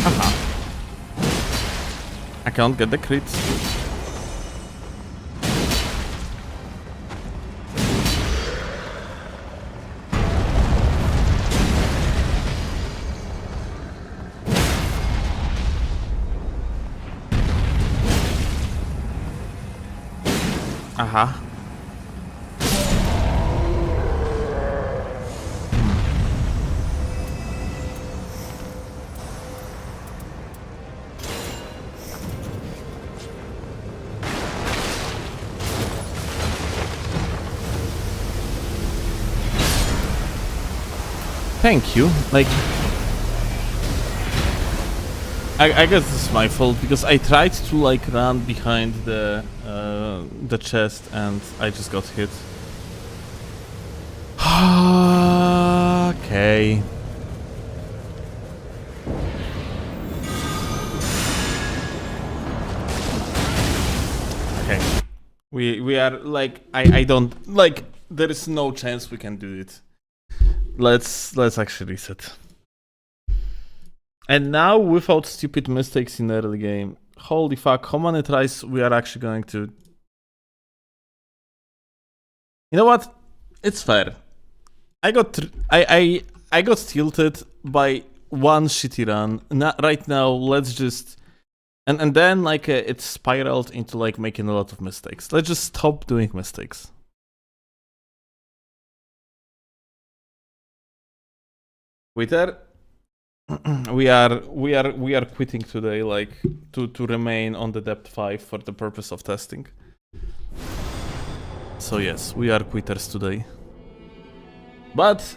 Aha. I can't get the crit. Aha. Thank you. Like, I guess this is my fault because I tried to like run behind the chest and I just got hit. Okay. Okay. We are like I don't like there is no chance we can do it. Let's actually reset. And now without stupid mistakes in the early game. Holy fuck, how many tries we are actually going to... You know what? It's fair. I got tilted by one shitty run. Right now, let's just... And then like it spiraled into like making a lot of mistakes. Let's just stop doing mistakes. Twitter, we are quitting today, like to remain on the depth 5 for the purpose of testing. So yes, we are quitters today. But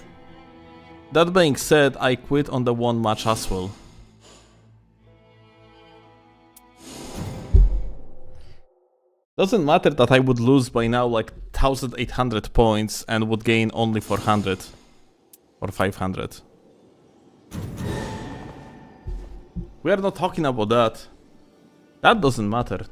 that being said, I quit on the one match as well. Doesn't matter that I would lose by now like 1,800 points and would gain only 400 or 500. We are not talking about that. That doesn't matter.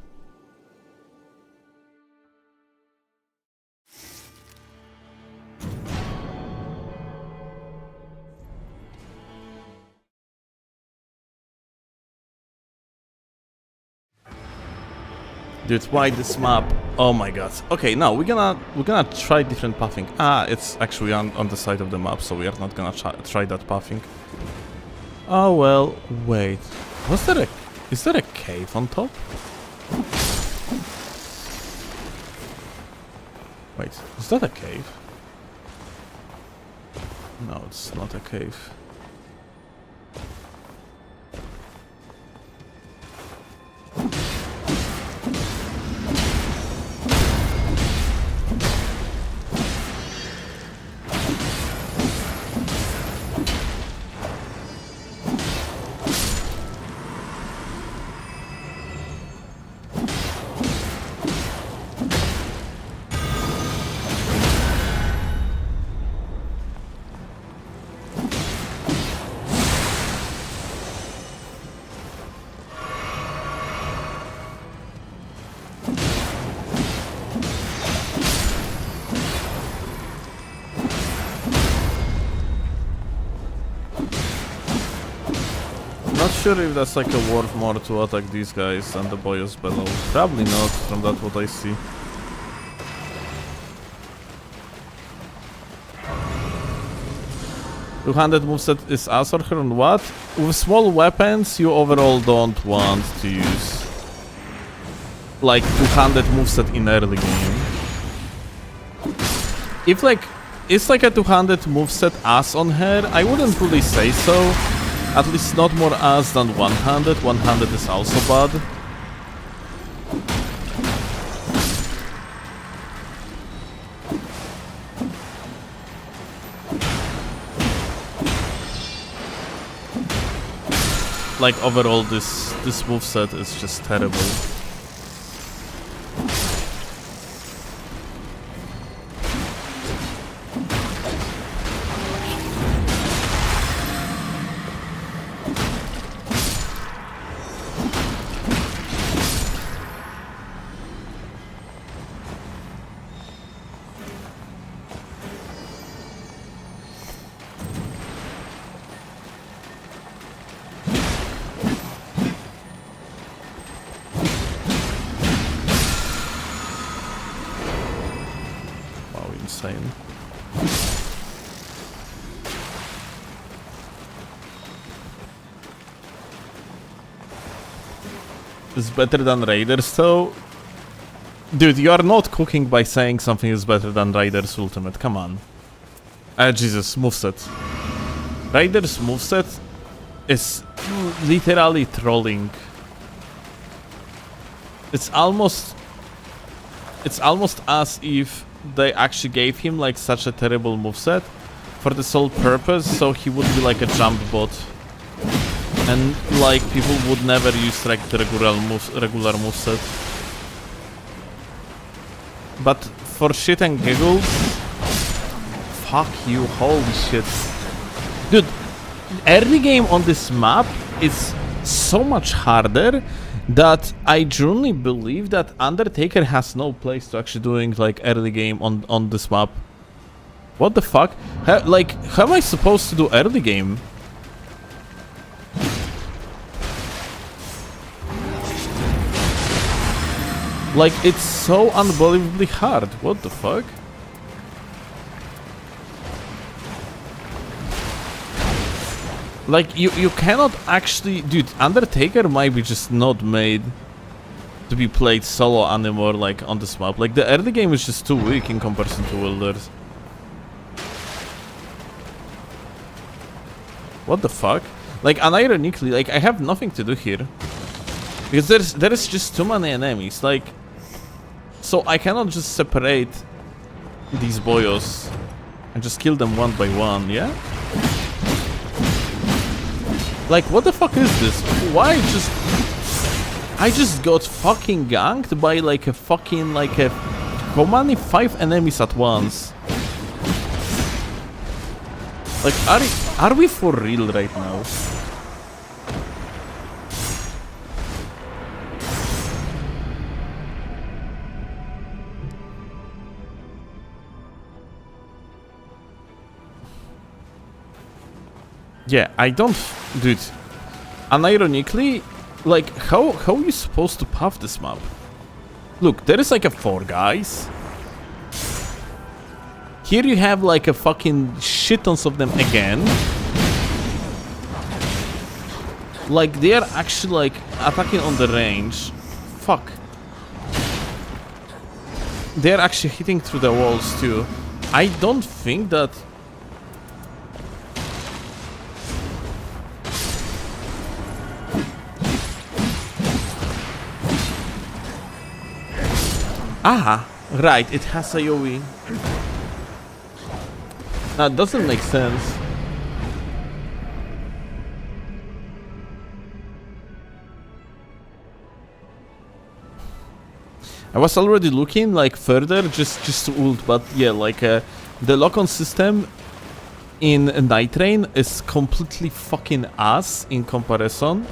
Dude, why this map? Oh my god. Okay, now we're gonna try different pathing. Ah, it's actually on the side of the map, so we are not gonna try that pathing. Oh well, wait. Is there a cave on top? Wait, is that a cave? No, it's not a cave. Not sure if that's like a worth more to attack these guys than the boys below. Probably not, from that what I see. Two-handed moveset is ass or her on what? With small weapons, you overall don't want to use like two-handed moveset in early game. If like it's like a two-handed moveset ass on her, I wouldn't really say so. At least not more ass than one-handed. One-handed is also bad. Like overall this moveset is just terrible. Insane. It's better than Raiders though. Dude, you are not cooking by saying something is better than Raiders Ultimate, come on. Jesus, moveset. Raiders moveset is literally trolling. It's almost as if they actually gave him like such a terrible moveset for the sole purpose so he would be like a jump bot and like people would never use like the regular moveset. But for shit and giggles, fuck you, holy shit. Dude, early game on this map is so much harder that I genuinely believe that Undertaker has no place to actually doing like early game on this map. What the fuck? How am I supposed to do early game? Like, it's so unbelievably hard. What the fuck? Like, you cannot actually... Dude, Undertaker might be just not made to be played solo anymore, like, on this map. Like, the early game is just too weak in comparison to Wilders. What the fuck? Like, unironically, like, I have nothing to do here. Because there is just too many enemies, like... So I cannot just separate these boyos and just kill them one by one, yeah? Like, what the fuck is this? Why just... I just got fucking ganked by like a fucking, like a... How many? 5 enemies at once? Like, are we for real right now? Yeah, I don't... Dude, unironically, like, how are you supposed to puff this map? Look, there is like a 4 guys. Here you have like a fucking shit tons of them again. Like, they are actually like attacking on the range. Fuck. They are actually hitting through the walls too. I don't think that... Ah, right, it has AoE. That doesn't make sense. I was already looking like further just to ult, but yeah, like the lock-on system in Nightreign is completely fucking ass in comparison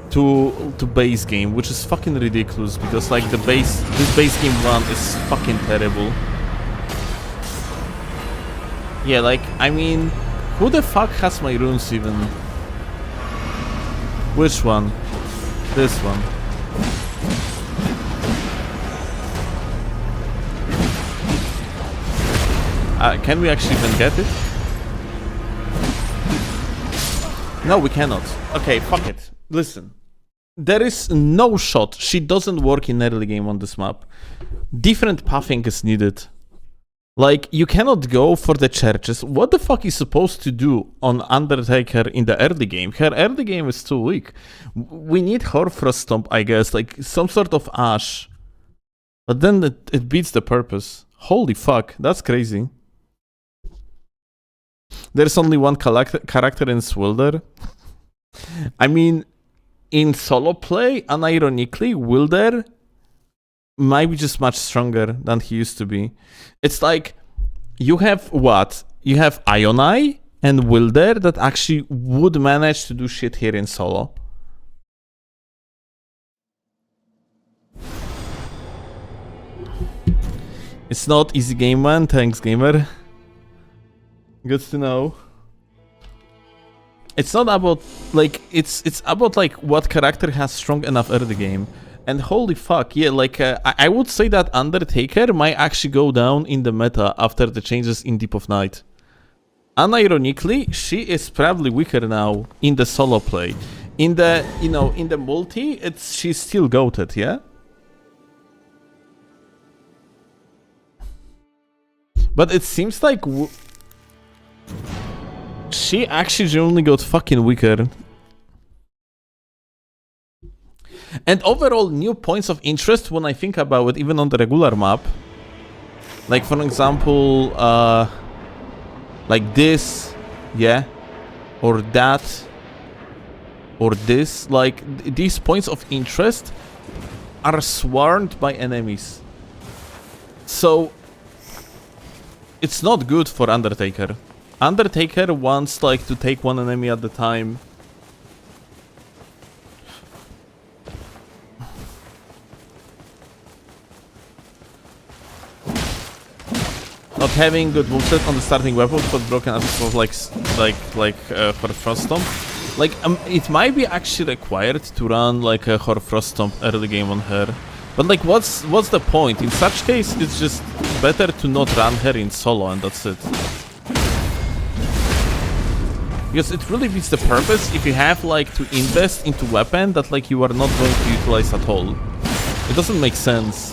to base game, which is fucking ridiculous because like this base game run is fucking terrible. Yeah, like, I mean, who the fuck has my runes even? Which one? This one. Can we actually even get it? No, we cannot. Okay, fuck it. Listen. There is no shot. She doesn't work in early game on this map. Different pathing is needed. Like, you cannot go for the churches. What the fuck is supposed to do on Undertaker in the early game? Her early game is too weak. We need her Frost Stomp, I guess. Like, some sort of Ash. But then it beats the purpose. Holy fuck, that's crazy. There's only one character in Swilder. I mean, in solo play, unironically, Wilder might be just much stronger than he used to be. It's like, you have what? You have Ionai and Wilder that actually would manage to do shit here in solo. It's not easy game, man. Thanks, gamer. Good to know. It's not about, like, it's about, like, what character has strong enough early game. And holy fuck, yeah, like, I would say that Undertaker might actually go down in the meta after the changes in Deep of Night. Unironically, she is probably weaker now in the solo play. In the, you know, in the multi, she's still goated, yeah? But it seems like she actually genuinely got fucking weaker. And overall, new points of interest when I think about it, even on the regular map. Like, for example, like this, yeah? Or that. Or this. Like, these points of interest are swarmed by enemies. So, it's not good for Undertaker. Undertaker wants, like, to take one enemy at a time. Not having good moveset on the starting weapon, but broken attacks was like for Frost Stomp. Like, it might be actually required to run like a Hor Frost Stomp early game on her. But like, what's the point? In such case, it's just better to not run her in solo, and that's it. Because it really beats the purpose if you have like to invest into weapon that like you are not going to utilize at all. It doesn't make sense.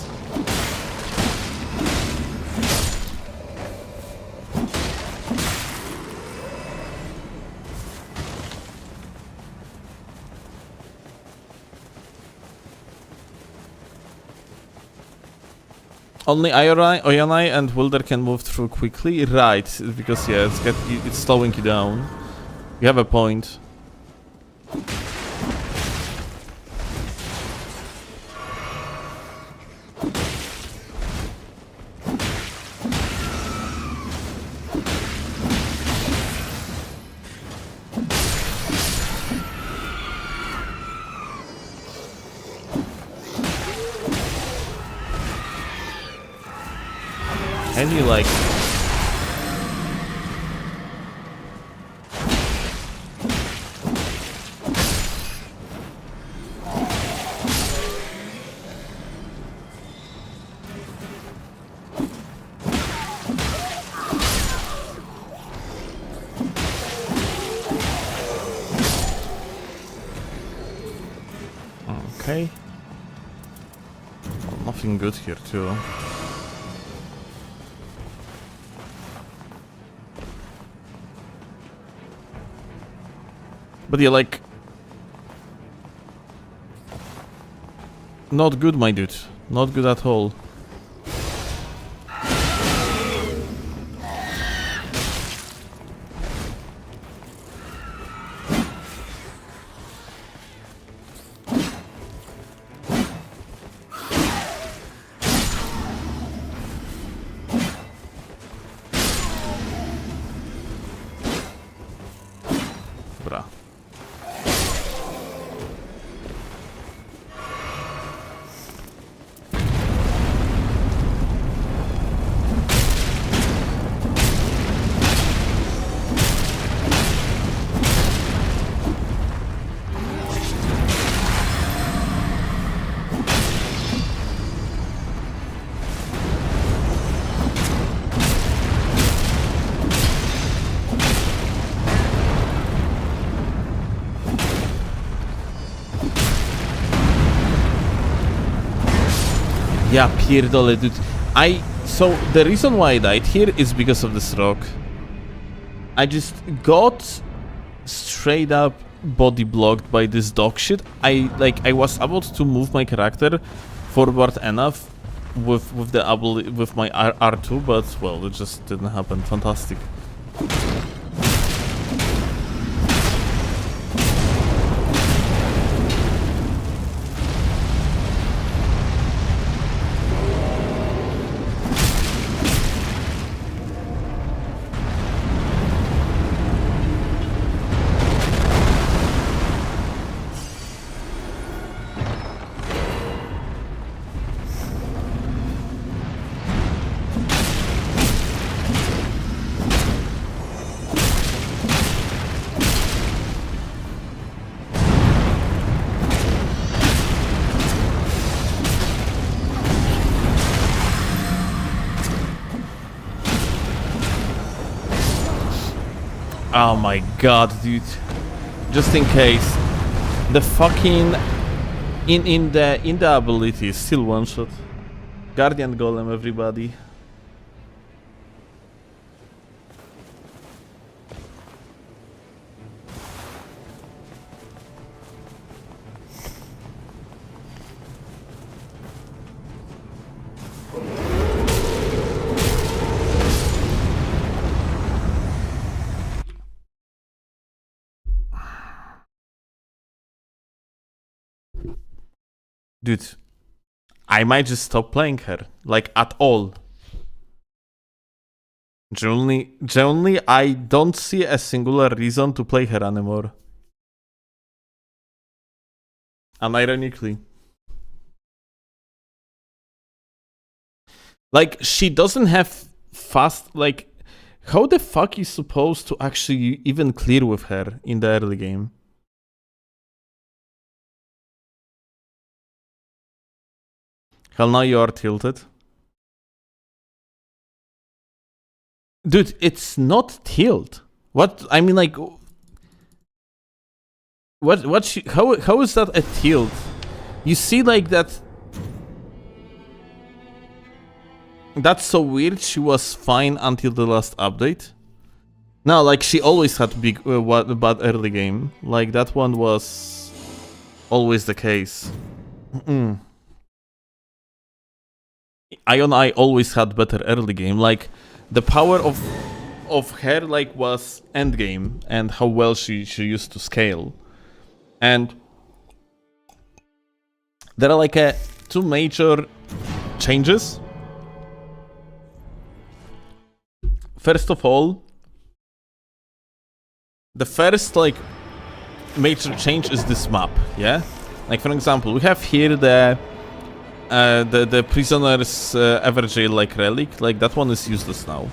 Only Ionai and Wilder can move through quickly? Right, because yeah, it's slowing you down. You have a point. And you like... Okay. Well, nothing good here too. But yeah, like... Not good, my dude. Not good at all. Bra. Yeah, pierdolę, dude. So the reason why I died here is because of this rock. I just got straight up body blocked by this dog shit. I was about to move my character forward enough with my R2, but well, it just didn't happen. Fantastic. Oh my god, dude. Just in case. The fucking in the ability is still one shot. Guardian Golem, everybody. Dude, I might just stop playing her, like, at all. Genuinely, I don't see a singular reason to play her anymore. Unironically. Like, she doesn't have fast, like, how the fuck is supposed to actually even clear with her in the early game? Hell, now you are tilted. Dude, it's not tilt. What? I mean, like, how is that a tilt? You see, like, that. That's so weird. She was fine until the last update. No, like, she always had bad early game. Like, that one was always the case. Ion Eye always had better early game. Like, the power of her, like, was end game and how well she used to scale. And there are like two major changes. First of all, the first, like, major change is this map, yeah? Like, for example, we have here the prisoner's Everjail, like, relic. Like, that one is useless now.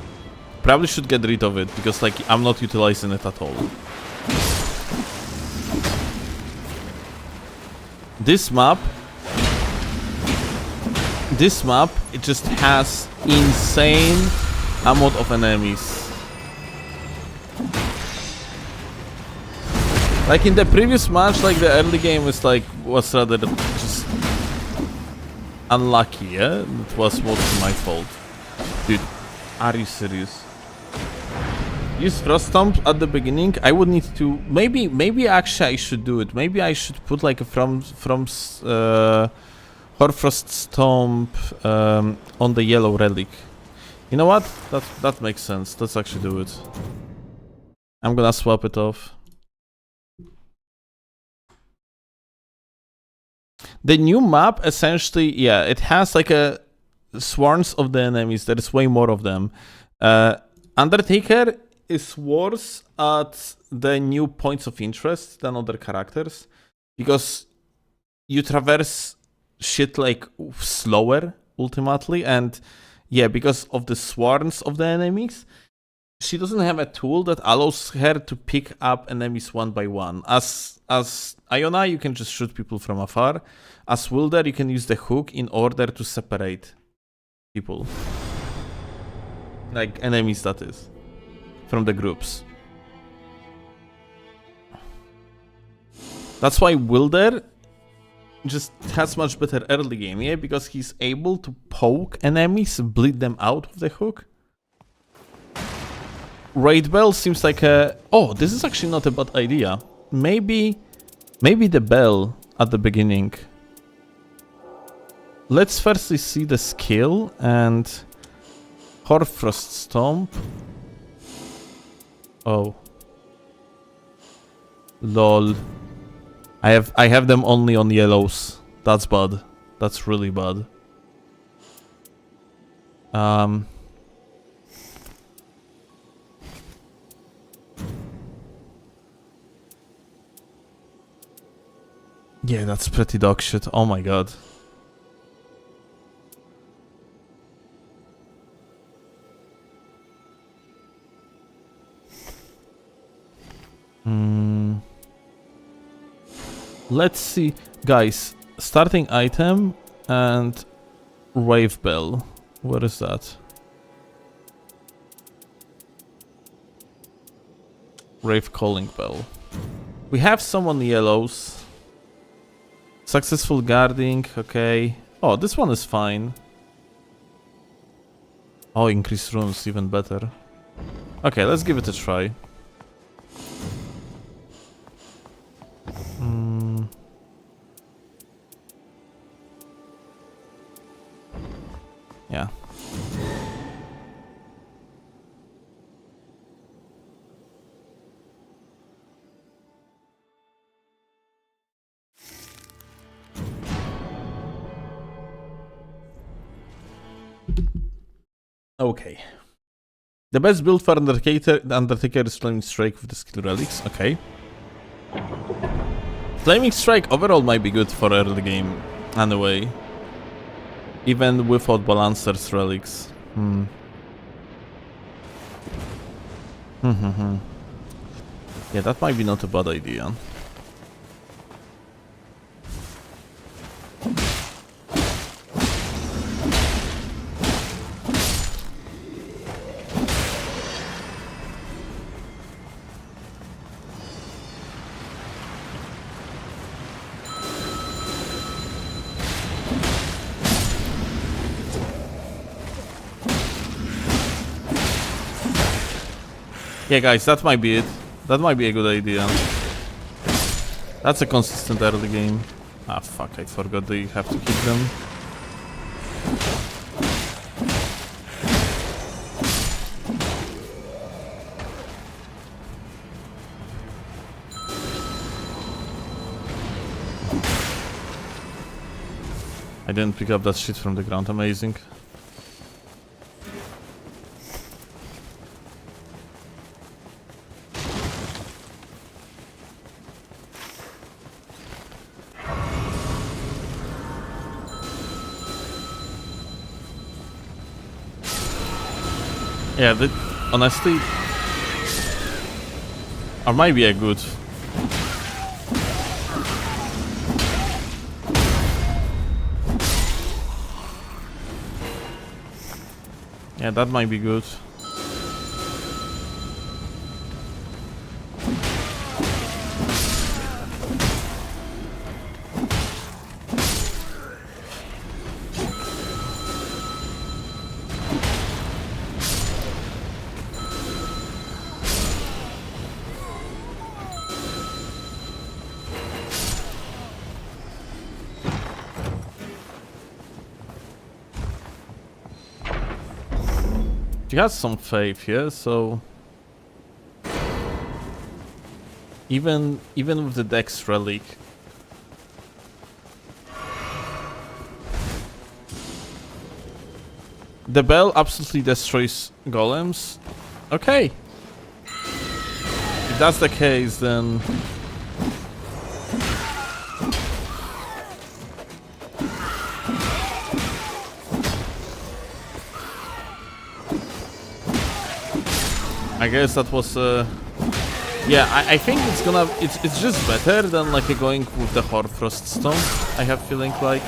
Probably should get rid of it, because, like, I'm not utilizing it at all. This map, it just has insane amount of enemies. Like, in the previous match, like, the early game was rather just unlucky, yeah? It was mostly my fault. Dude, are you serious? Use Frost Stomp at the beginning. I would need to... Maybe actually I should do it. Maybe I should put, like, a Hoarfrost Stomp on the yellow relic. You know what? That makes sense. Let's actually do it. I'm gonna swap it off. The new map, essentially, yeah, it has like a swarms of the enemies. There is way more of them. Undertaker is worse at the new points of interest than other characters, because you traverse shit, like, slower, ultimately, and yeah, because of the swarms of the enemies, she doesn't have a tool that allows her to pick up enemies one by one. As Iona, you can just shoot people from afar. As Wilder, you can use the hook in order to separate people. Like, enemies, that is. From the groups. That's why Wilder just has much better early game, yeah, because he's able to poke enemies, bleed them out with the hook. Raid bell seems like a... Oh, this is actually not a bad idea. Maybe the bell at the beginning. Let's firstly see the skill and Horfrost Stomp. Oh. Lol. I have them only on yellows. That's bad. That's really bad. Yeah, that's pretty dog shit. Oh my god. Let's see. Guys, starting item and Rave Bell. What is that? Rave Calling Bell. We have some on yellows. Successful guarding, okay. Oh, this one is fine. Oh, increase runes, even better. Okay, let's give it a try. Yeah. Okay. The best build for Undertaker is Flaming Strike with the skill relics. Okay. Flaming Strike overall might be good for early game, anyway. Even without Balancer's relics. Yeah, that might be not a bad idea. Yeah, guys, that might be it. That might be a good idea. That's a consistent early game. Ah, fuck, I forgot that you have to keep them. I didn't pick up that shit from the ground, amazing. Yeah, honestly, or might be a good. Yeah, that might be good. She has some faith here, so even with the Dex relic, the bell absolutely destroys golems. Okay, if that's the case, then I guess that was yeah, I think it's just better than like going with the Horfrost Stone. I have feeling like.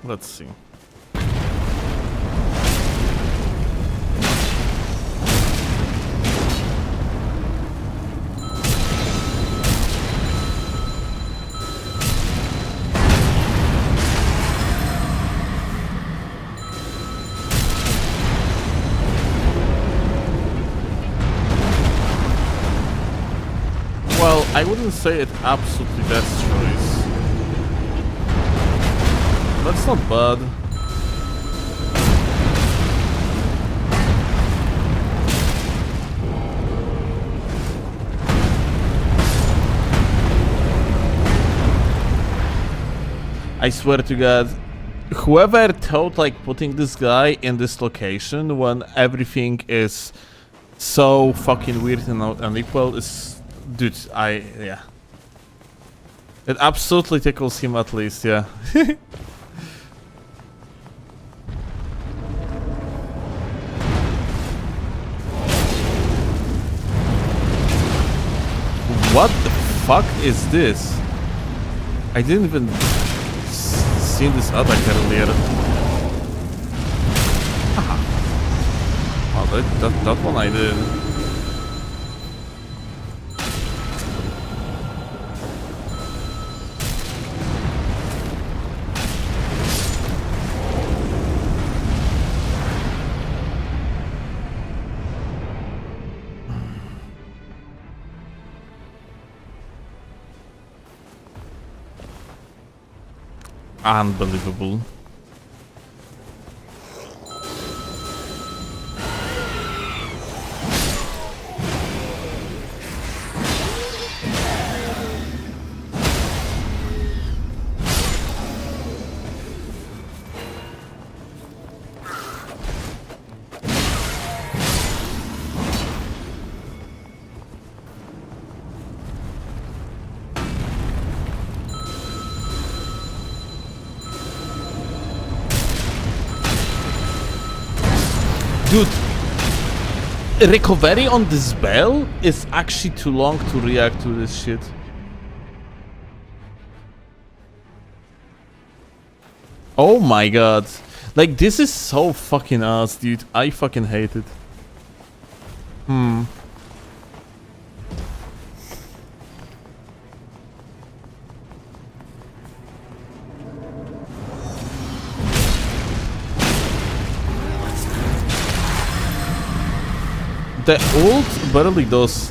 Let's see. Well, I wouldn't say it absolutely destroys. That's not bad. I swear to God, whoever thought like putting this guy in this location when everything is so fucking weird and unequal is... Dude, yeah. It absolutely tickles him at least, yeah. What the fuck is this? I didn't even see this attack earlier. Haha. Oh, that one I did. Unbelievable. Dude, recovery on this bell is actually too long to react to this shit. Oh my god. Like, this is so fucking ass, dude. I fucking hate it. The ult barely does.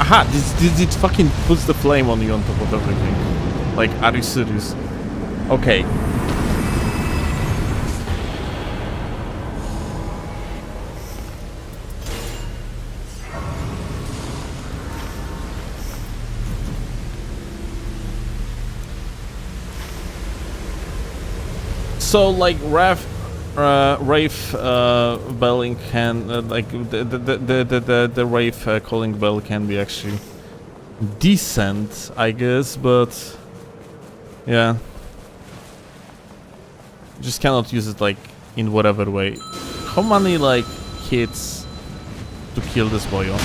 Aha, this it fucking puts the flame on you on top of everything. Like, are you serious? Okay. So, like, Rafe belling can, like, the Rafe calling bell can be actually decent, I guess, but yeah, just cannot use it like in whatever way. How many like hits to kill this boy on?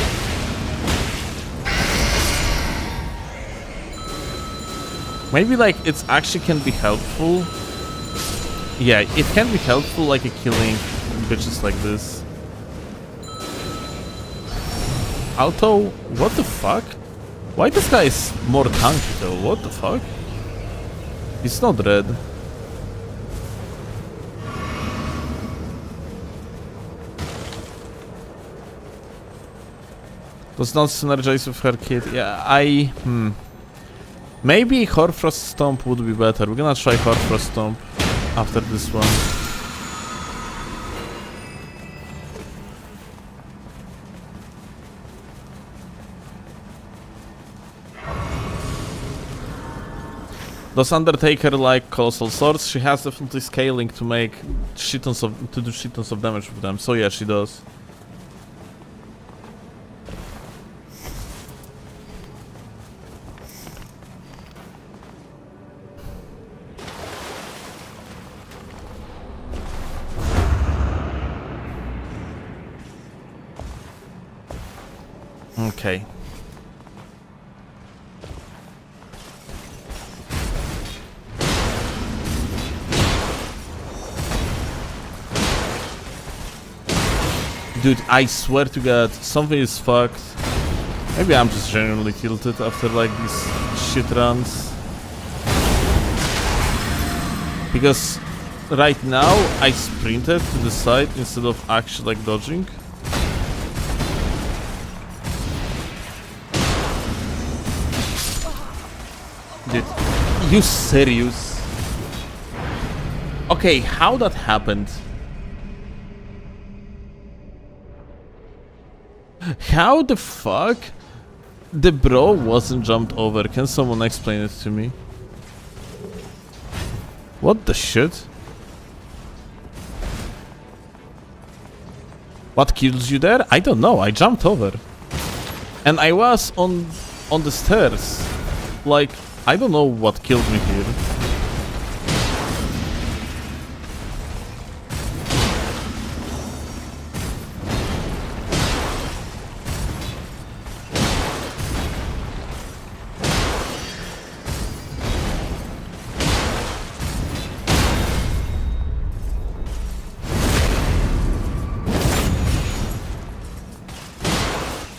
Maybe like it actually can be helpful. Yeah, it can be helpful, like a killing bitches like this. Auto, what the fuck? Why this guy is more tanky though? What the fuck? He's not red. Does not synergize with her kit. Yeah, maybe Horfrost Stomp would be better. We're gonna try Horfrost Stomp after this one. Does Undertaker like Colossal Swords? She has definitely scaling to make shitons of damage with them. So yeah, she does. Okay. Dude, I swear to God, something is fucked. Maybe I'm just genuinely tilted after like these shit runs. Because right now I sprinted to the side instead of actually like dodging. Dude, you serious? Okay, how that happened? How the fuck the bro wasn't jumped over? Can someone explain it to me? What the shit? What kills you there? I don't know. I jumped over. And I was on the stairs. Like, I don't know what killed me here.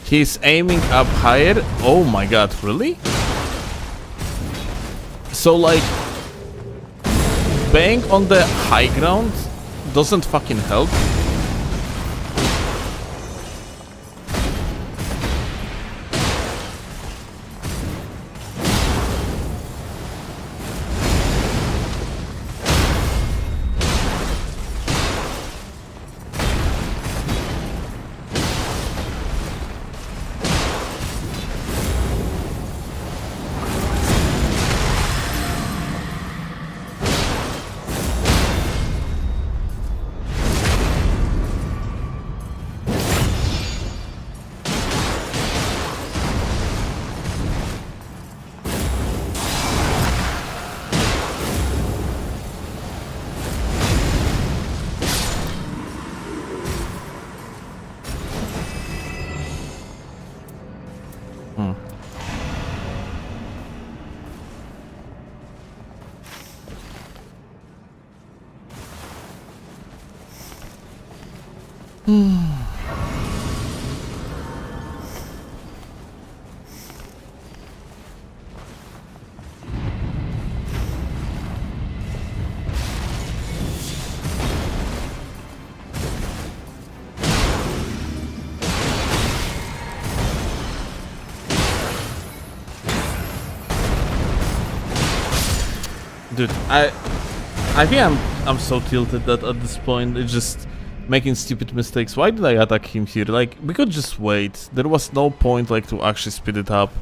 He's aiming up higher. Oh my god, really? So like, bang on the high ground doesn't fucking help. Dude, I think I'm so tilted that at this point it's just making stupid mistakes. Why did I attack him here? Like, we could just wait. There was no point like to actually speed it up.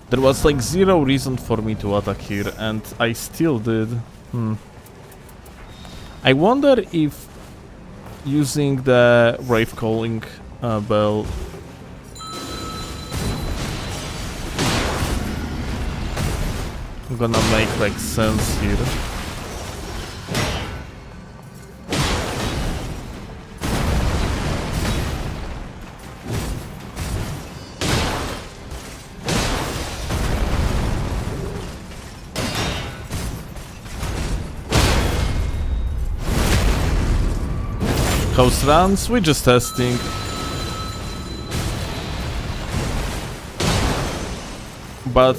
There was like zero reason for me to attack here, and I still did. I wonder if using the Wraith Calling bell gonna make like sense here. House runs, we're just testing. But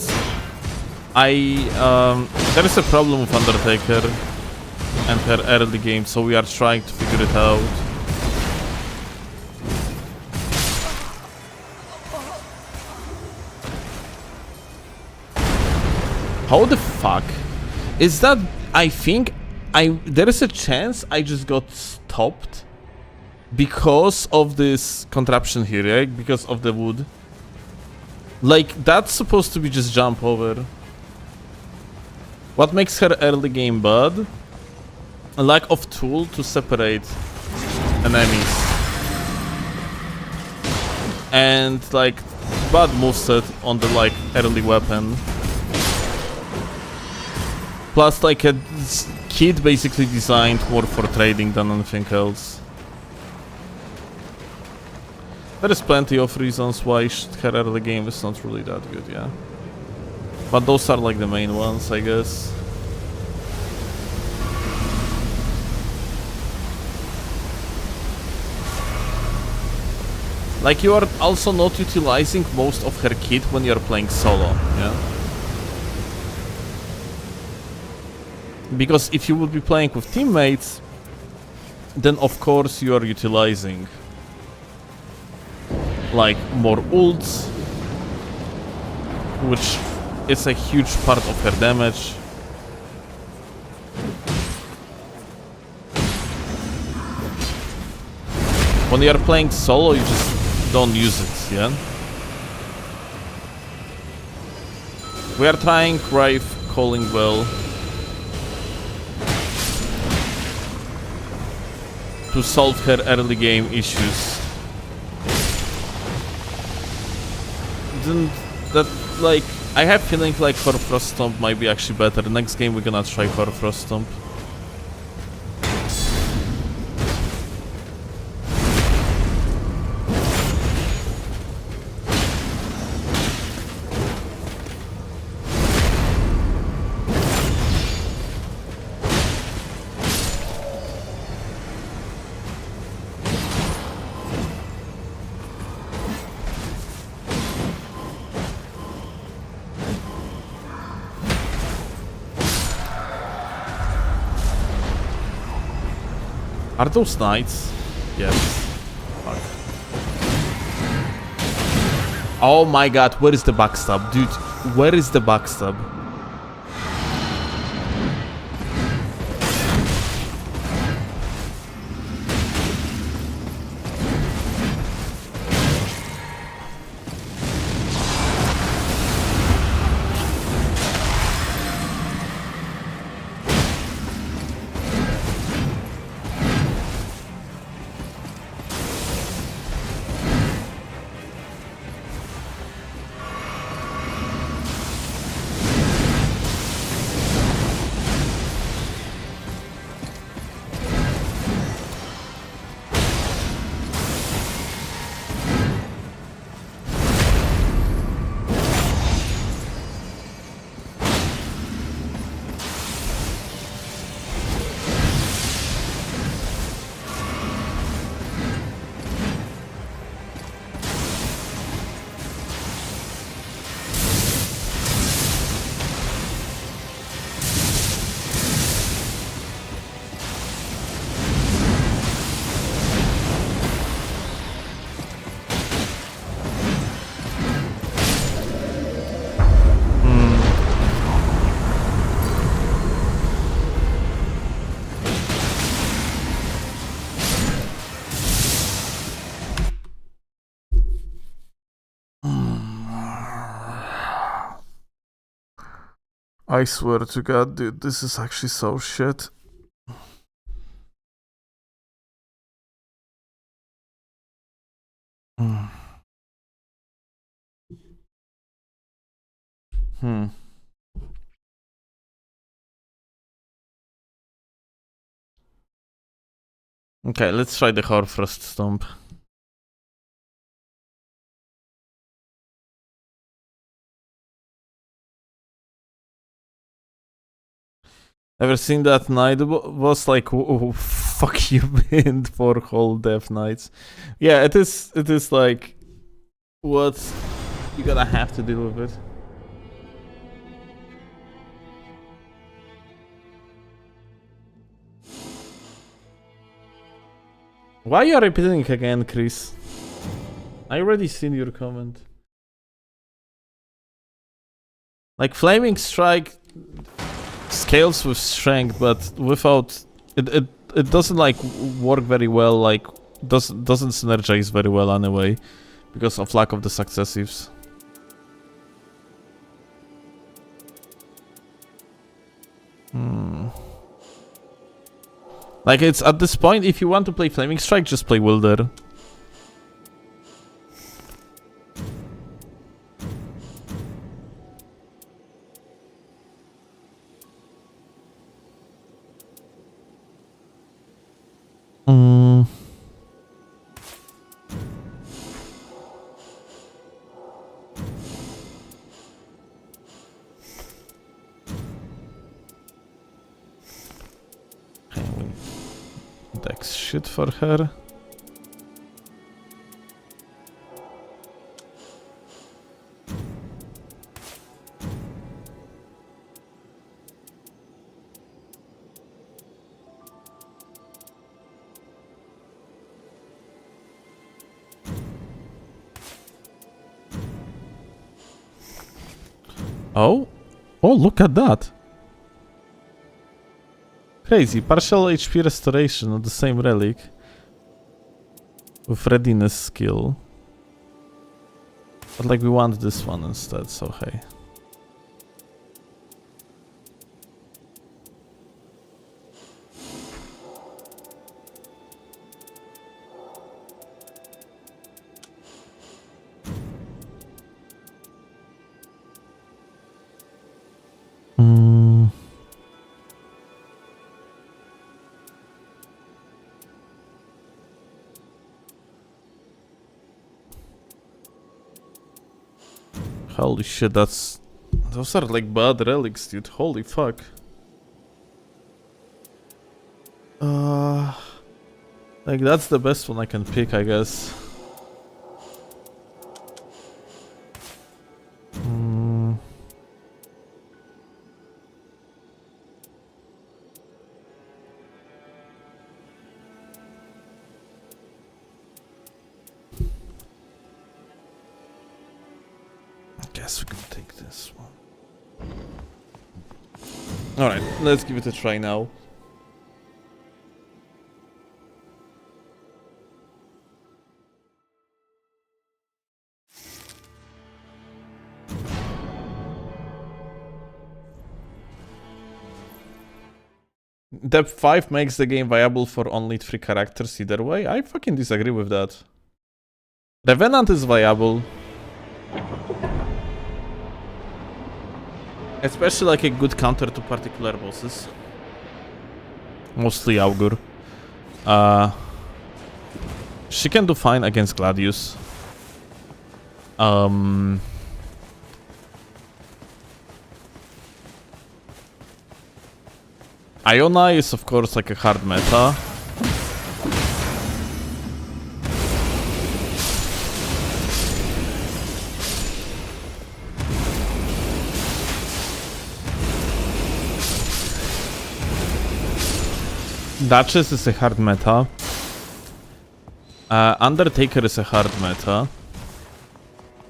there is a problem with Undertaker and her early game, so we are trying to figure it out. How the fuck is that? I think there is a chance I just got stopped because of this contraption here, right? Because of the wood. Like, that's supposed to be just jump over. What makes her early game bad? A lack of tool to separate enemies. And like, bad moveset on the like early weapon. Plus like a kit basically designed more for trading than anything else. There is plenty of reasons why her early game is not really that good, yeah. But those are like the main ones, I guess. Like, you are also not utilizing most of her kit when you're playing solo, yeah? Because if you would be playing with teammates, then of course you are utilizing like more ults, which is a huge part of her damage. When you are playing solo, you just don't use it, yeah? We are trying Rife calling well to solve her early game issues. Then that, like, I have feeling like for Frost Stomp might be actually better. The next game we're gonna try for Frost Stomp. Are those knights? Yes. Fuck. Oh my god, where is the backstab? Dude, where is the backstab? I swear to god, dude, this is actually so shit. Okay, let's try the Horfrost Stomp. Ever seen that knight was like, oh, fuck you been for whole Death Knights. Yeah, it is like, what, you gotta have to deal with it. Why you are repeating again, Chris? I already seen your comment. Like, Flaming Strike scales with strength, but without it doesn't like work very well. Like, doesn't synergize very well anyway, because of lack of the successives. Like, it's at this point, if you want to play Flaming Strike, just play Wilder. Dex shit for her. Oh? Oh, look at that! Crazy. Partial HP restoration of the same relic. With readiness skill. But like we want this one instead, so hey. Holy shit, those are like bad relics, dude. Holy fuck. Like that's the best one I can pick, I guess. Guess we can take this one. Alright, let's give it a try now. Depth 5 makes the game viable for only 3 characters either way. I fucking disagree with that. Revenant is viable. Especially like a good counter to particular bosses. Mostly Augur. She can do fine against Gladius. Iona is of course like a hard meta. Duchess is a hard meta. Undertaker is a hard meta.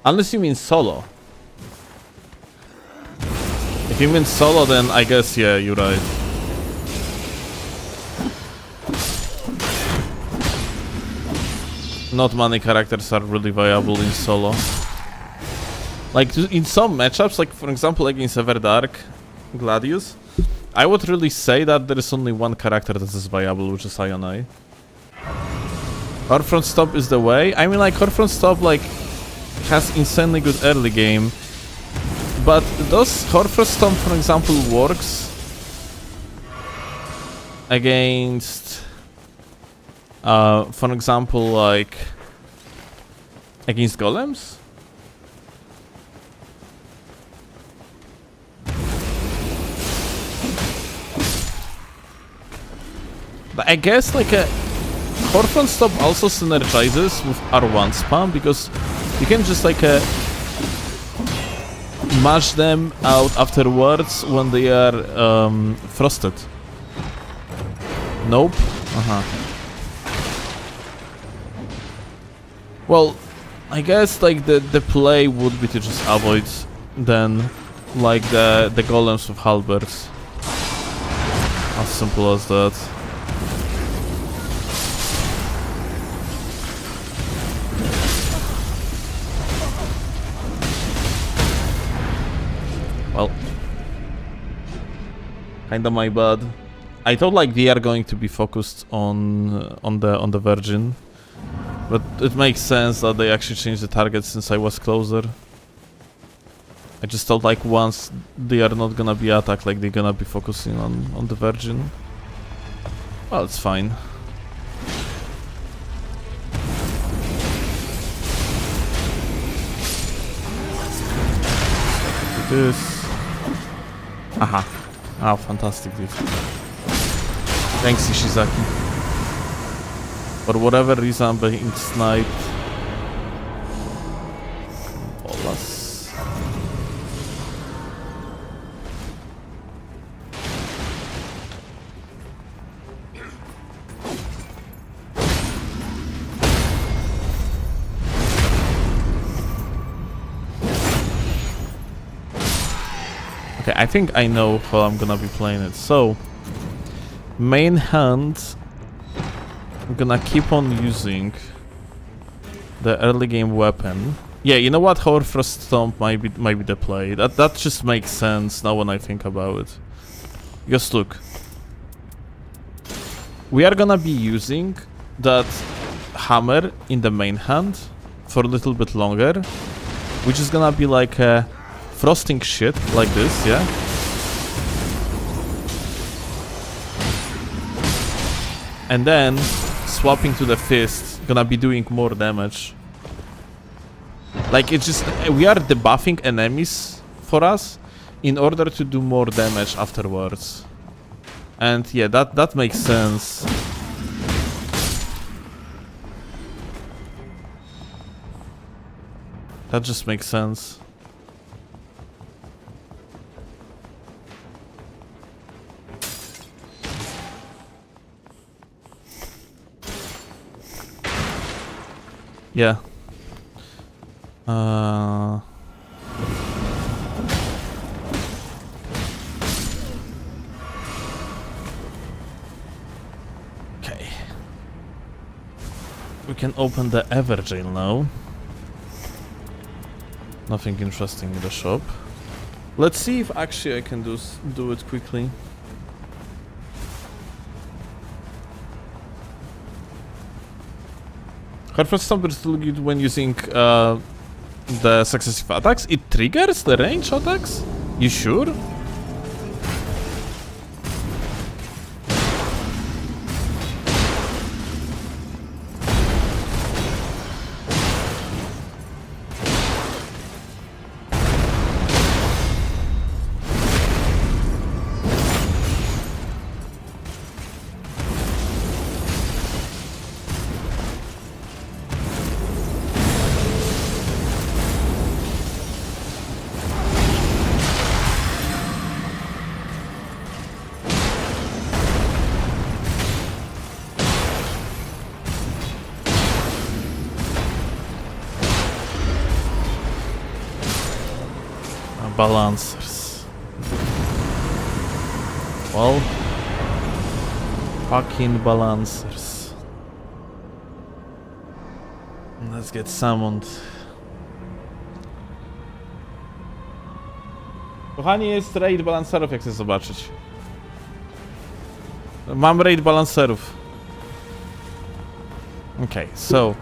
Unless you mean solo. If you mean solo, then I guess, yeah, you're right. Not many characters are really viable in solo. Like, in some matchups, like for example against Everdark, Gladius, I would really say that there is only one character that is viable, which is Iona. Horfront Stop is the way. I mean, like, Horfront Stop, like, has insanely good early game. But does Horfront Stop, for example, works against, for example, like, against golems? But I guess like a Horfront Stop also synergizes with R1 spam because you can just like mash them out afterwards when they are frosted. Nope. Well, I guess like the play would be to just avoid then like the golems with halberds. As simple as that. Well, kinda my bad. I thought like they are going to be focused on the Virgin, but it makes sense that they actually changed the target since I was closer. I just thought like once they are not gonna be attacked, like they're gonna be focusing on the Virgin. Well, it's fine. This. Aha. Oh, fantastic, dude. Thanks, Ishizaki. For whatever reason, I'm being sniped. Bolas. Okay, I think I know how I'm gonna be playing it. So, main hand, I'm gonna keep on using the early game weapon. Yeah, you know what? Hoarfrost Stomp might be the play. That just makes sense now when I think about it. Because look, we are gonna be using that hammer in the main hand for a little bit longer, which is gonna be like a frosting shit like this, yeah? And then swapping to the fist, gonna be doing more damage. Like, it's just, we are debuffing enemies for us in order to do more damage afterwards. And yeah, that makes sense. That just makes sense. Yeah. Okay. We can open the Everjail now. Nothing interesting in the shop. Let's see if actually I can do it quickly. Hoarfrost Stomp is still good when using the successive attacks. It triggers the range attacks? You sure? Balancers. Well, fucking balancers. Let's get summoned. Kochani, jest raid balancerów, jak chcesz zobaczyć. Mam raid balancerów. Okay, so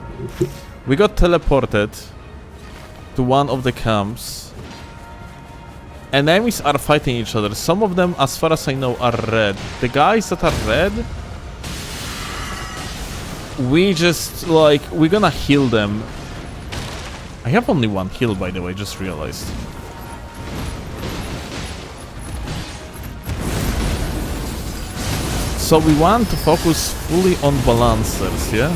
we got teleported to one of the camps. Enemies are fighting each other. Some of them, as far as I know, are red. The guys that are red, we just, like, we're gonna heal them. I have only one heal, by the way, just realized. So we want to focus fully on balancers, yeah?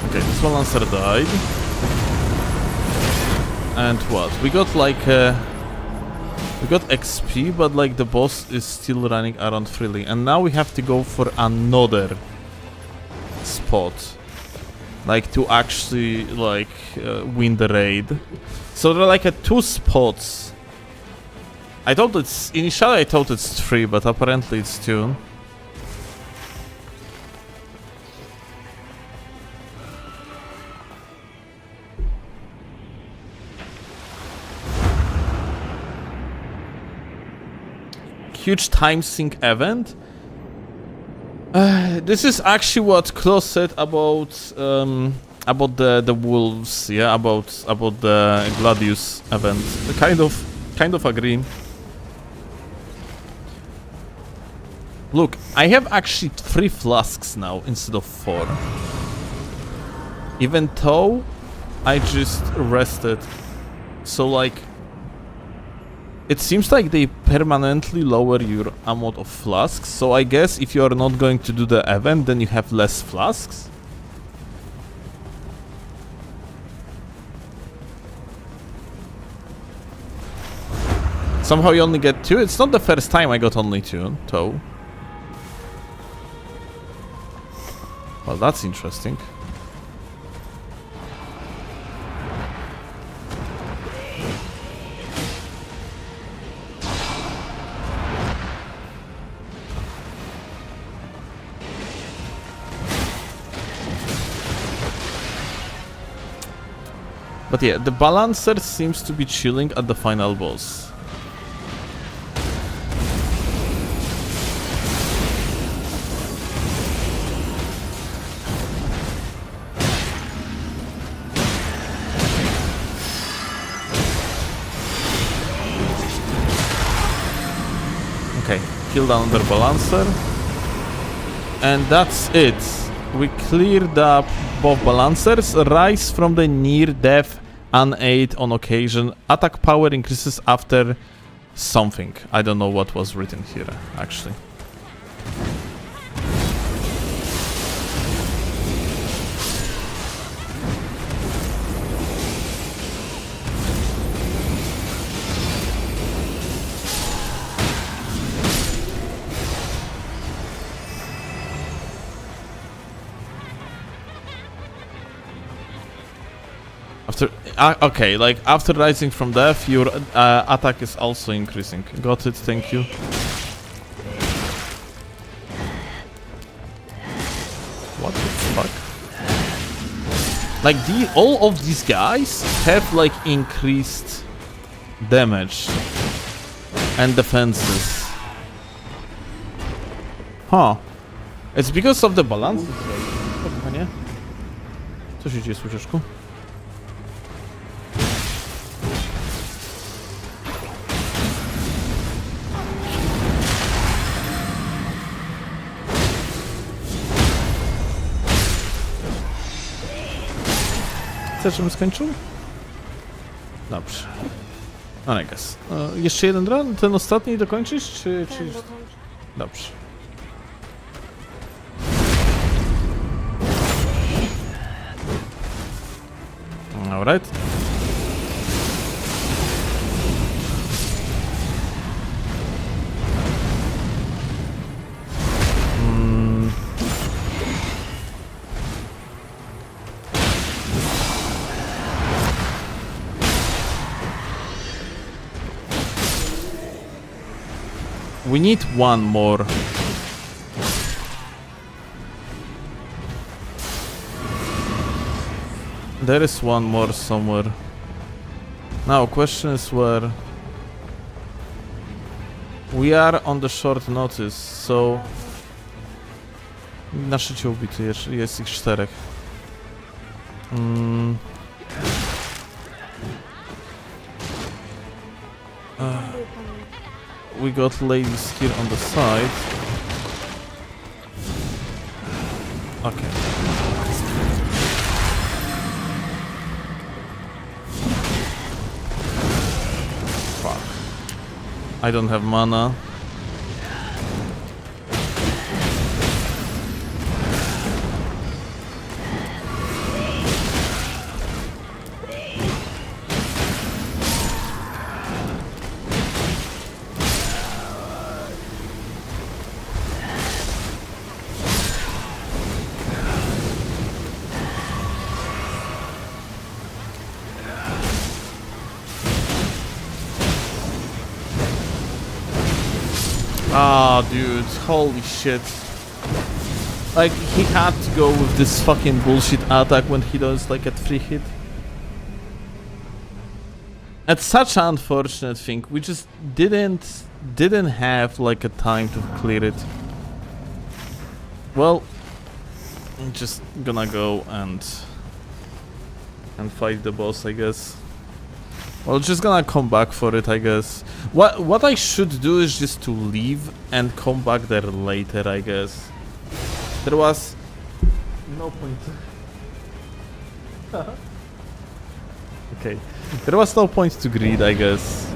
Okay, this balancer died. And what? We got like we got XP, but like the boss is still running around freely. And now we have to go for another spot. Like to actually like win the raid. So there are like two spots. Initially I thought it's 3, but apparently it's 2. Huge time sink event. This is actually what Klaus said about the wolves, yeah, about the Gladius event. Kind of agree. Look, I have actually 3 flasks now instead of 4. Even though I just rested. So like, it seems like they permanently lower your amount of flasks. So I guess if you are not going to do the event, then you have less flasks. Somehow you only get 2. It's not the first time I got only 2, though. Well, that's interesting. But yeah, the balancer seems to be chilling at the final boss. Okay, kill down the balancer. And that's it. We cleared up both balancers. Rise from the near death unaid on occasion. Attack power increases after something. I don't know what was written here, actually. Okay, like after rising from death, your attack is also increasing. Got it, thank you. What the fuck? Like all of these guys have like increased damage and defenses. Huh. It's because of the balance. Co się dzieje, słyszyszku? Chcesz, żebym skończył? Dobrze. I guess. Jeszcze jeden run? Ten ostatni dokończysz, czy... Dobrze. Alright. We need one more. There is one more somewhere. Now, question is where. We are on the short notice, so... Na szczycie ubity jest ich 4. We got ladies here on the side. Okay. Fuck. I don't have mana. Ah, dude, holy shit. Like, he had to go with this fucking bullshit attack when he does like a 3 hit. It's such an unfortunate thing. We just didn't have like a time to clear it. Well, I'm just gonna go and fight the boss, I guess. Well, just gonna come back for it, I guess. What I should do is just to leave and come back there later, I guess. There was no point. Okay. There was no point to greed, I guess.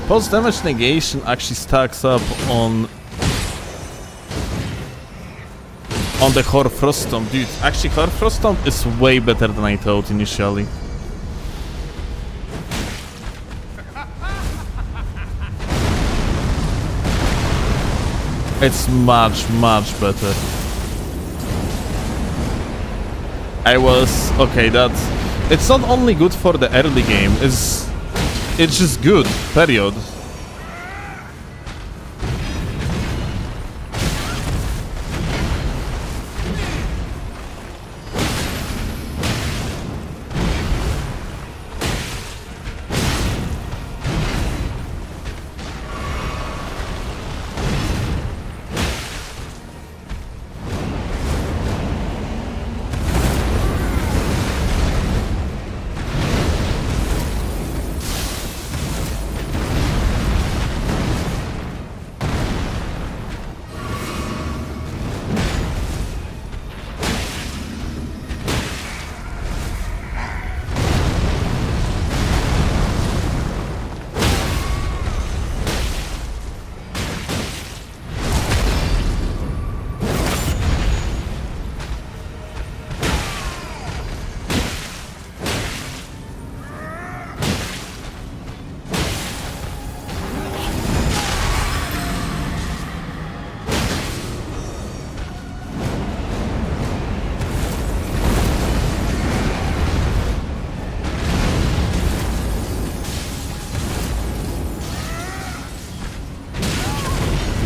Post damage negation actually stacks up on the Hor Frost Tomb. Dude, actually Hor Frost Tomb is way better than I thought initially. It's much better. Okay, it's not only good for the early game, it's just good, period.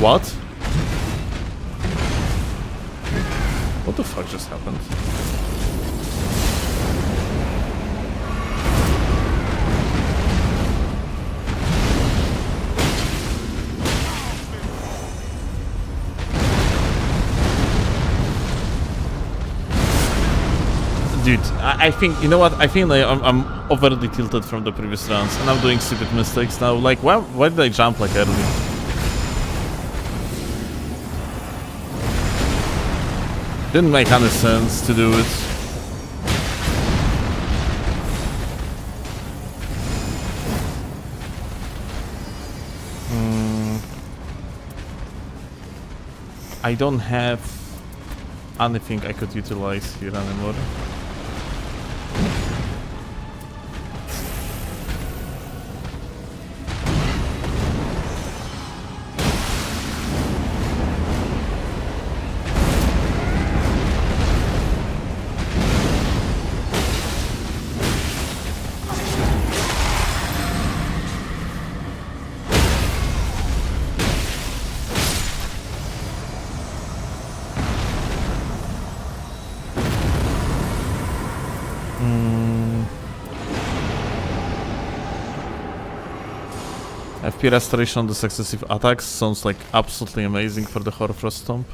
What? What the fuck just happened? Dude, I think, you know what? I think like I'm overly tilted from the previous rounds and I'm doing stupid mistakes now. Like, why did I jump like early? Didn't make any sense to do it. I don't have anything I could utilize here anymore. FP restoration on the successive attacks sounds like absolutely amazing for the Hor Frost Tomb.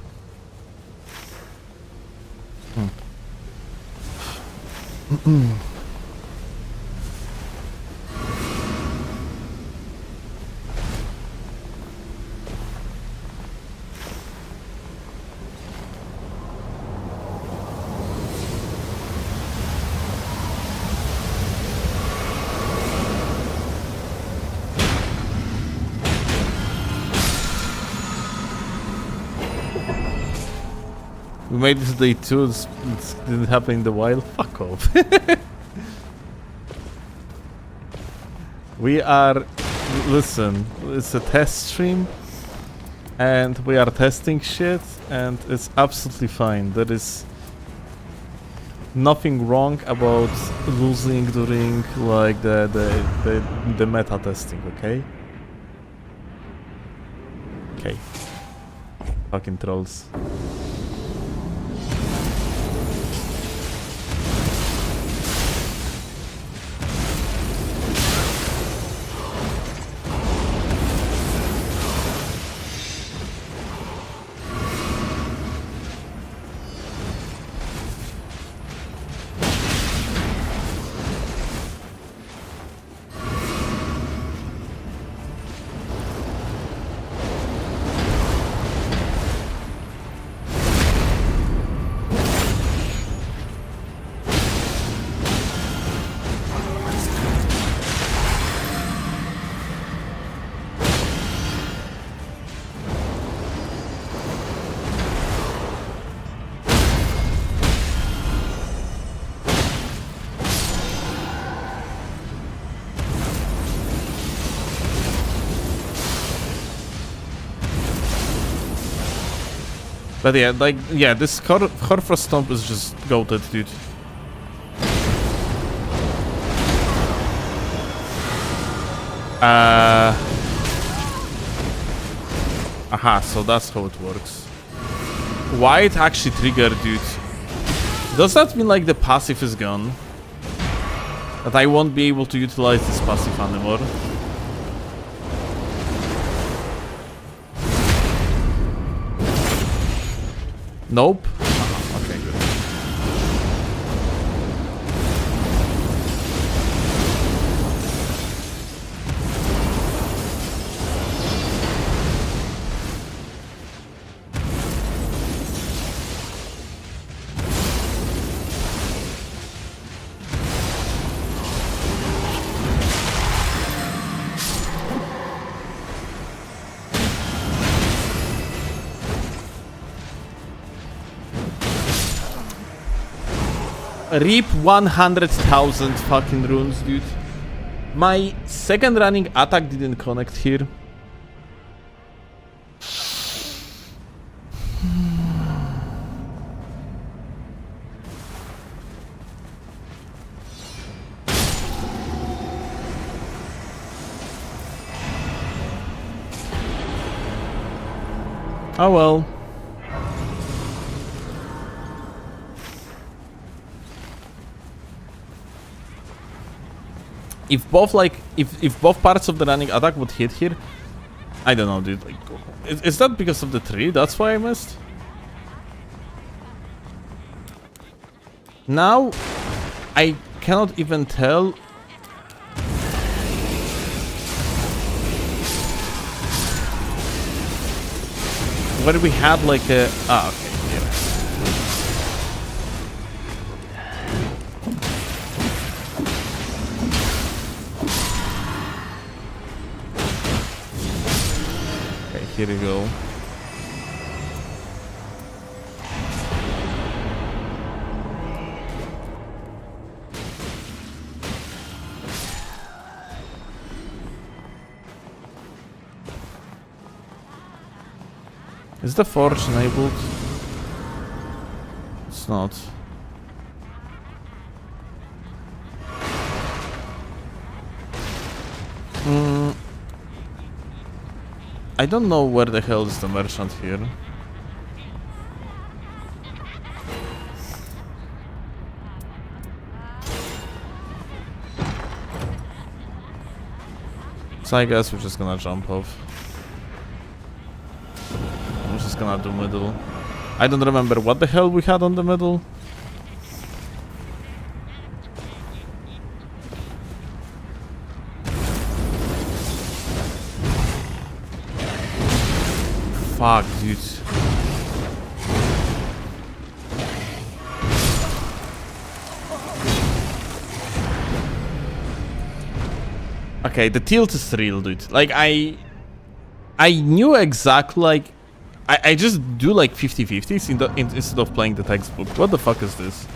We made this day 2, it didn't happen in the wild. Fuck off. We are... Listen, it's a test stream. And we are testing shit. And it's absolutely fine. There is nothing wrong about losing during like the meta testing, okay? Okay. Fucking trolls. But yeah, like, yeah, this Horfrost Stomp is just goated, dude. Aha, so that's how it works. Why it actually triggered, dude? Does that mean like the passive is gone? That I won't be able to utilize this passive anymore? Nope. Okay, good. Rip 100,000 fucking runes, dude. My second running attack didn't connect here. Oh well. If both if both parts of the running attack would hit here, I don't know, dude. Like, is that because of the tree? That's why I missed. Now, I cannot even tell. Where we had like a okay, here. Here we go. Is the forge enabled? It's not. I don't know where the hell is the merchant here. So I guess we're just gonna jump off. I'm just gonna do middle. I don't remember what the hell we had on the middle. Fuck, dude. Okay, the tilt is real, dude. Like, I knew exactly, like, I just do like 50-50s instead of playing the textbook. What the fuck is this?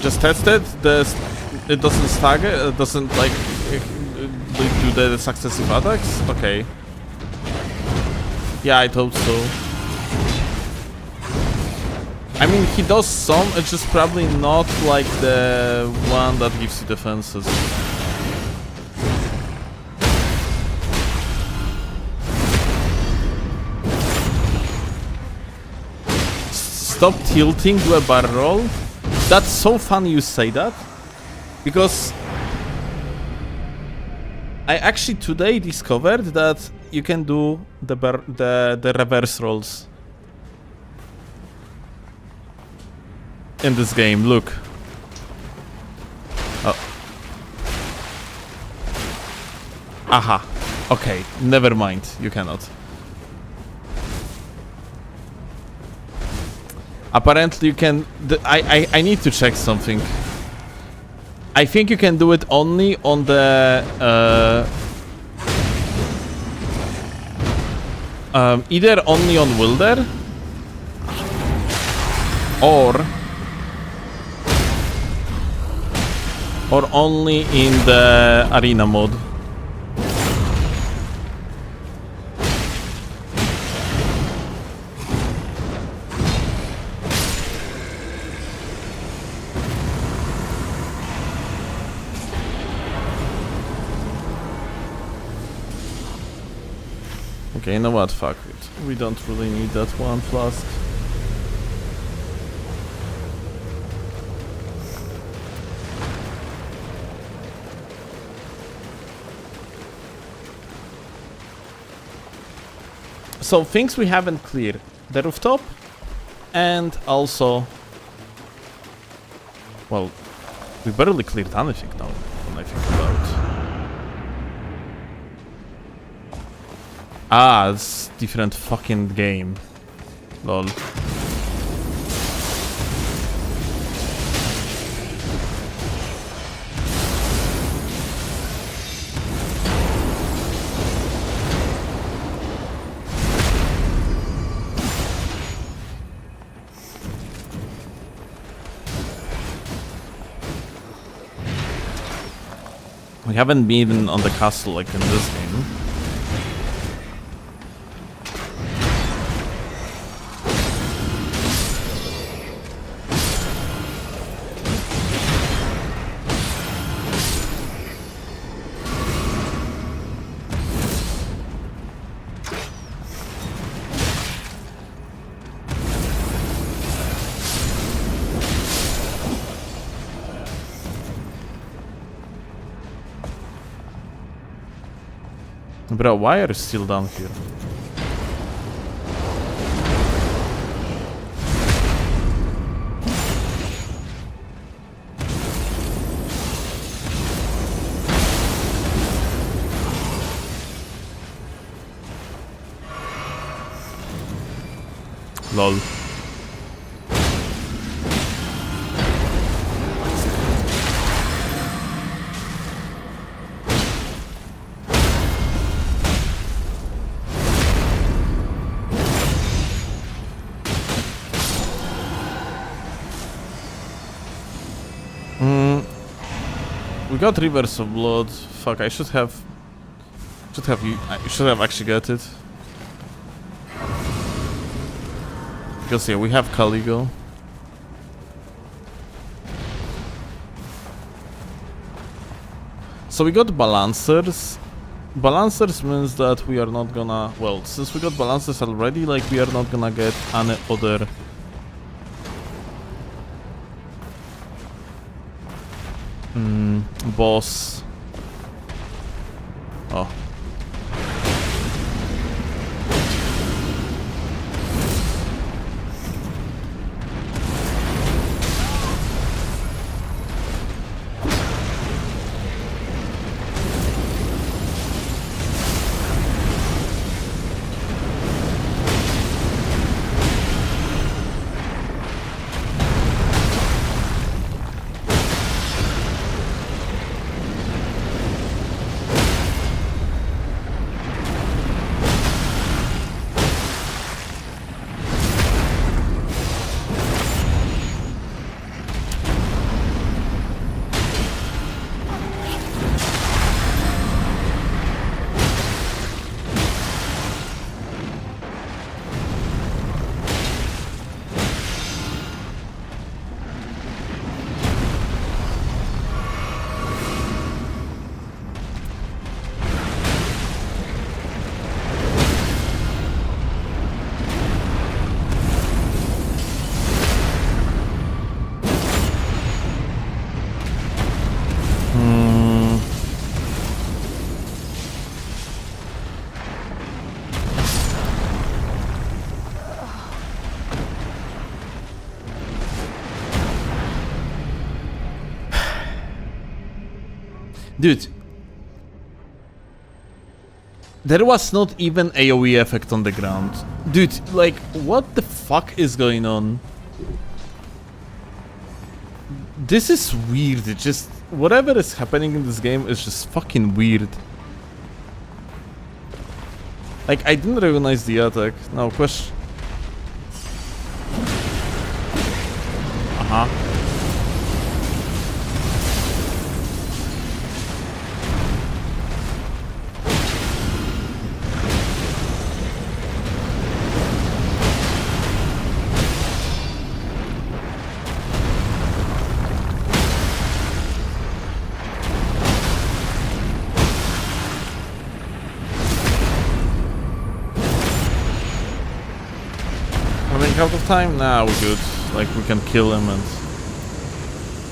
Just tested. It doesn't stagger. It doesn't like do the successive attacks. Okay. Yeah, I thought so. I mean, he does some. It's just probably not like the one that gives you defenses. Stop tilting. Do a barrel roll. That's so funny you say that, because I actually today discovered that you can do the reverse rolls in this game. Look. Oh. Aha. Okay, never mind. You cannot. Apparently you can... I need to check something. I think you can do it only on the... either only on Wilder or only in the arena mode. Okay, you know what? Fuck it. We don't really need that one flask. So, things we haven't cleared. The rooftop, and also... Well, we barely cleared anything now, when I think about it. Ah, it's different fucking game. Lol. We haven't been on the castle like in this game. Bro, why are you still down here? Lol. We got Rivers of Blood. Fuck, I should have actually got it. Because yeah, we have Caligo. So we got Balancers. Balancers means that we are not gonna... Well, since we got Balancers already, like, we are not gonna get any other... boss. Oh. Dude. There was not even AoE effect on the ground. Dude, like, what the fuck is going on? This is weird. It just... Whatever is happening in this game is just fucking weird. Like, I didn't recognize the attack. No, question... Uh-huh. Out of time? Nah, we're good. Like, we can kill him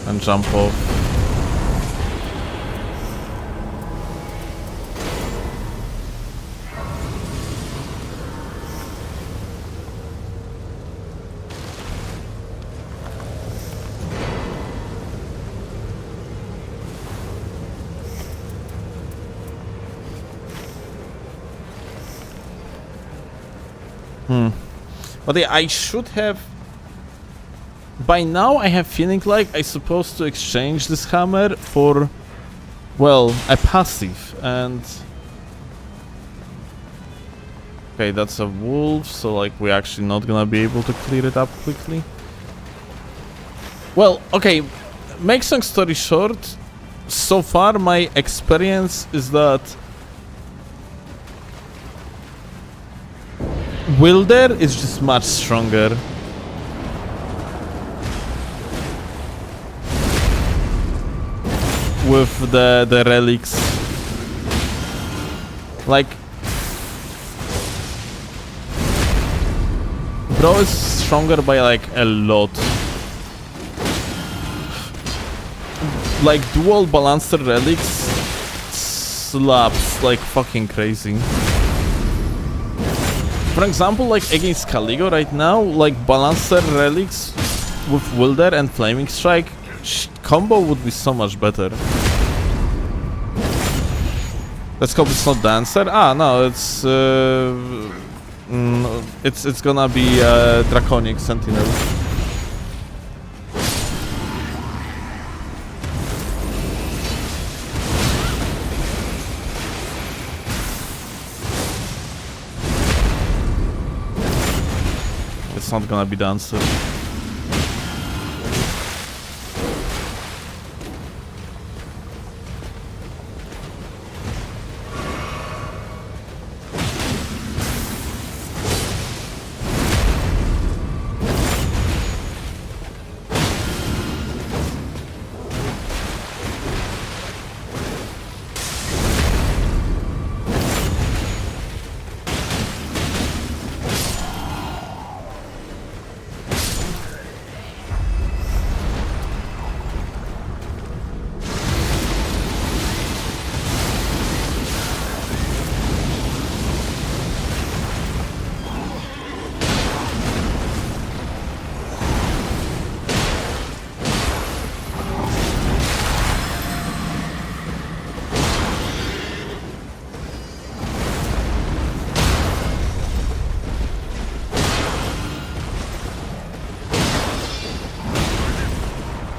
and jump off. But yeah, I should have... By now I have feeling like I'm supposed to exchange this hammer for... Well, a passive, and... Okay, that's a wolf, so like we're actually not gonna be able to clear it up quickly. Well, okay, make some story short, so far my experience is that Wilder is just much stronger. With the relics. Like... Bro is stronger by like a lot. Like dual balancer relics slaps like fucking crazy. For example, like against Caligo right now, like Balancer Relics with Wilder and Flaming Strike combo would be so much better. Let's hope it's not Dancer. Ah, no, it's gonna be Draconic Sentinel. It's not gonna be the answer.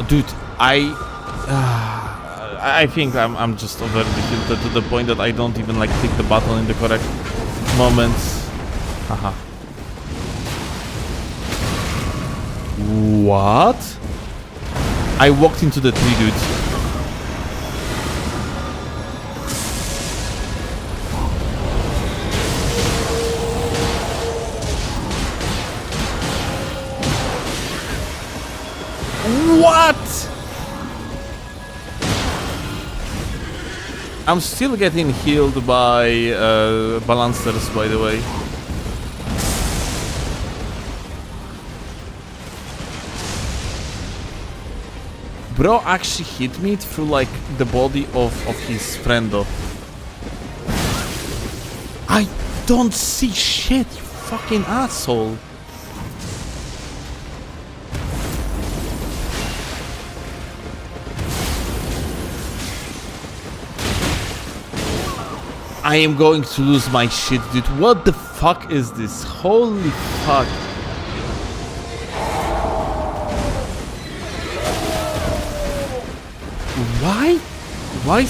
Dude, I think I'm just overly tilted to the point that I don't even like click the button in the correct moments. Haha. What? I walked into the tree, dude. What? I'm still getting healed by balancers, by the way. Bro actually hit me through like the body of his friend though. I don't see shit, you fucking asshole. I am going to lose my shit, dude. What the fuck is this? Holy fuck. Why? Why?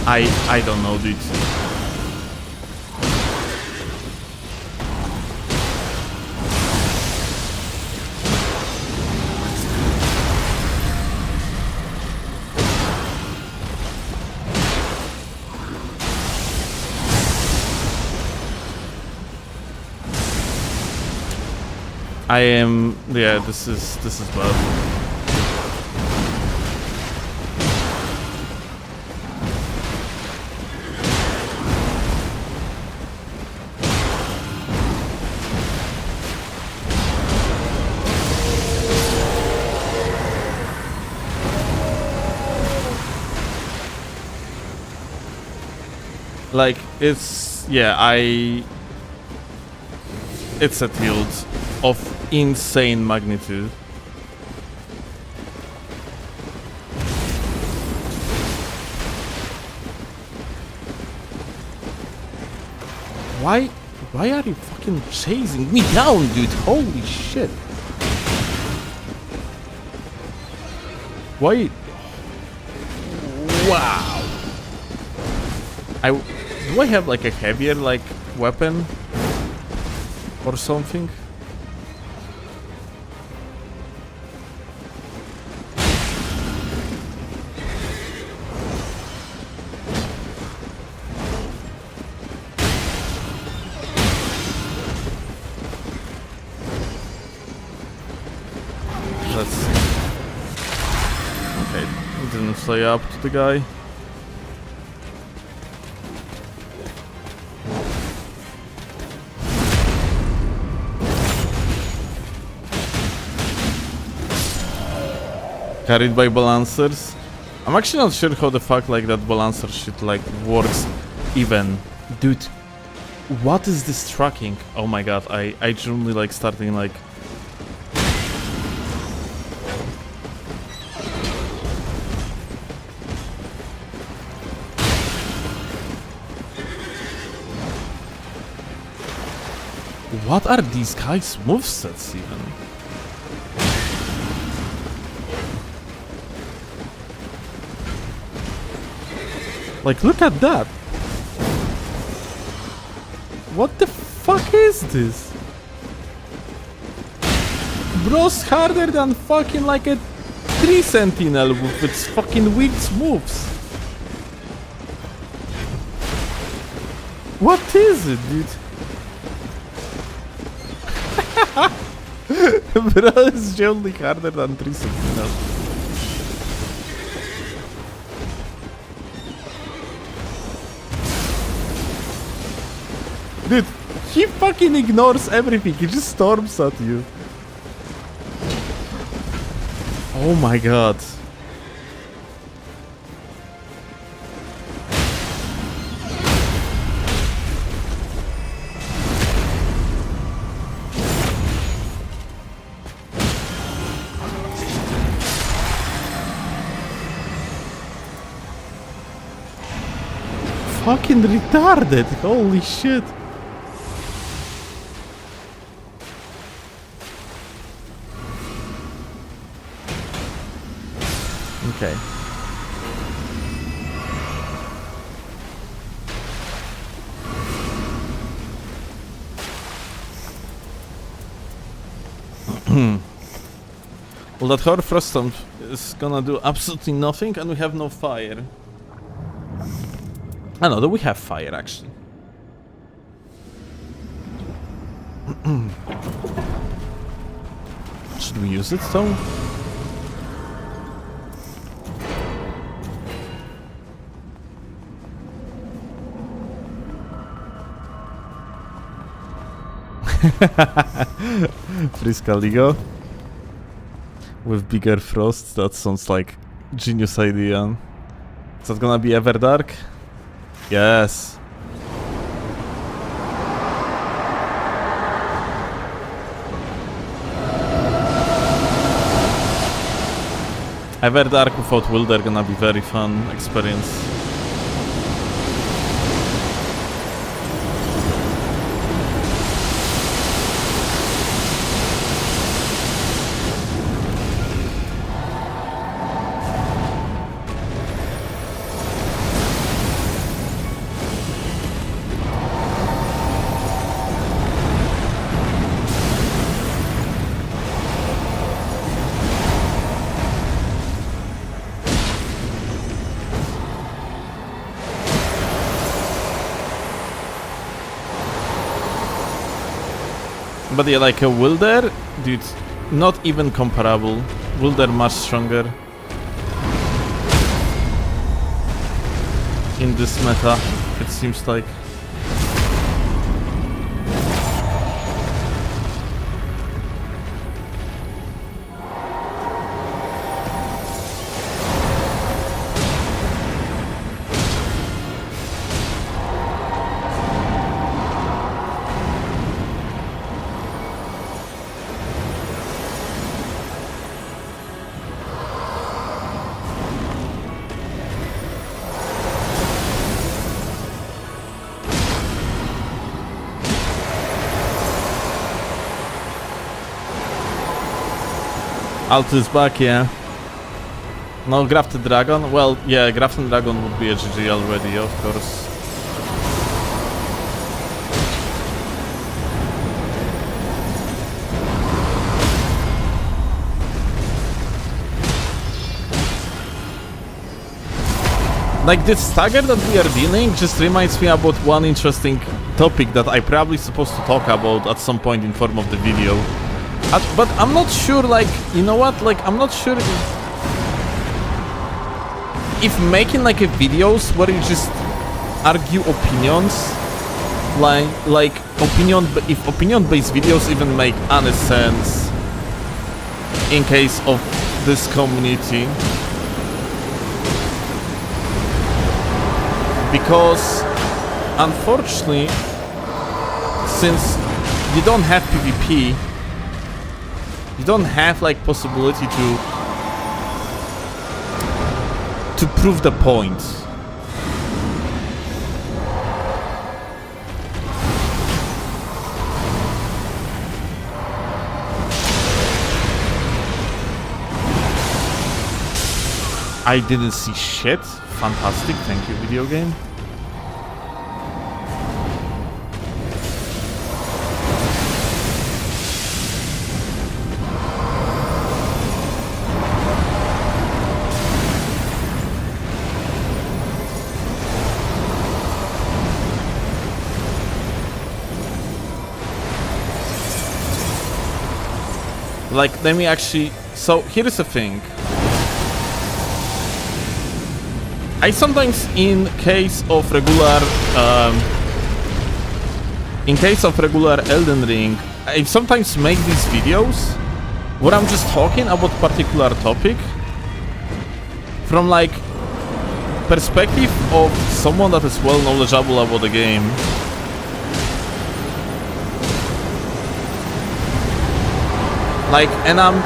I don't know, dude. I am, yeah, this is bad. Like, it's, yeah, it's a tilt of insane magnitude. Why are you fucking chasing me down, dude? Holy shit. Why? Wow. Do I have like a heavier like weapon or something? Let's see. Okay, didn't fly up to the guy. Carried by balancers. I'm actually not sure how the fuck like that balancer shit like works even. Dude, what is this tracking? Oh my god, I genuinely like starting like... What are these guys' movesets even? Like, look at that! What the fuck is this? Bro's harder than fucking like a tree sentinel with its fucking weird moves. What is it, dude? Bro is generally harder than tree sentinel. Dude, he fucking ignores everything, he just storms at you. Oh my god. Fucking retarded, holy shit. Okay. Well, that Horror Frost Stomp is gonna do absolutely nothing, and we have no fire. I know that we have fire actually. Should we use it though? Friscaligo with bigger frost. That sounds like genius idea. Is that gonna be Everdark? Yes. Everdark without Wilder gonna be very fun experience. But yeah, like a Wilder, dude, not even comparable. Wilder much stronger in this meta, it seems like. Alt is back, yeah. No Grafted Dragon? Well, yeah, Grafted Dragon would be a GG already, of course. Like, this stagger that we are dealing just reminds me about one interesting topic that I probably supposed to talk about at some point in form of the video. But I'm not sure, like, you know what, like, I'm not sure if making, like, a videos where you just argue opinions, like if opinion-based videos even make any sense in case of this community. Because, unfortunately, since you don't have PvP, you don't have like possibility to prove the point. I didn't see shit. Fantastic, thank you, video game. Like, let me actually... So, here's the thing. I sometimes, in case of regular Elden Ring, I sometimes make these videos where I'm just talking about particular topic from like perspective of someone that is well knowledgeable about the game. Like, and I'm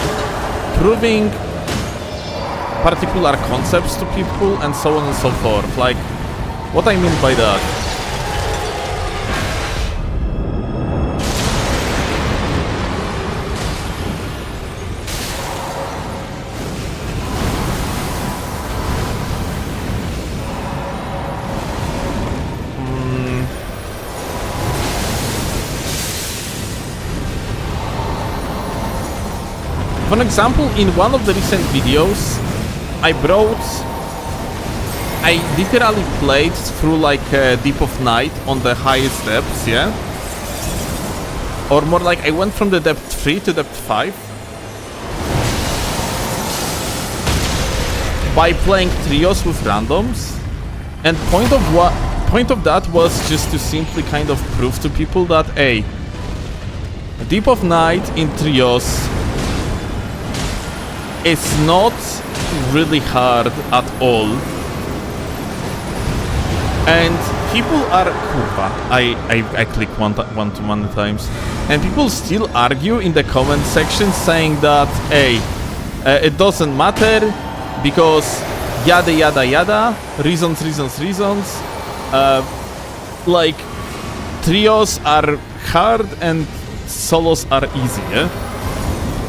proving particular concepts to people and so on and so forth. Like, what I mean by that? For example, in one of the recent videos, I literally played through like Deep of Night on the highest depths, yeah? Or more like I went from the depth 3 to depth 5 by playing trios with randoms, and point of that was just to simply kind of prove to people that, hey, Deep of Night in trios is not really hard at all, and people are I click one too many times, and people still argue in the comment section saying that, hey, it doesn't matter because yada yada yada, reasons, like trios are hard and solos are easy, yeah?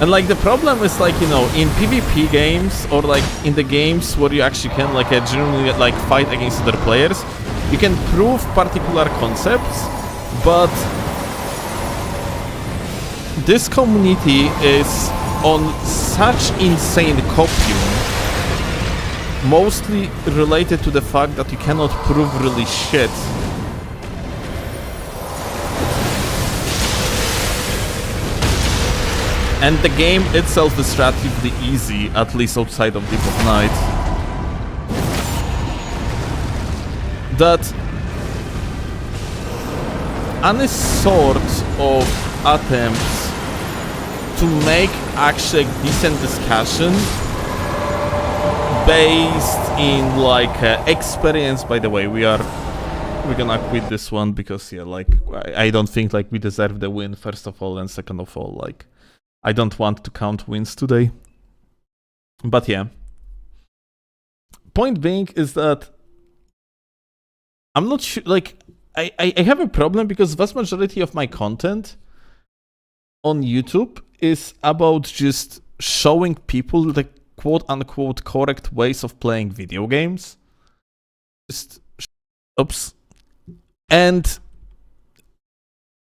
And like the problem is, like, you know, in PvP games or like in the games where you actually can like genuinely like fight against other players, you can prove particular concepts, but this community is on such insane copium, mostly related to the fact that you cannot prove really shit. And the game itself is relatively easy, at least outside of Deep of Night. That any sort of attempts to make actually a decent discussion based in like experience. By the way, we're gonna quit this one because yeah, like I don't think like we deserve the win first of all, and second of all, like I don't want to count wins today. But yeah, point being is that I'm not sure, like I have a problem because vast majority of my content on YouTube is about just showing people the quote-unquote correct ways of playing video games. Just, oops. And,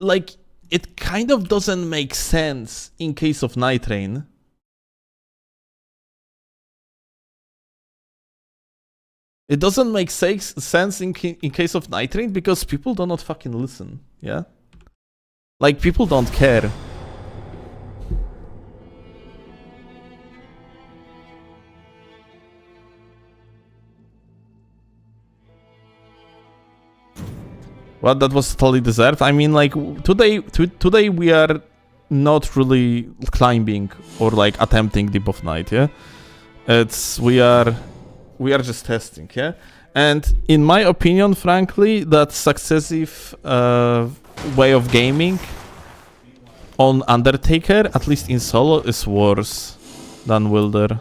like, it kind of doesn't make sense in case of Nightreign. It doesn't make sense in case of Nightreign because people do not fucking listen, yeah? Like, people don't care. Well, that was totally deserved. I mean, like, today we are not really climbing or, like, attempting Deep of Night, yeah? We are just testing, yeah? And in my opinion, frankly, that successive way of gaming on Undertaker, at least in solo, is worse than Wilder.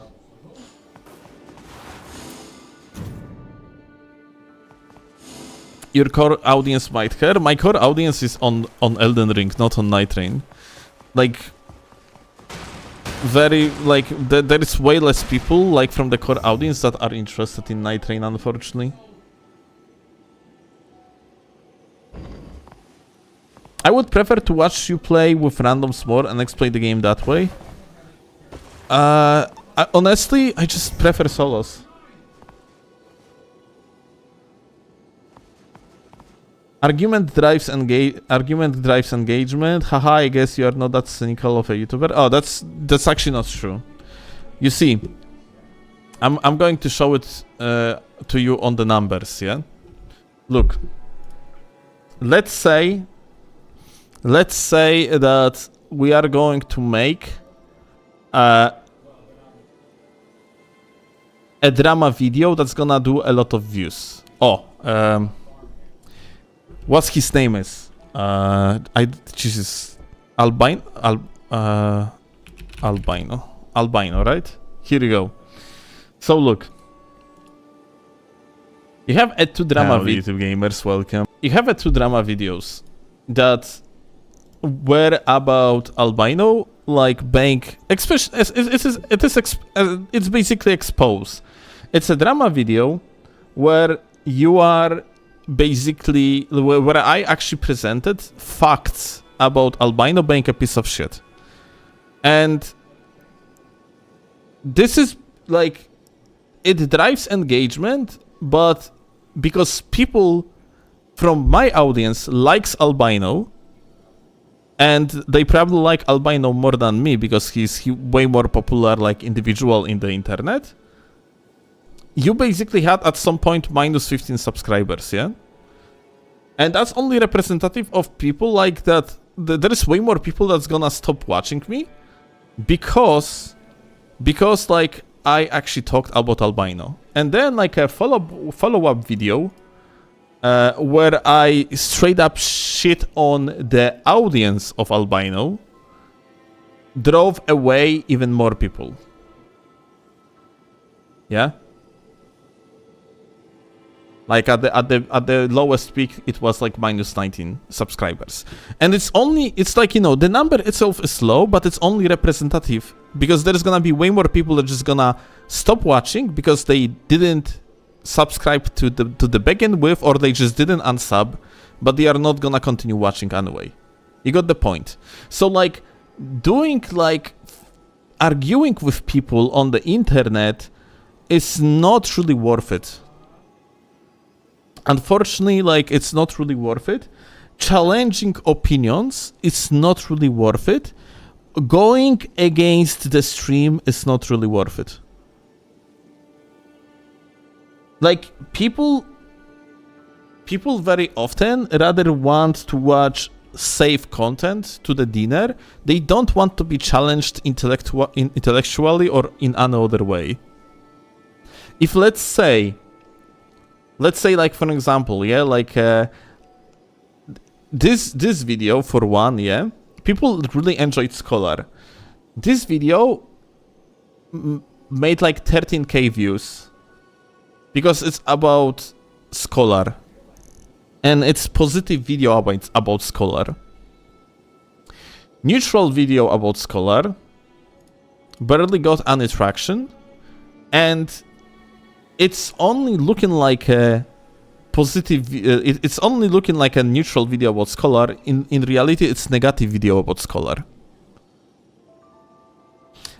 Your core audience might care. My core audience is on Elden Ring, not on Nightreign. Like, there is way less people, like, from the core audience that are interested in Nightreign, unfortunately. I would prefer to watch you play with randoms more and explain the game that way. Honestly, I just prefer solos. Argument drives engagement. Haha, I guess you are not that cynical of a YouTuber. Oh, that's actually not true. You see, I'm going to show it to you on the numbers, yeah? Look. Let's say that we are going to make a drama video that's gonna do a lot of views. Oh, what's his name is? Jesus, Albino, right? Here you go. So look, you have two drama YouTube gamers. Welcome. You have two drama videos that were about albino, like bank. It's basically exposed. It's a drama video where you are. Basically, where I actually presented facts about albino being a piece of shit. And this is like, it drives engagement, but because people from my audience likes albino, and they probably like albino more than me because he's way more popular like individual in the internet. You basically had at some point minus 15 subscribers, yeah? And that's only representative of people like that. There is way more people that's gonna stop watching me because like I actually talked about albino. And then like a follow-up video where I straight up shit on the audience of albino drove away even more people. Yeah? Like at the lowest peak, it was like minus 19 subscribers. And it's like, you know, the number itself is low, but it's only representative because there's gonna be way more people that are just gonna stop watching because they didn't subscribe to the begin with, or they just didn't unsub, but they are not gonna continue watching anyway. You got the point. So like doing like arguing with people on the internet is not really worth it. Unfortunately, like, it's not really worth it. Challenging opinions is not really worth it. going against the stream is not really worth it. Like, people very often rather want to watch safe content to the dinner. They don't want to be challenged intellectually or in another way. If let's say like, for example, yeah, like this video for one, yeah, people really enjoyed Scholar. This video made like 13k views because it's about Scholar. And it's positive video about Scholar. Neutral video about Scholar barely got any traction, and it's only looking like a positive. It's only looking like a neutral video about Scholar. In reality, it's negative video about Scholar.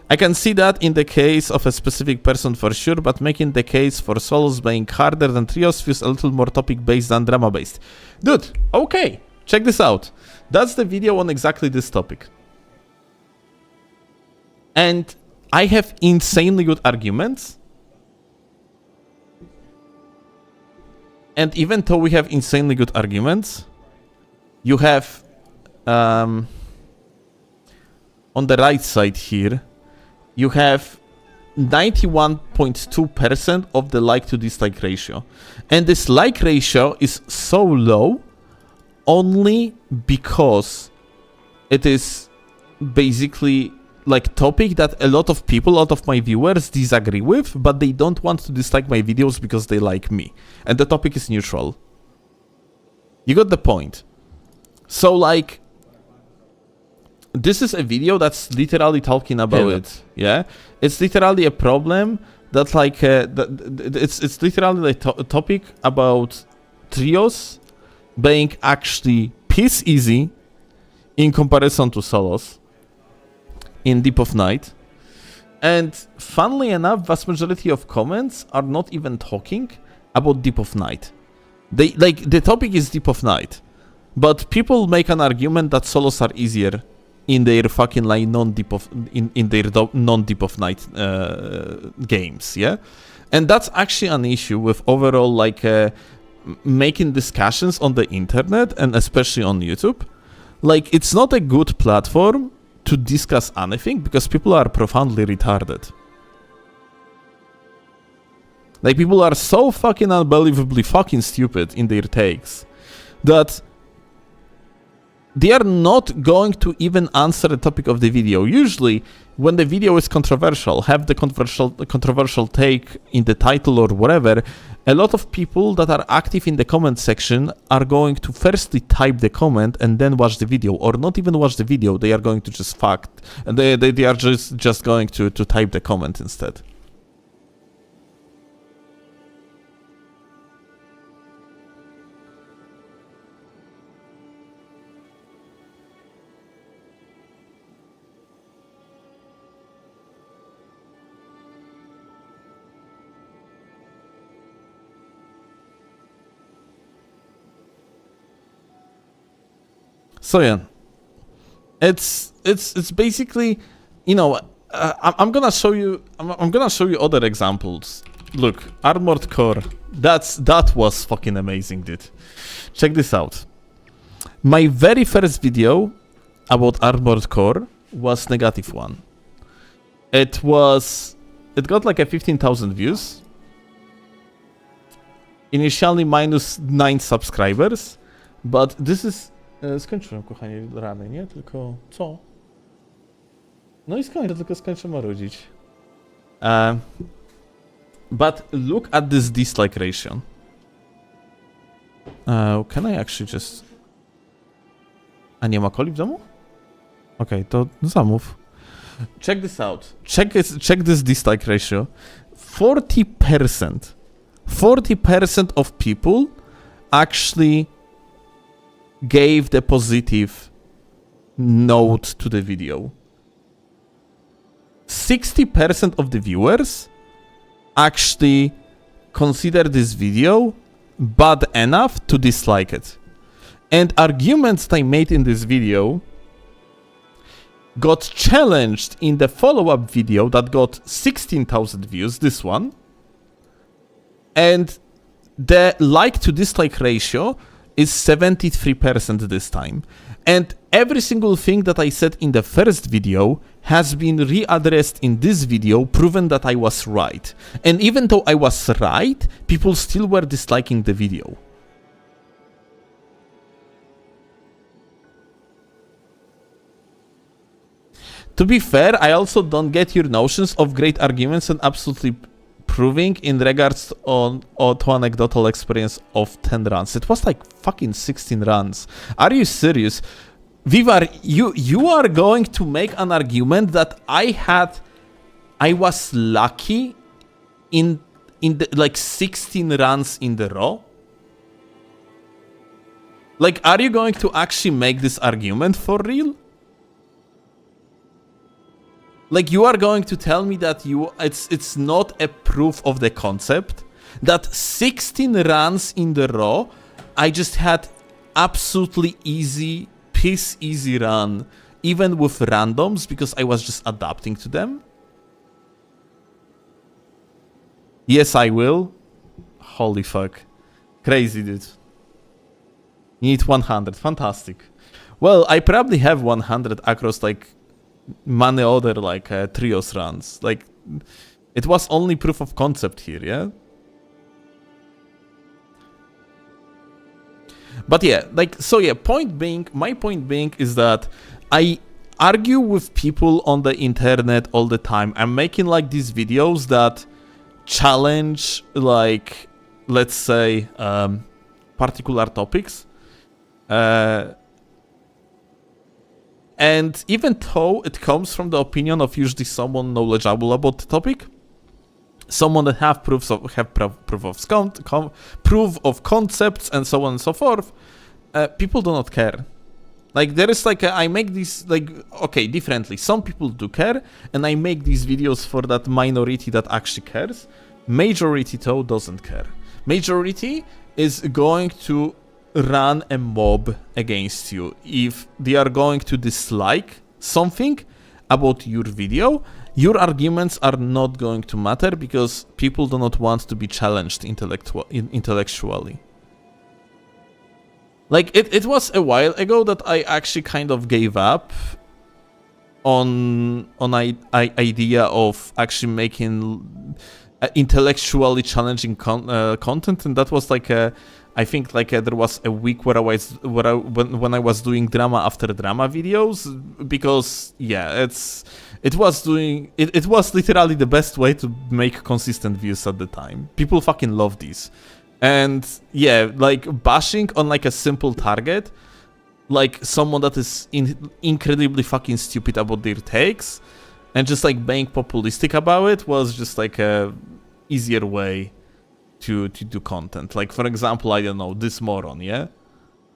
I can see that in the case of a specific person for sure, but making the case for solos being harder than trios feels a little more topic-based than drama-based. Dude, okay, check this out. That's the video on exactly this topic. And I have insanely good arguments. And even though we have insanely good arguments, you have, on the right side here, you have 91.2% of the like to dislike ratio. And this like ratio is so low only because it is basically like topic that a lot of people, a lot of my viewers disagree with, but they don't want to dislike my videos because they like me. And the topic is neutral. You got the point. So like, this is a video that's literally talking about it. Yeah, it's literally a problem that like it's literally like a topic about trios being actually piece easy in comparison to solos in Deep of Night. And funnily enough, vast majority of comments are not even talking about Deep of Night. They like the topic is Deep of Night, but people make an argument that solos are easier in their fucking like non-deep of non-Deep of Night games, yeah, and that's actually an issue with overall like making discussions on the internet and especially on YouTube. Like, it's not a good platform to discuss anything because people are profoundly retarded. Like, people are so fucking unbelievably fucking stupid in their takes that they are not going to even answer the topic of the video. Usually, when the video is controversial, have the controversial take in the title or whatever, a lot of people that are active in the comment section are going to firstly type the comment and then watch the video, or not even watch the video. They are going to just and they are just going to type the comment instead. So yeah, it's basically, you know, I'm gonna show you other examples. Look, Armored Core, that was fucking amazing, dude. Check this out. My very first video about Armored Core was -1. It got like a 15,000 views. Initially -9 subscribers, but this is... Skończyłem, kochanie, rany, nie? Tylko... Co? No i skończę, tylko skończę marudzić. But look at this dislike ratio. Can I actually just... A nie ma coli w domu? Okej, to zamów. Check this out. Check this dislike ratio. 40% of people actually gave the positive note to the video. 60% of the viewers actually consider this video bad enough to dislike it. And arguments that I made in this video got challenged in the follow-up video that got 16,000 views, this one, and the like to dislike ratio is 73% this time. And every single thing that I said in the first video has been readdressed in this video, proven that I was right. And even though I was right, people still were disliking the video. To be fair, I also don't get your notions of great arguments and absolutely proving in regards to anecdotal experience of 10 runs. It was like fucking 16 runs. Are you serious? Vivar, you are going to make an argument that I was lucky in the like 16 runs in the row? Like, are you going to actually make this argument for real? Like, you are going to tell me that it's not a proof of the concept, that 16 runs in the row, I just had absolutely piss easy run, even with randoms, because I was just adapting to them? Yes, I will. Holy fuck. Crazy, dude. You need 100. Fantastic. Well, I probably have 100 across, like, many other like trios runs. Like, it was only proof of concept here, yeah? But yeah, like, so yeah, my point being is that I argue with people on the internet all the time. I'm making like these videos that challenge, like, let's say, particular topics. And even though it comes from the opinion of usually someone knowledgeable about the topic, someone that have proof of concepts and so on and so forth, people do not care. Like, there is like I make these, like, okay, differently. Some people do care, and I make these videos for that minority that actually cares. Majority though doesn't care. Majority is going to run a mob against you if they are going to dislike something about your video. Your arguments are not going to matter because people do not want to be challenged intellectually. Like, it was a while ago that I actually kind of gave up on idea of actually making intellectually challenging content, and that was like I think like there was a week when I was doing drama after drama videos, because yeah, it was literally the best way to make consistent views at the time. People fucking love these. And yeah, like bashing on like a simple target, like someone that is incredibly fucking stupid about their takes, and just like being populistic about it was just like a easier way to do content. Like, for example, I don't know, this moron, yeah?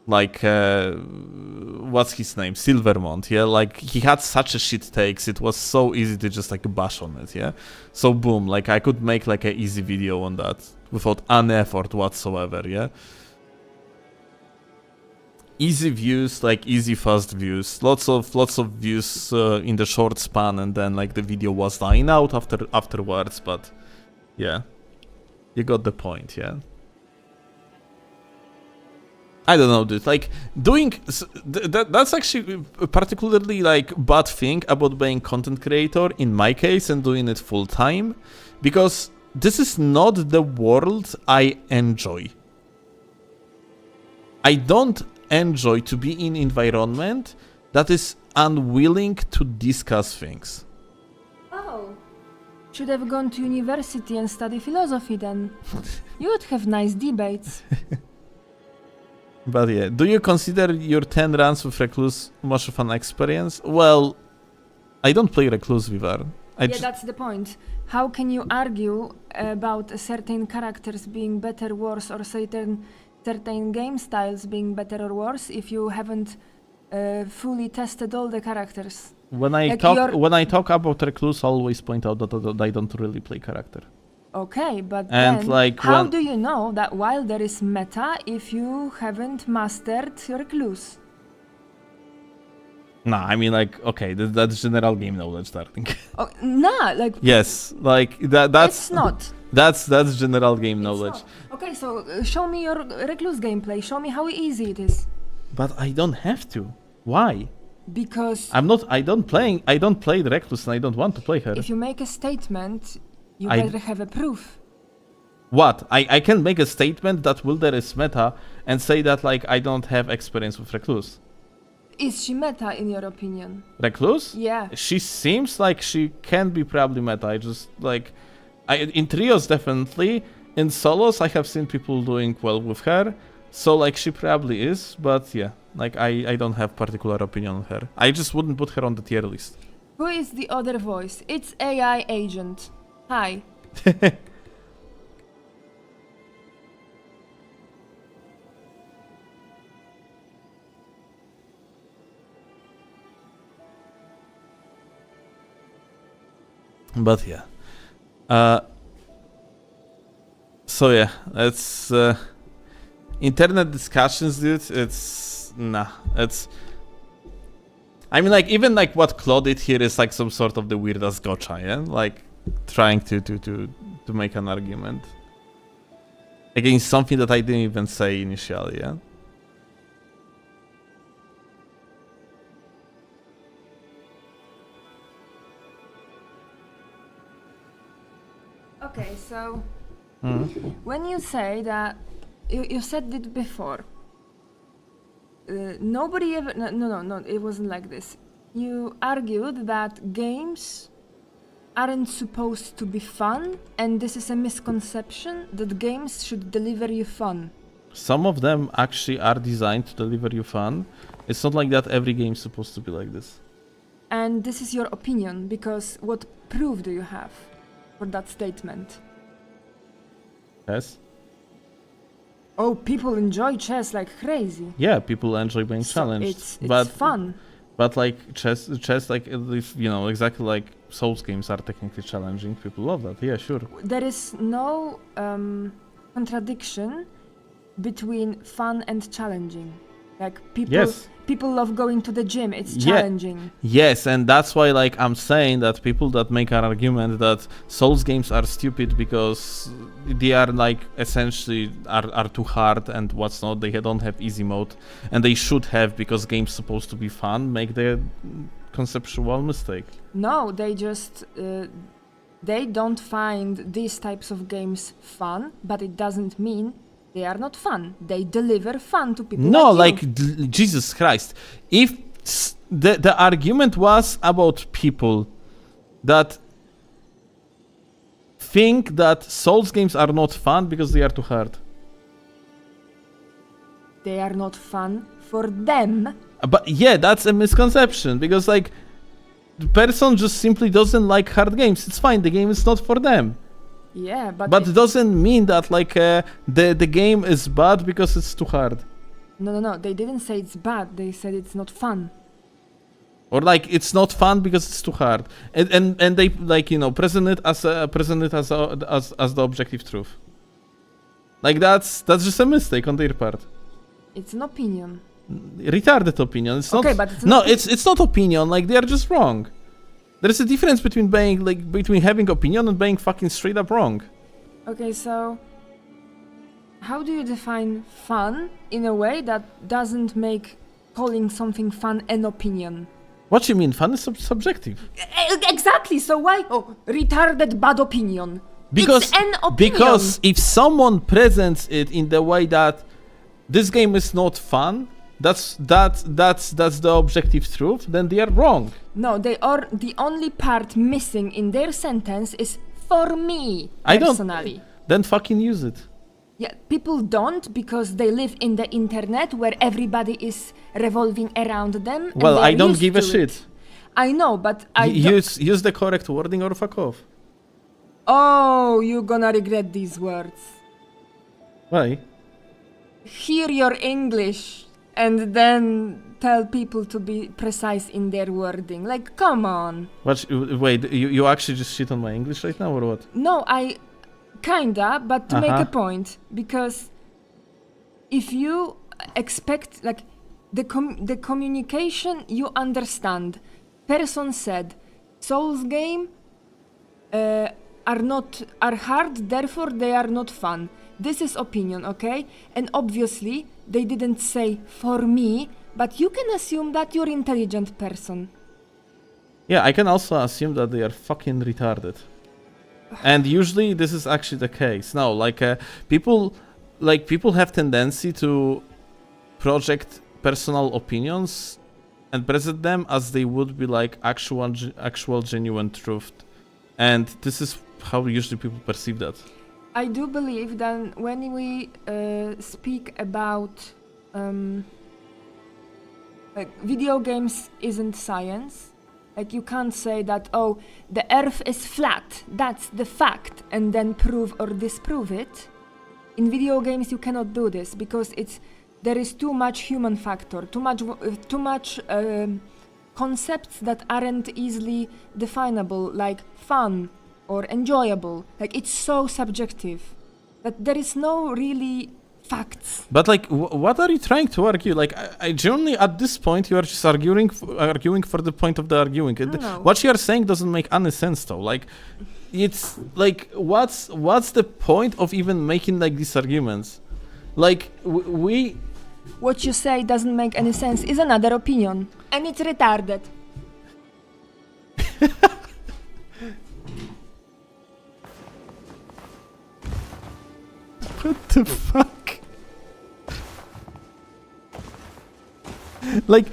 Like, what's his name? Silvermont, yeah? Like, he had such a shit takes, it was so easy to just like bash on it, yeah? So boom, like I could make like an easy video on that without an effort whatsoever, yeah? Easy views, like easy fast views, lots of views in the short span, and then like the video was dying out afterwards, but yeah. You got the point, yeah? I don't know, dude. Like, that's actually a particularly, like, bad thing about being content creator, in my case, and doing it full time, because this is not the world I enjoy. I don't enjoy to be in environment that is unwilling to discuss things. Oh. Should have gone to university and study philosophy then. You would have nice debates. But yeah, do you consider your 10 runs with Recluse much of an experience? Well, I don't play Recluse, Vivar. That's the point. How can you argue about certain characters being better, worse, or certain game styles being better or worse if you haven't fully tested all the characters? When I talk about Recluse, I always point out that I don't really play character. Okay, but and then like how do you know that while there is meta if you haven't mastered Recluse? Nah, I mean, like, okay, that's general game knowledge, darling. Oh, nah, like Yes, like that's it's not. that's general game It's knowledge. not. Okay, so show me your recluse gameplay. Show me how easy it is. But I don't have to. Why? Because I don't play the recluse and I don't want to play her. if you make a statement, you I- better have a proof. What? I can make a statement that Wilder is meta and say that like I don't have experience with recluse. Is she meta in your opinion? Recluse? Yeah. She seems like she can be probably meta. I just like in trios definitely. In solos I have seen people doing well with her. So like she probably is, but yeah, like I don't have particular opinion on her. I just wouldn't put her on the tier list. Who is the other voice? It's AI agent. Hi. But yeah. So yeah, it's internet discussions, dude. It's nah. It's. I mean, like even like what Claude did here is like some sort of the weirdest gotcha, yeah. Like trying to make an argument against something that I didn't even say initially, yeah. Okay, so when you say that you said it before, nobody ever no, it wasn't like this. You argued that games aren't supposed to be fun, and this is a misconception that games should deliver you fun. Some of them actually are designed to deliver you fun. It's not like that every game is supposed to be like this. And this is your opinion, because what proof do you have for that statement? Yes? Oh, people enjoy chess like crazy. Yeah, people enjoy being So challenged. it's but fun. But like chess like if, you know, exactly like Souls games are technically challenging. People love that. Yeah, sure. There is no contradiction between fun and challenging. Like people love going to the gym. It's Yeah. challenging. Yes, and that's why like I'm saying that people that make an argument that Souls games are stupid because they are like essentially are too hard and what's not, they don't have easy mode and they should have because games supposed to be fun, make the conceptual mistake. No, they just they don't find these types of games fun, but it doesn't mean they are not fun. They deliver fun to people. No, like like Jesus Christ. If the argument was about people that think that Souls games are not fun because they are too hard. they are not fun for them. But yeah, that's a misconception because like the person just simply doesn't like hard games. It's fine. The game is not for them. Yeah, But it doesn't mean that like the game is bad because it's too hard. No. They didn't say it's bad. They said it's not fun. Or like it's not fun because it's too hard, and they like, you know, present it as the objective truth. Like that's just a mistake on their part. It's an opinion. Retarded opinion. It's Okay, not. but it's No, not- it's not opinion. Like they are just wrong. There's a difference between between having opinion and being fucking straight up wrong. Okay, so how do you define fun in a way that doesn't make calling something fun an opinion? What you mean? Fun is subjective. Exactly. So why? Oh, retarded bad opinion. Because it's an opinion. because if someone presents it in the way that this game is not fun, that's the objective truth, then they are wrong. No, they are the only part missing in their sentence is for me I don't- personally. Then fucking use it. Yeah, people don't because they live in the internet where everybody is revolving around them. and Well, they're I don't used give a to shit. it. I know, but I don't- Use the correct wording or fuck off. Oh, you're gonna regret these words. Why? Hear your English and then tell people to be precise in their wording. Like, come on. Wait, you actually just shit on my English right now or what? No, I kinda, but to make Uh-huh. a point, because if you expect, like, the communication you understand. Person said, Souls game are hard, therefore they are not fun. This is opinion, okay? And obviously they didn't say for me, but you can assume that you're intelligent person. Yeah, I can also assume that they are fucking retarded. And usually this is actually the case. No, people have tendency to project personal opinions and present them as they would be like actual genuine truth. And this is how usually people perceive that. I do believe that when we speak about like video games isn't science. Like you can't say that, oh, the earth is flat, that's the fact, and then prove or disprove it. In video games you cannot do this because there is too much human factor, too much concepts that aren't easily definable, like fun or enjoyable. Like it's so subjective that there is no really facts. But like, what are you trying to argue? Like, I genuinely, at this point, you are just arguing for the point of the arguing. No. What you are saying doesn't make any sense, though. Like, it's like, what's the point of even making like these arguments? Like, What you say doesn't make any sense is another opinion, and it's retarded. What the fuck? Like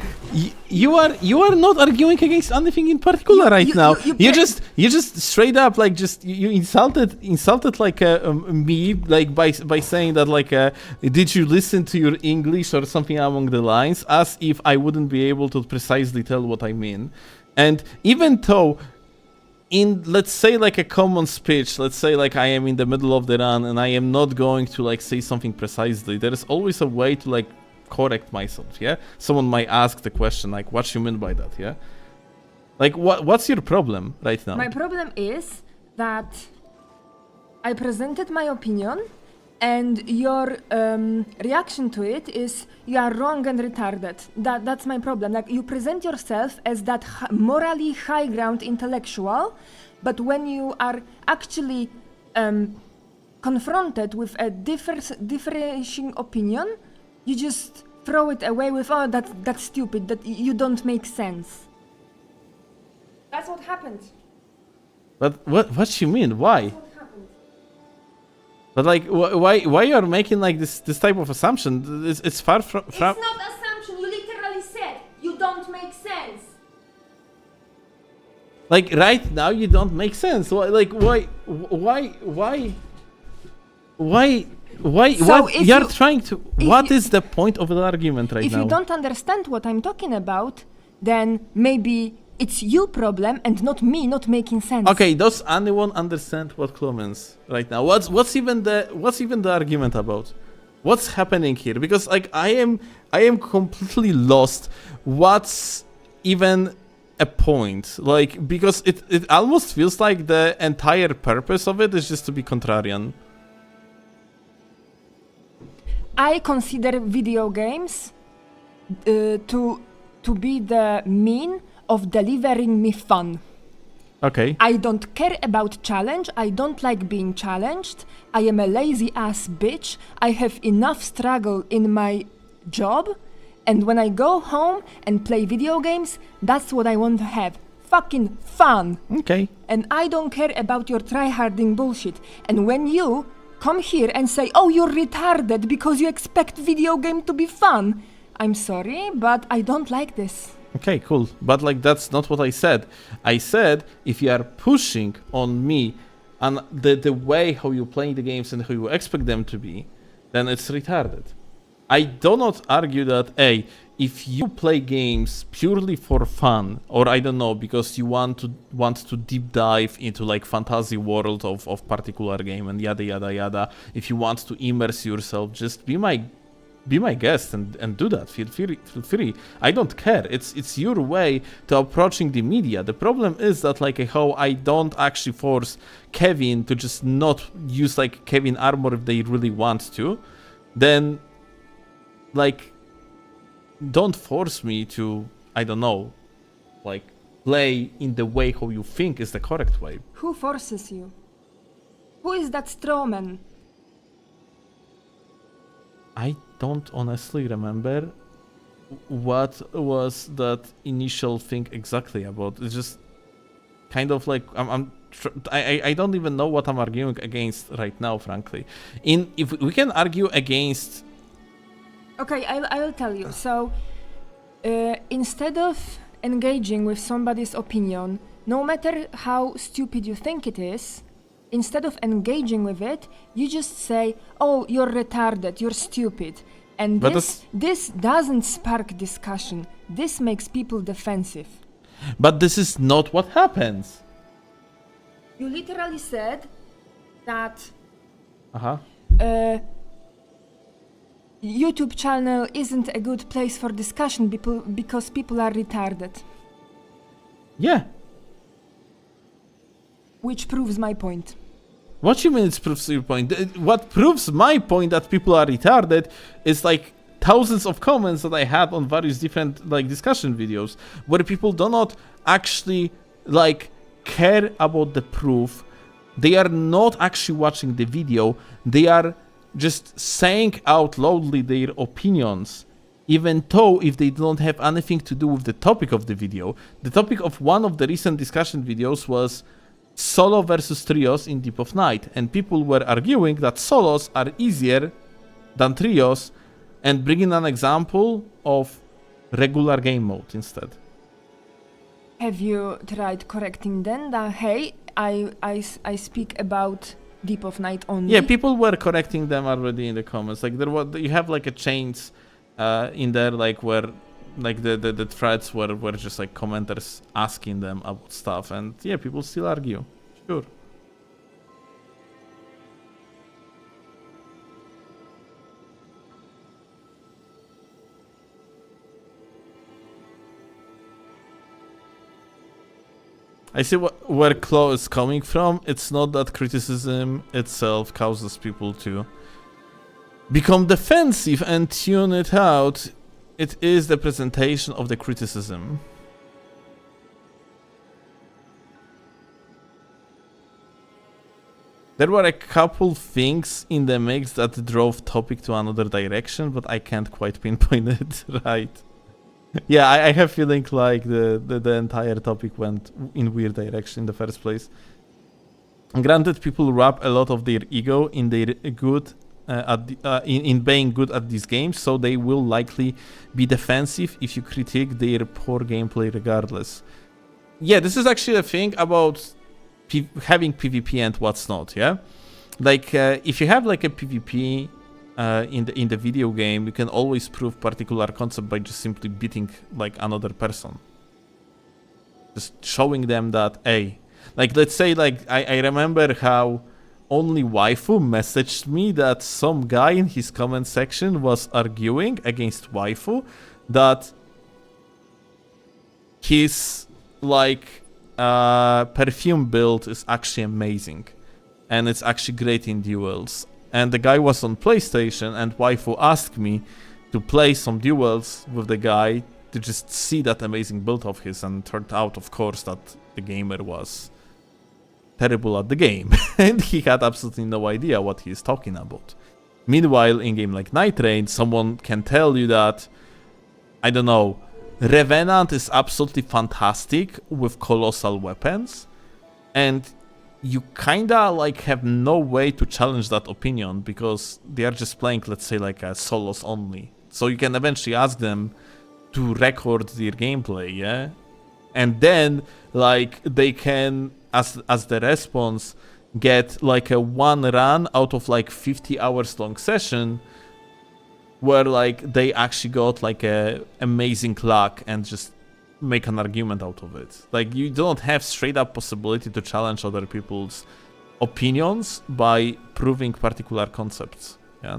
you are not arguing against anything in particular now. You just straight up like you insulted like me like by saying that like did you listen to your English or something along the lines, as if I wouldn't be able to precisely tell what I mean. And even though in, let's say, like a common speech, let's say like I am in the middle of the run and I am not going to like say something precisely, there is always a way to like correct myself, yeah? Someone might ask the question like, what you mean by that, yeah? Like, what's your problem right now? My problem is that I presented my opinion and your reaction to it is you are wrong and retarded. That's my problem. Like, you present yourself as that morally high ground intellectual, but when you are actually confronted with a differing opinion, you just throw it away with, oh, that's stupid, that you don't make sense. That's what happened. But what you mean? Why? That's what happened. But like, why you are making like this type of assumption? It's far from. It's not assumption. You literally said you don't make sense. Like right now, you don't make sense. Why? So what you're trying to? What is the point of the argument right now? If you don't understand what I'm talking about, then maybe it's your problem and not me not making sense. Okay, does anyone understand what Chloe means right now? What's even the argument about? What's happening here? Because like I am completely lost. What's even a point? Like, because it almost feels like the entire purpose of it is just to be contrarian. I consider video games to be the mean of delivering me fun. Okay. I don't care about challenge. I don't like being challenged. I am a lazy ass bitch. I have enough struggle in my job, and when I go home and play video games, that's what I want to have. Fucking fun. Okay. And I don't care about your tryharding bullshit. And when you come here and say, oh, you're retarded because you expect video game to be fun, I'm sorry, but I don't like this. Okay, cool. But like that's not what I said. I said if you are pushing on me and the way how you play the games and how you expect them to be, then it's retarded. I do not argue that if you play games purely for fun, or I don't know, because you want to deep dive into like fantasy world of particular game and yada yada yada, if you want to immerse yourself, just be my guest and do that. Feel free. I don't care. It's your way to approaching the media. The problem is that like how I don't actually force Kevin to just not use like Kevin armor if they really want to. Then like don't force me to, I don't know, like play in the way how you think is the correct way. Who forces you? Who is that strawman? I don't honestly remember what was that initial thing exactly about. It's just kind of like I don't even know what I'm arguing against right now, frankly. If we can argue against. Okay, I will tell you. So, instead of engaging with somebody's opinion, no matter how stupid you think it is, instead of engaging with it, you just say, "Oh, you're retarded, you're stupid," and this doesn't spark discussion. This makes people defensive. But this is not what happens. You literally said that. YouTube channel isn't a good place for discussion because people are retarded. Yeah. Which proves my point. What you mean it proves your point? What proves my point that people are retarded is like thousands of comments that I had on various different like discussion videos where people do not actually like care about the proof. They are not actually watching the video. They are just saying out loudly their opinions, even though if they don't have anything to do with the topic of the video. The topic of one of the recent discussion videos was solo versus trios in Deep of Night, and people were arguing that solos are easier than trios and bringing an example of regular game mode instead. Have you tried correcting then that, hey, I speak about Deep of Night only? Yeah, people were correcting them already in the comments. Like you have like a chains in there, like where like the threads were just like commenters asking them about stuff, and yeah, people still argue. Sure. I see where Claw is coming from. It's not that criticism itself causes people to become defensive and tune it out. It is the presentation of the criticism. There were a couple things in the mix that drove topic to another direction, but I can't quite pinpoint it right. Yeah, I have feeling like the entire topic went in weird direction in the first place. Granted, people wrap a lot of their ego in their good in being good at these games, so they will likely be defensive if you critique their poor gameplay regardless. Yeah, this is actually a thing about having PvP and what's not. Yeah, like if you have like a PvP. In the video game, you can always prove particular concept by just simply beating like another person, just showing them that, hey, like let's say like I remember how only waifu messaged me that some guy in his comment section was arguing against waifu that his like perfume build is actually amazing and it's actually great in duels. And the guy was on PlayStation, and waifu asked me to play some duels with the guy to just see that amazing build of his, and turned out, of course, that the gamer was terrible at the game, and he had absolutely no idea what he is talking about. Meanwhile, in game like Nightreign, someone can tell you that, I don't know, Revenant is absolutely fantastic with colossal weapons, and you kinda like have no way to challenge that opinion because they are just playing, let's say, like a solos only. So you can eventually ask them to record their gameplay, yeah? And then like they can, as the response, get like a one run out of like 50 hours long session where like they actually got like a amazing luck and just make an argument out of it. Like you don't have straight up possibility to challenge other people's opinions by proving particular concepts, yeah?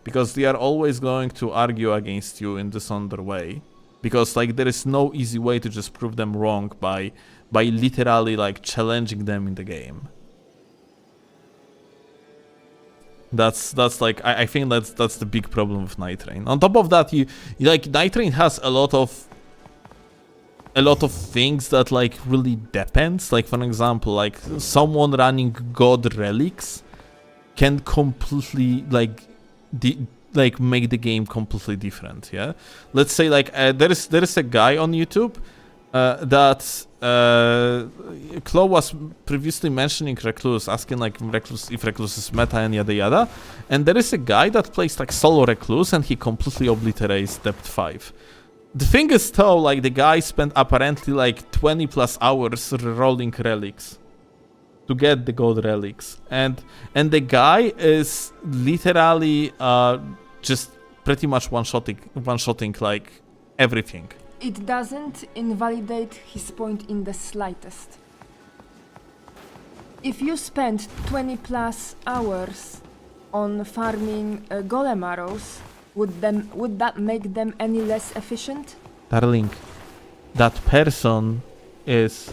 Because they are always going to argue against you in this other way. Because like there is no easy way to just prove them wrong by literally like challenging them in the game. That's like I think that's the big problem with Nightreign. On top of that, you like Nightreign has a lot of things that like really depends. Like for example, like someone running God relics can completely like make the game completely different. Yeah, let's say like there is a guy on YouTube that Chloe was previously mentioning Recluse, asking like if Recluse is meta and yada yada, and there is a guy that plays like solo Recluse and he completely obliterates Depth 5. The thing is though, like the guy spent apparently like 20 plus hours rolling relics to get the gold relics, and the guy is literally just pretty much one-shotting like everything. It doesn't invalidate his point in the slightest. If you spend 20 plus hours on farming golem arrows, would that make them any less efficient? Darling, that person is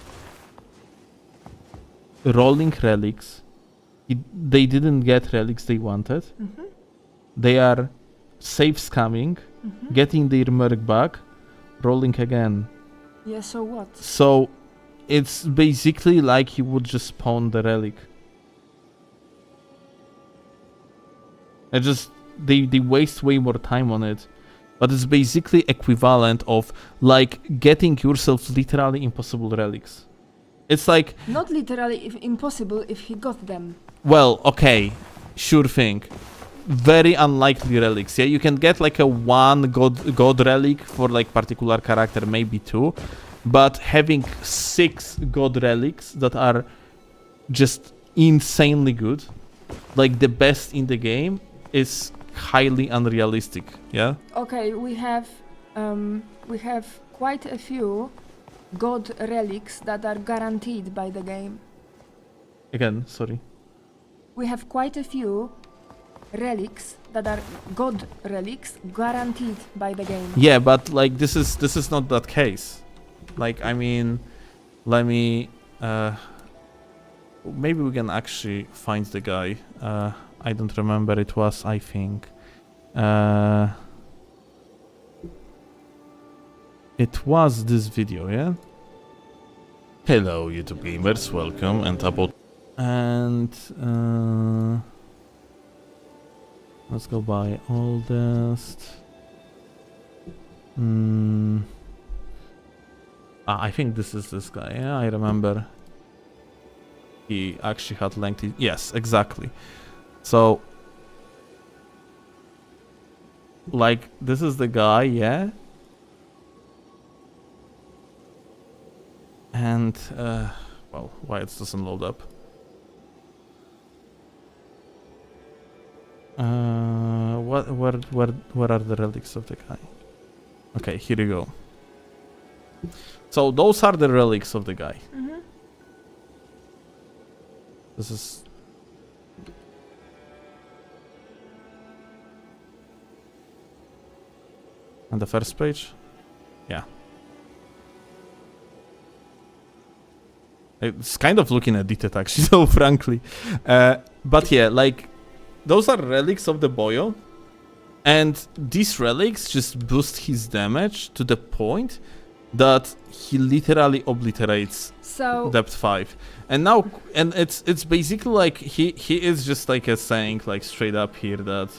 rolling relics. They didn't get relics they wanted. Mm-hmm. They are save scamming, getting their merc back, rolling again. Yeah, so what? So it's basically like you would just spawn the relic. And just they waste way more time on it. But it's basically equivalent of like getting yourself literally impossible relics. It's like Not literally impossible if he got them. well, okay, sure thing. Very unlikely relics. Yeah, you can get like a one god relic for like particular character, maybe 2, but having 6 god relics that are just insanely good, like the best in the game, is highly unrealistic. Yeah. Okay, we have quite a few god relics that are guaranteed by the game. Again, sorry. We have quite a few relics that are god relics guaranteed by the game. Yeah, but like this is not that case. Like I mean, let me maybe we can actually find the guy. I don't remember. It was, I think, it was this video. Yeah. Hello, YouTube gamers. Welcome and let's go by oldest. I think this is this guy. Yeah, I remember. He actually had lengthy. Yes, exactly. So, like, this is the guy, yeah. And well, why it doesn't load up? Where are the relics of the guy? Okay, here you go. So those are the relics of the guy. Mm-hmm. This is on the first page. Yeah. It's kind of looking edited actually, so frankly. But yeah, like those are relics of the boyo, and these relics just boost his damage to the point that he literally obliterates Depth 5. And now, and it's basically like he is just like saying like straight up here that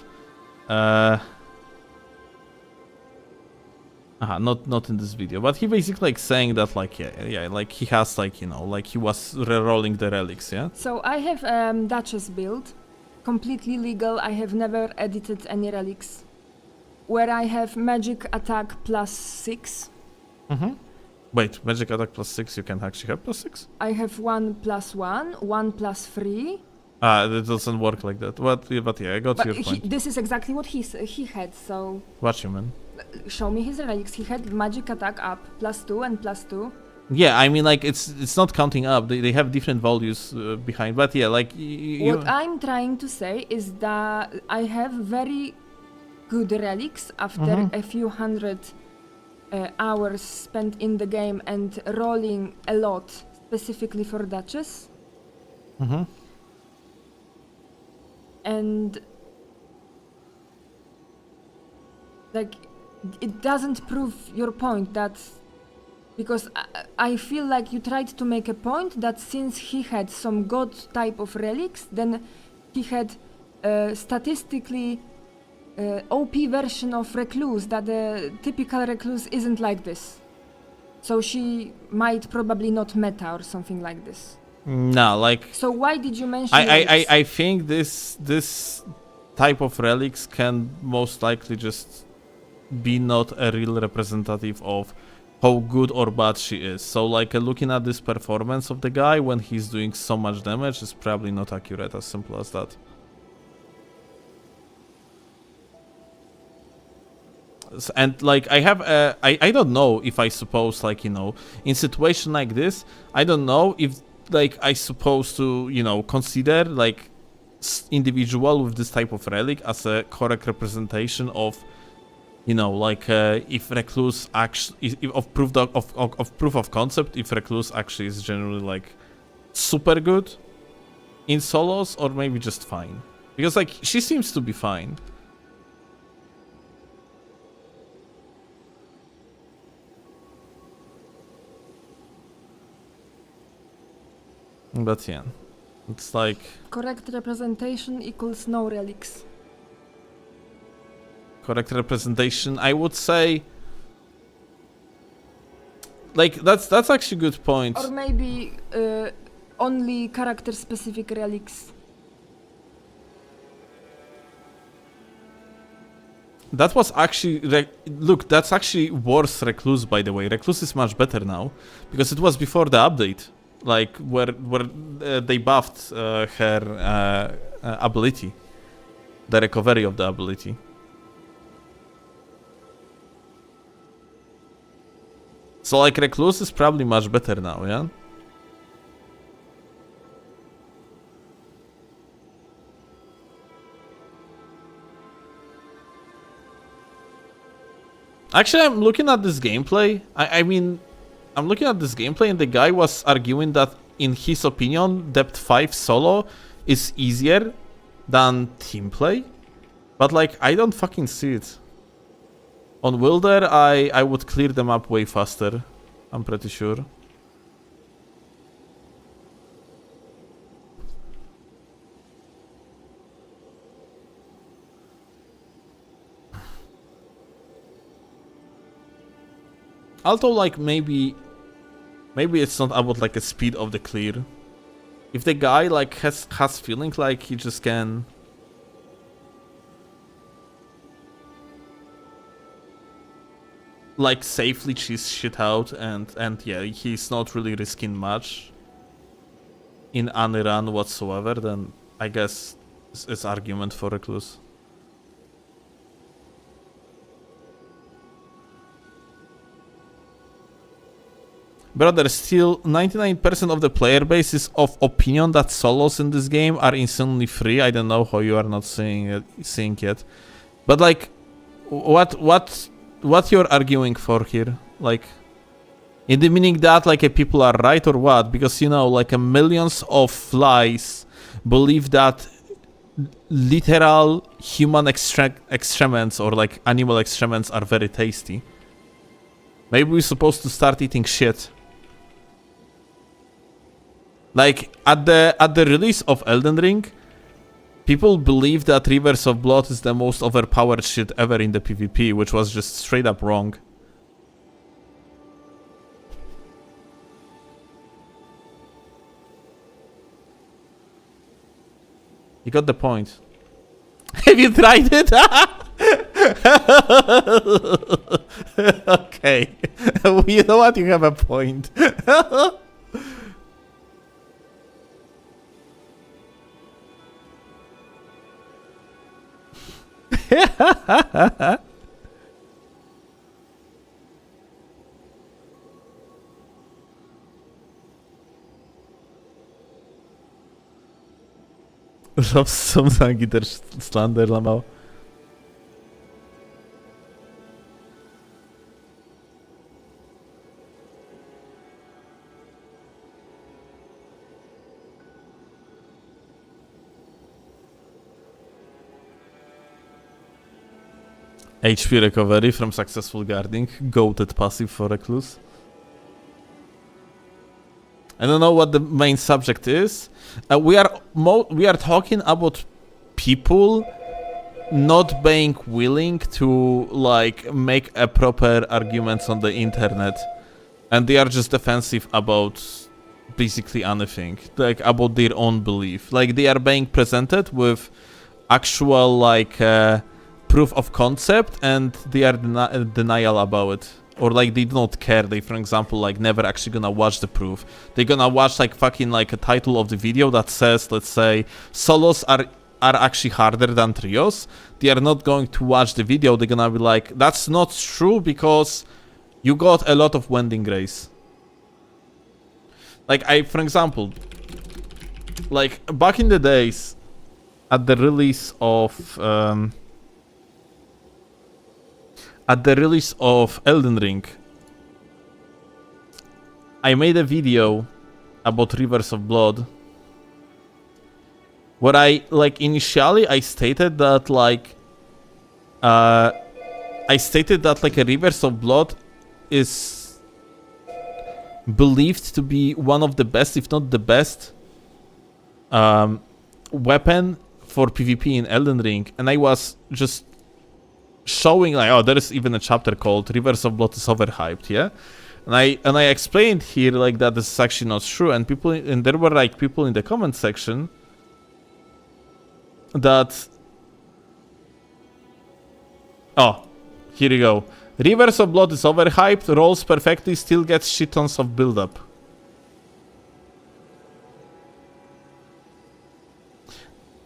not in this video, but he basically like saying that like yeah like he has like, you know, like he was re-rolling the relics. Yeah. So I have Duchess build, completely legal. I have never edited any relics, where I have magic attack +6. Wait, magic attack +6, you can actually have +6? I have 1+1, 1+3. It doesn't work like that. But yeah, I got your point. This is exactly what he had, so... What you mean? Show me his relics. He had magic attack up, +2 and +2. Yeah, I mean, like, it's not counting up. They have different values behind. But yeah, like... What I'm trying to say is that I have very good relics after a few hundred hours spent in the game and rolling a lot specifically for Duchess. and like it doesn't prove your point that because I feel like you tried to make a point that since he had some god type of relics, then he had statistically OP version of recluse, that the typical recluse isn't like this. So she might probably not meta or something like this. No, like So why did you mention I think this type of relics can most likely just be not a real representative of how good or bad she is. So like looking at this performance of the guy when he's doing so much damage is probably not accurate, as simple as that. And like I have I don't know if I suppose, like, you know, in situation like this, I don't know if like I supposed to, you know, consider like individual with this type of relic as a correct representation of, you know, like if recluse actually if of proof of concept, if recluse actually is generally like super good in solos, or maybe just fine, because like she seems to be fine. But yeah, it's like correct representation equals no relics. correct representation, I would say. Like that's actually a good point. Or maybe only character specific relics. That was actually look, that's actually worse recluse, by the way. Recluse is much better now because it was before the update, like where they buffed her ability, the recovery of the ability. So like recluse is probably much better now, yeah. Actually, I'm looking at this gameplay. I mean, I'm looking at this gameplay, and the guy was arguing that, in his opinion, Depth 5 solo is easier than team play. But, like, I don't fucking see it. On Wilder, I would clear them up way faster. I'm pretty sure. Although, like, maybe it's not about like a speed of the clear. If the guy like has feeling like he just can like safely cheese shit out, and yeah, he's not really risking much in any run whatsoever, then I guess it's argument for recluse. Brother, still 99% of the player base is of opinion that solos in this game are insanely free. I don't know how you are not seeing yet. But like, what you're arguing for here? Like, in the meaning that like people are right or what? Because, you know, like millions of flies believe that literal human excrements or like animal excrements are very tasty. Maybe we're supposed to start eating shit. Like, at the release of Elden Ring, people believed that Rivers of Blood is the most overpowered shit ever in the PvP, which was just straight up wrong. You got the point. Have you tried it? Okay. You know what? You have a point. Som sangi też Slander lamał. HP recovery from successful guarding. Goated passive for Recluse. I don't know what the main subject is. We are talking about people not being willing to like make a proper arguments on the internet, and they are just defensive about basically anything, like about their own belief. Like they are being presented with actual like proof of concept, and they are denial about it. Or like they do not care. They, for example, like never actually gonna watch the proof. They're gonna watch like fucking like a title of the video that says, let's say, solos are actually harder than trios. They are not going to watch the video. They're gonna be like, that's not true because you got a lot of wending grace. Like for example, like back in the days, at the release of Elden Ring, I made a video about Rivers of Blood, where I initially I stated that a Rivers of Blood is believed to be one of the best, if not the best, weapon for PvP in Elden Ring, and I was just showing like, oh, there is even a chapter called Rivers of Blood is overhyped, yeah, and I explained here like that this is actually not true, and there were like people in the comment section that, oh, here you go. Rivers of Blood is overhyped, rolls perfectly, still gets shit tons of build-up.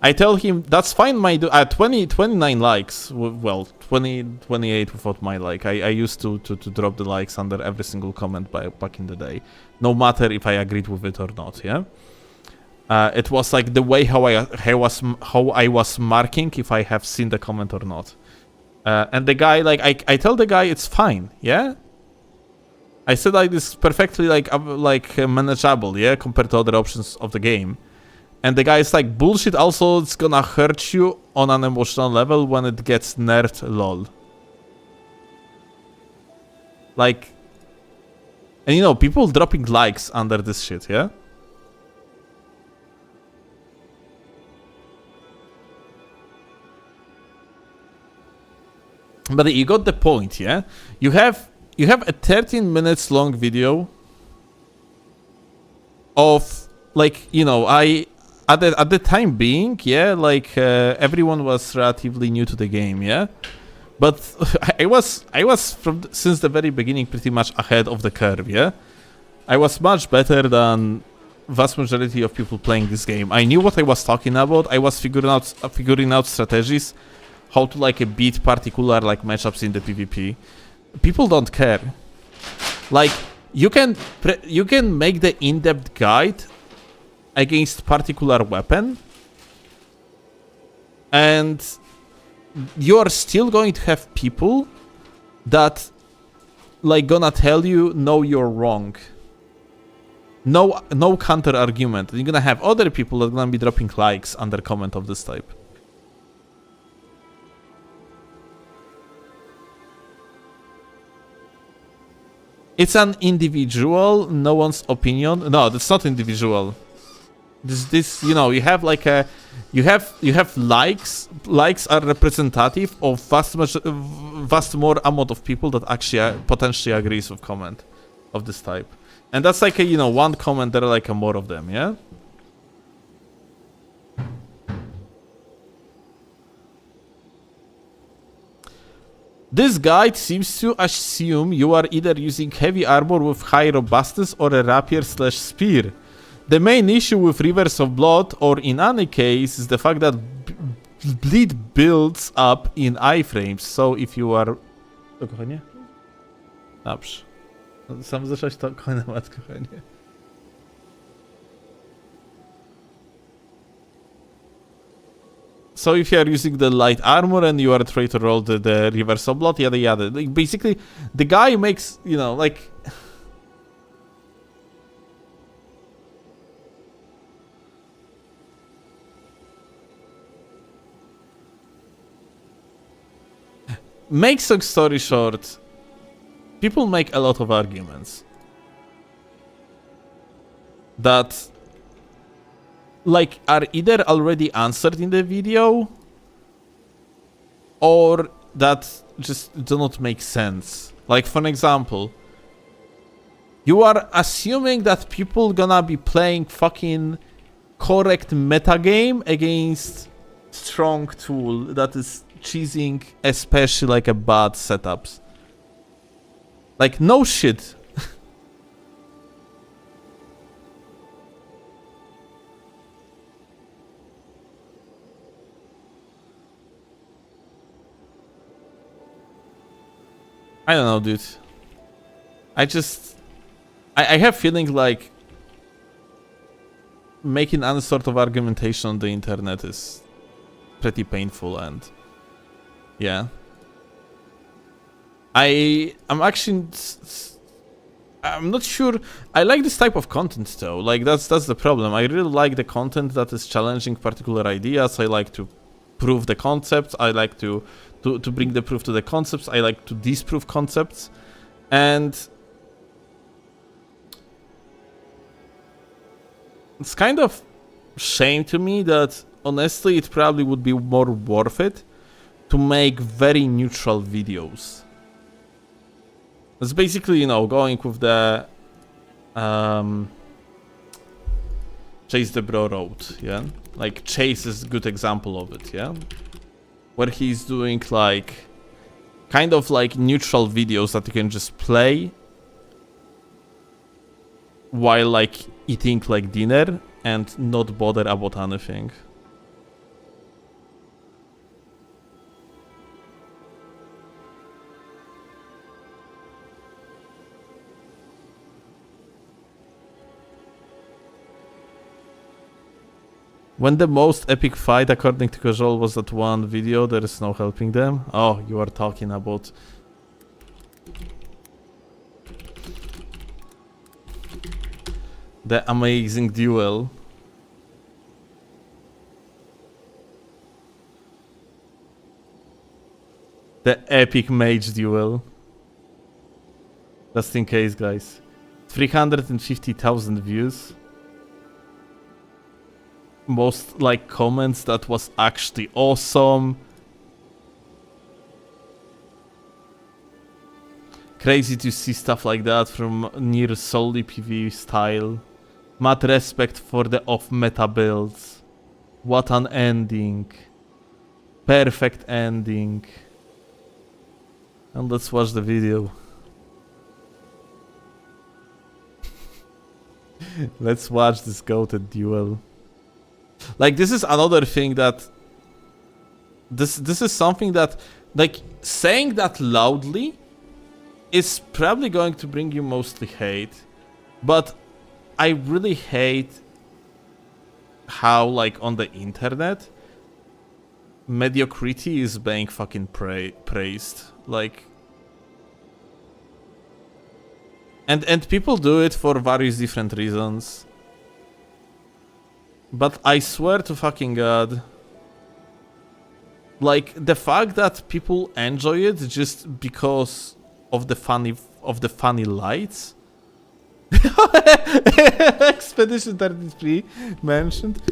I tell him, that's fine, my dude. 29 likes. Well, 28 without my like. I used to drop the likes under every single comment back in the day. No matter if I agreed with it or not, yeah? It was like the way how I was marking if I have seen the comment or not. And the guy, like, I tell the guy it's fine, yeah? I said like this is perfectly like manageable, yeah, compared to other options of the game. And the guy is like, bullshit, also it's gonna hurt you on an emotional level when it gets nerfed, lol. Like, and you know, people dropping likes under this shit, yeah? But you got the point, yeah? You have a 13 minutes long video of, like, you know, at the time being, yeah, like everyone was relatively new to the game, yeah. But I was since the very beginning pretty much ahead of the curve, yeah. I was much better than vast majority of people playing this game. I knew what I was talking about. I was figuring out strategies, how to like beat particular like matchups in the PvP. People don't care. Like you can make the in-depth guide against particular weapon, and you are still going to have people that like gonna tell you no, you're wrong. No counter argument. You're gonna have other people that are gonna be dropping likes under comment of this type. It's an individual, no one's opinion. No, that's not individual. This you know, you have like you have likes. Likes are representative of vast more amount of people that actually potentially agrees with comment of this type, and that's like you know, one comment, there are like more of them, yeah. This guide seems to assume you are either using heavy armor with high robustness or a rapier/spear. The main issue with Rivers of Blood, or in any case, is the fact that bleed builds up in iframes. So if you are... O, kochanie? Dobrze. Sam zacząłeś to kochanie, kochanie. So if you are using the light armor and you are trying to roll the Rivers of Blood, yada yada. Like basically, the guy makes, you know, like... make long story short, people make a lot of arguments that like are either already answered in the video or that just do not make sense. Like for example, you are assuming that people gonna be playing fucking correct metagame against strong tool that is cheesing especially like a bad setups. Like no shit. I don't know, dude. I have feeling like making any sort of argumentation on the internet is pretty painful, and yeah. I'm not sure. I like this type of content though. Like that's the problem. I really like the content that is challenging particular ideas. I like to prove the concepts. I like to bring the proof to the concepts. I like to disprove concepts. And it's kind of shame to me that honestly it probably would be more worth it to make very neutral videos. It's basically, you know, going with the Chase the Bro road, yeah? Like Chase is a good example of it, yeah? Where he's doing like kind of like neutral videos that you can just play while like eating like dinner and not bother about anything. When the most epic fight, according to Casual, was that one video, there is no helping them. Oh, you are talking about... the amazing duel. The epic mage duel. Just in case, guys. 350,000 views. Most like comments that was actually awesome. Crazy to see stuff like that from near solely PvE style. Mad respect for the off-meta builds. What an ending. Perfect ending. And let's watch the video. Let's watch this goated duel. Like this is another thing that this is something that like saying that loudly is probably going to bring you mostly hate, but I really hate how like on the internet mediocrity is being fucking praised, like, and people do it for various different reasons. But I swear to fucking God, like the fact that people enjoy it just because of the funny lights. Expedition 33 mentioned.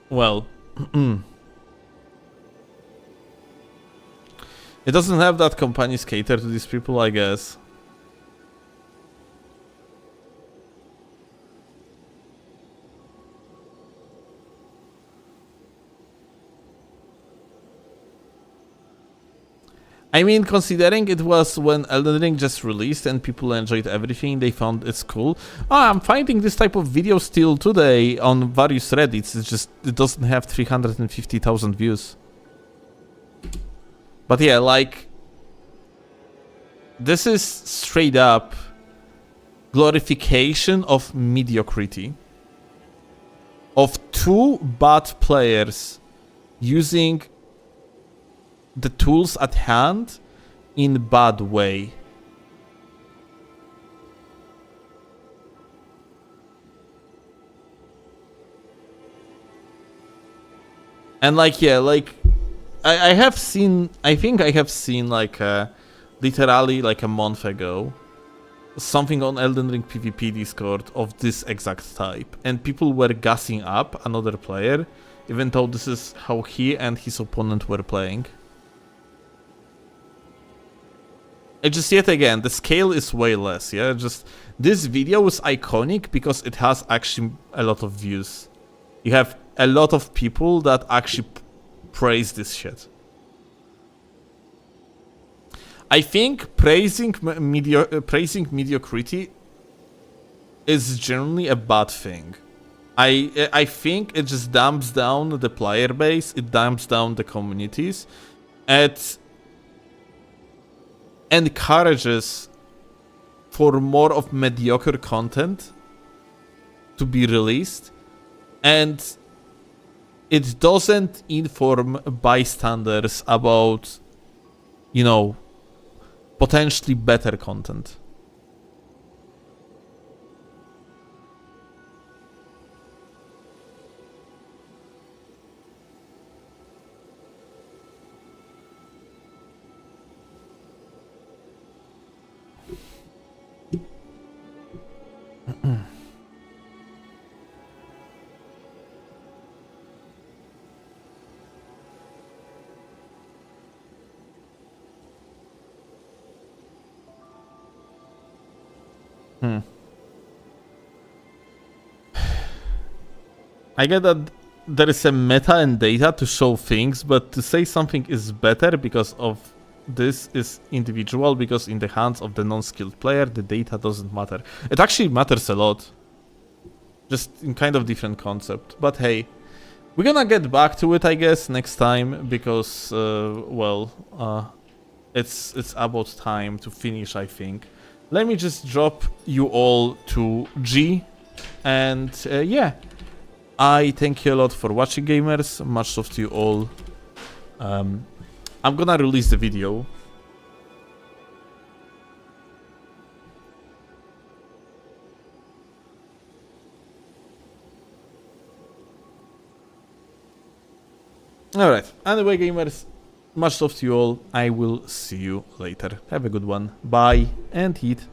Well. It doesn't have that companies cater to these people, I guess. I mean, considering it was when Elden Ring just released and people enjoyed everything, they found it's cool. Oh, I'm finding this type of video still today on various Reddits. It's just, it doesn't have 350,000 views. But yeah, like, this is straight up glorification of mediocrity. Of two bad players using the tools at hand in a bad way. And like, yeah, like I have seen, I think I have seen like literally like a month ago something on Elden Ring PvP Discord of this exact type, and people were gassing up another player even though this is how he and his opponent were playing. It just, yet again, the scale is way less, yeah? Just, this video is iconic because it has actually a lot of views. You have a lot of people that actually praise this shit. I think praising mediocrity is generally a bad thing. I think it just damps down the player base, it damps down the communities, it encourages for more of mediocre content to be released, and it doesn't inform bystanders about, you know, potentially better content. I get that there is a meta and data to show things, but to say something is better because of this is individual, because in the hands of the non-skilled player, the data doesn't matter. It actually matters a lot. Just in kind of different concept. But hey, we're gonna get back to it, I guess, next time, because, it's about time to finish, I think. Let me just drop you all to G, and yeah. I thank you a lot for watching, gamers. Much love to you all. I'm gonna release the video. Alright, anyway, gamers, much love to you all. I will see you later. Have a good one. Bye and eat.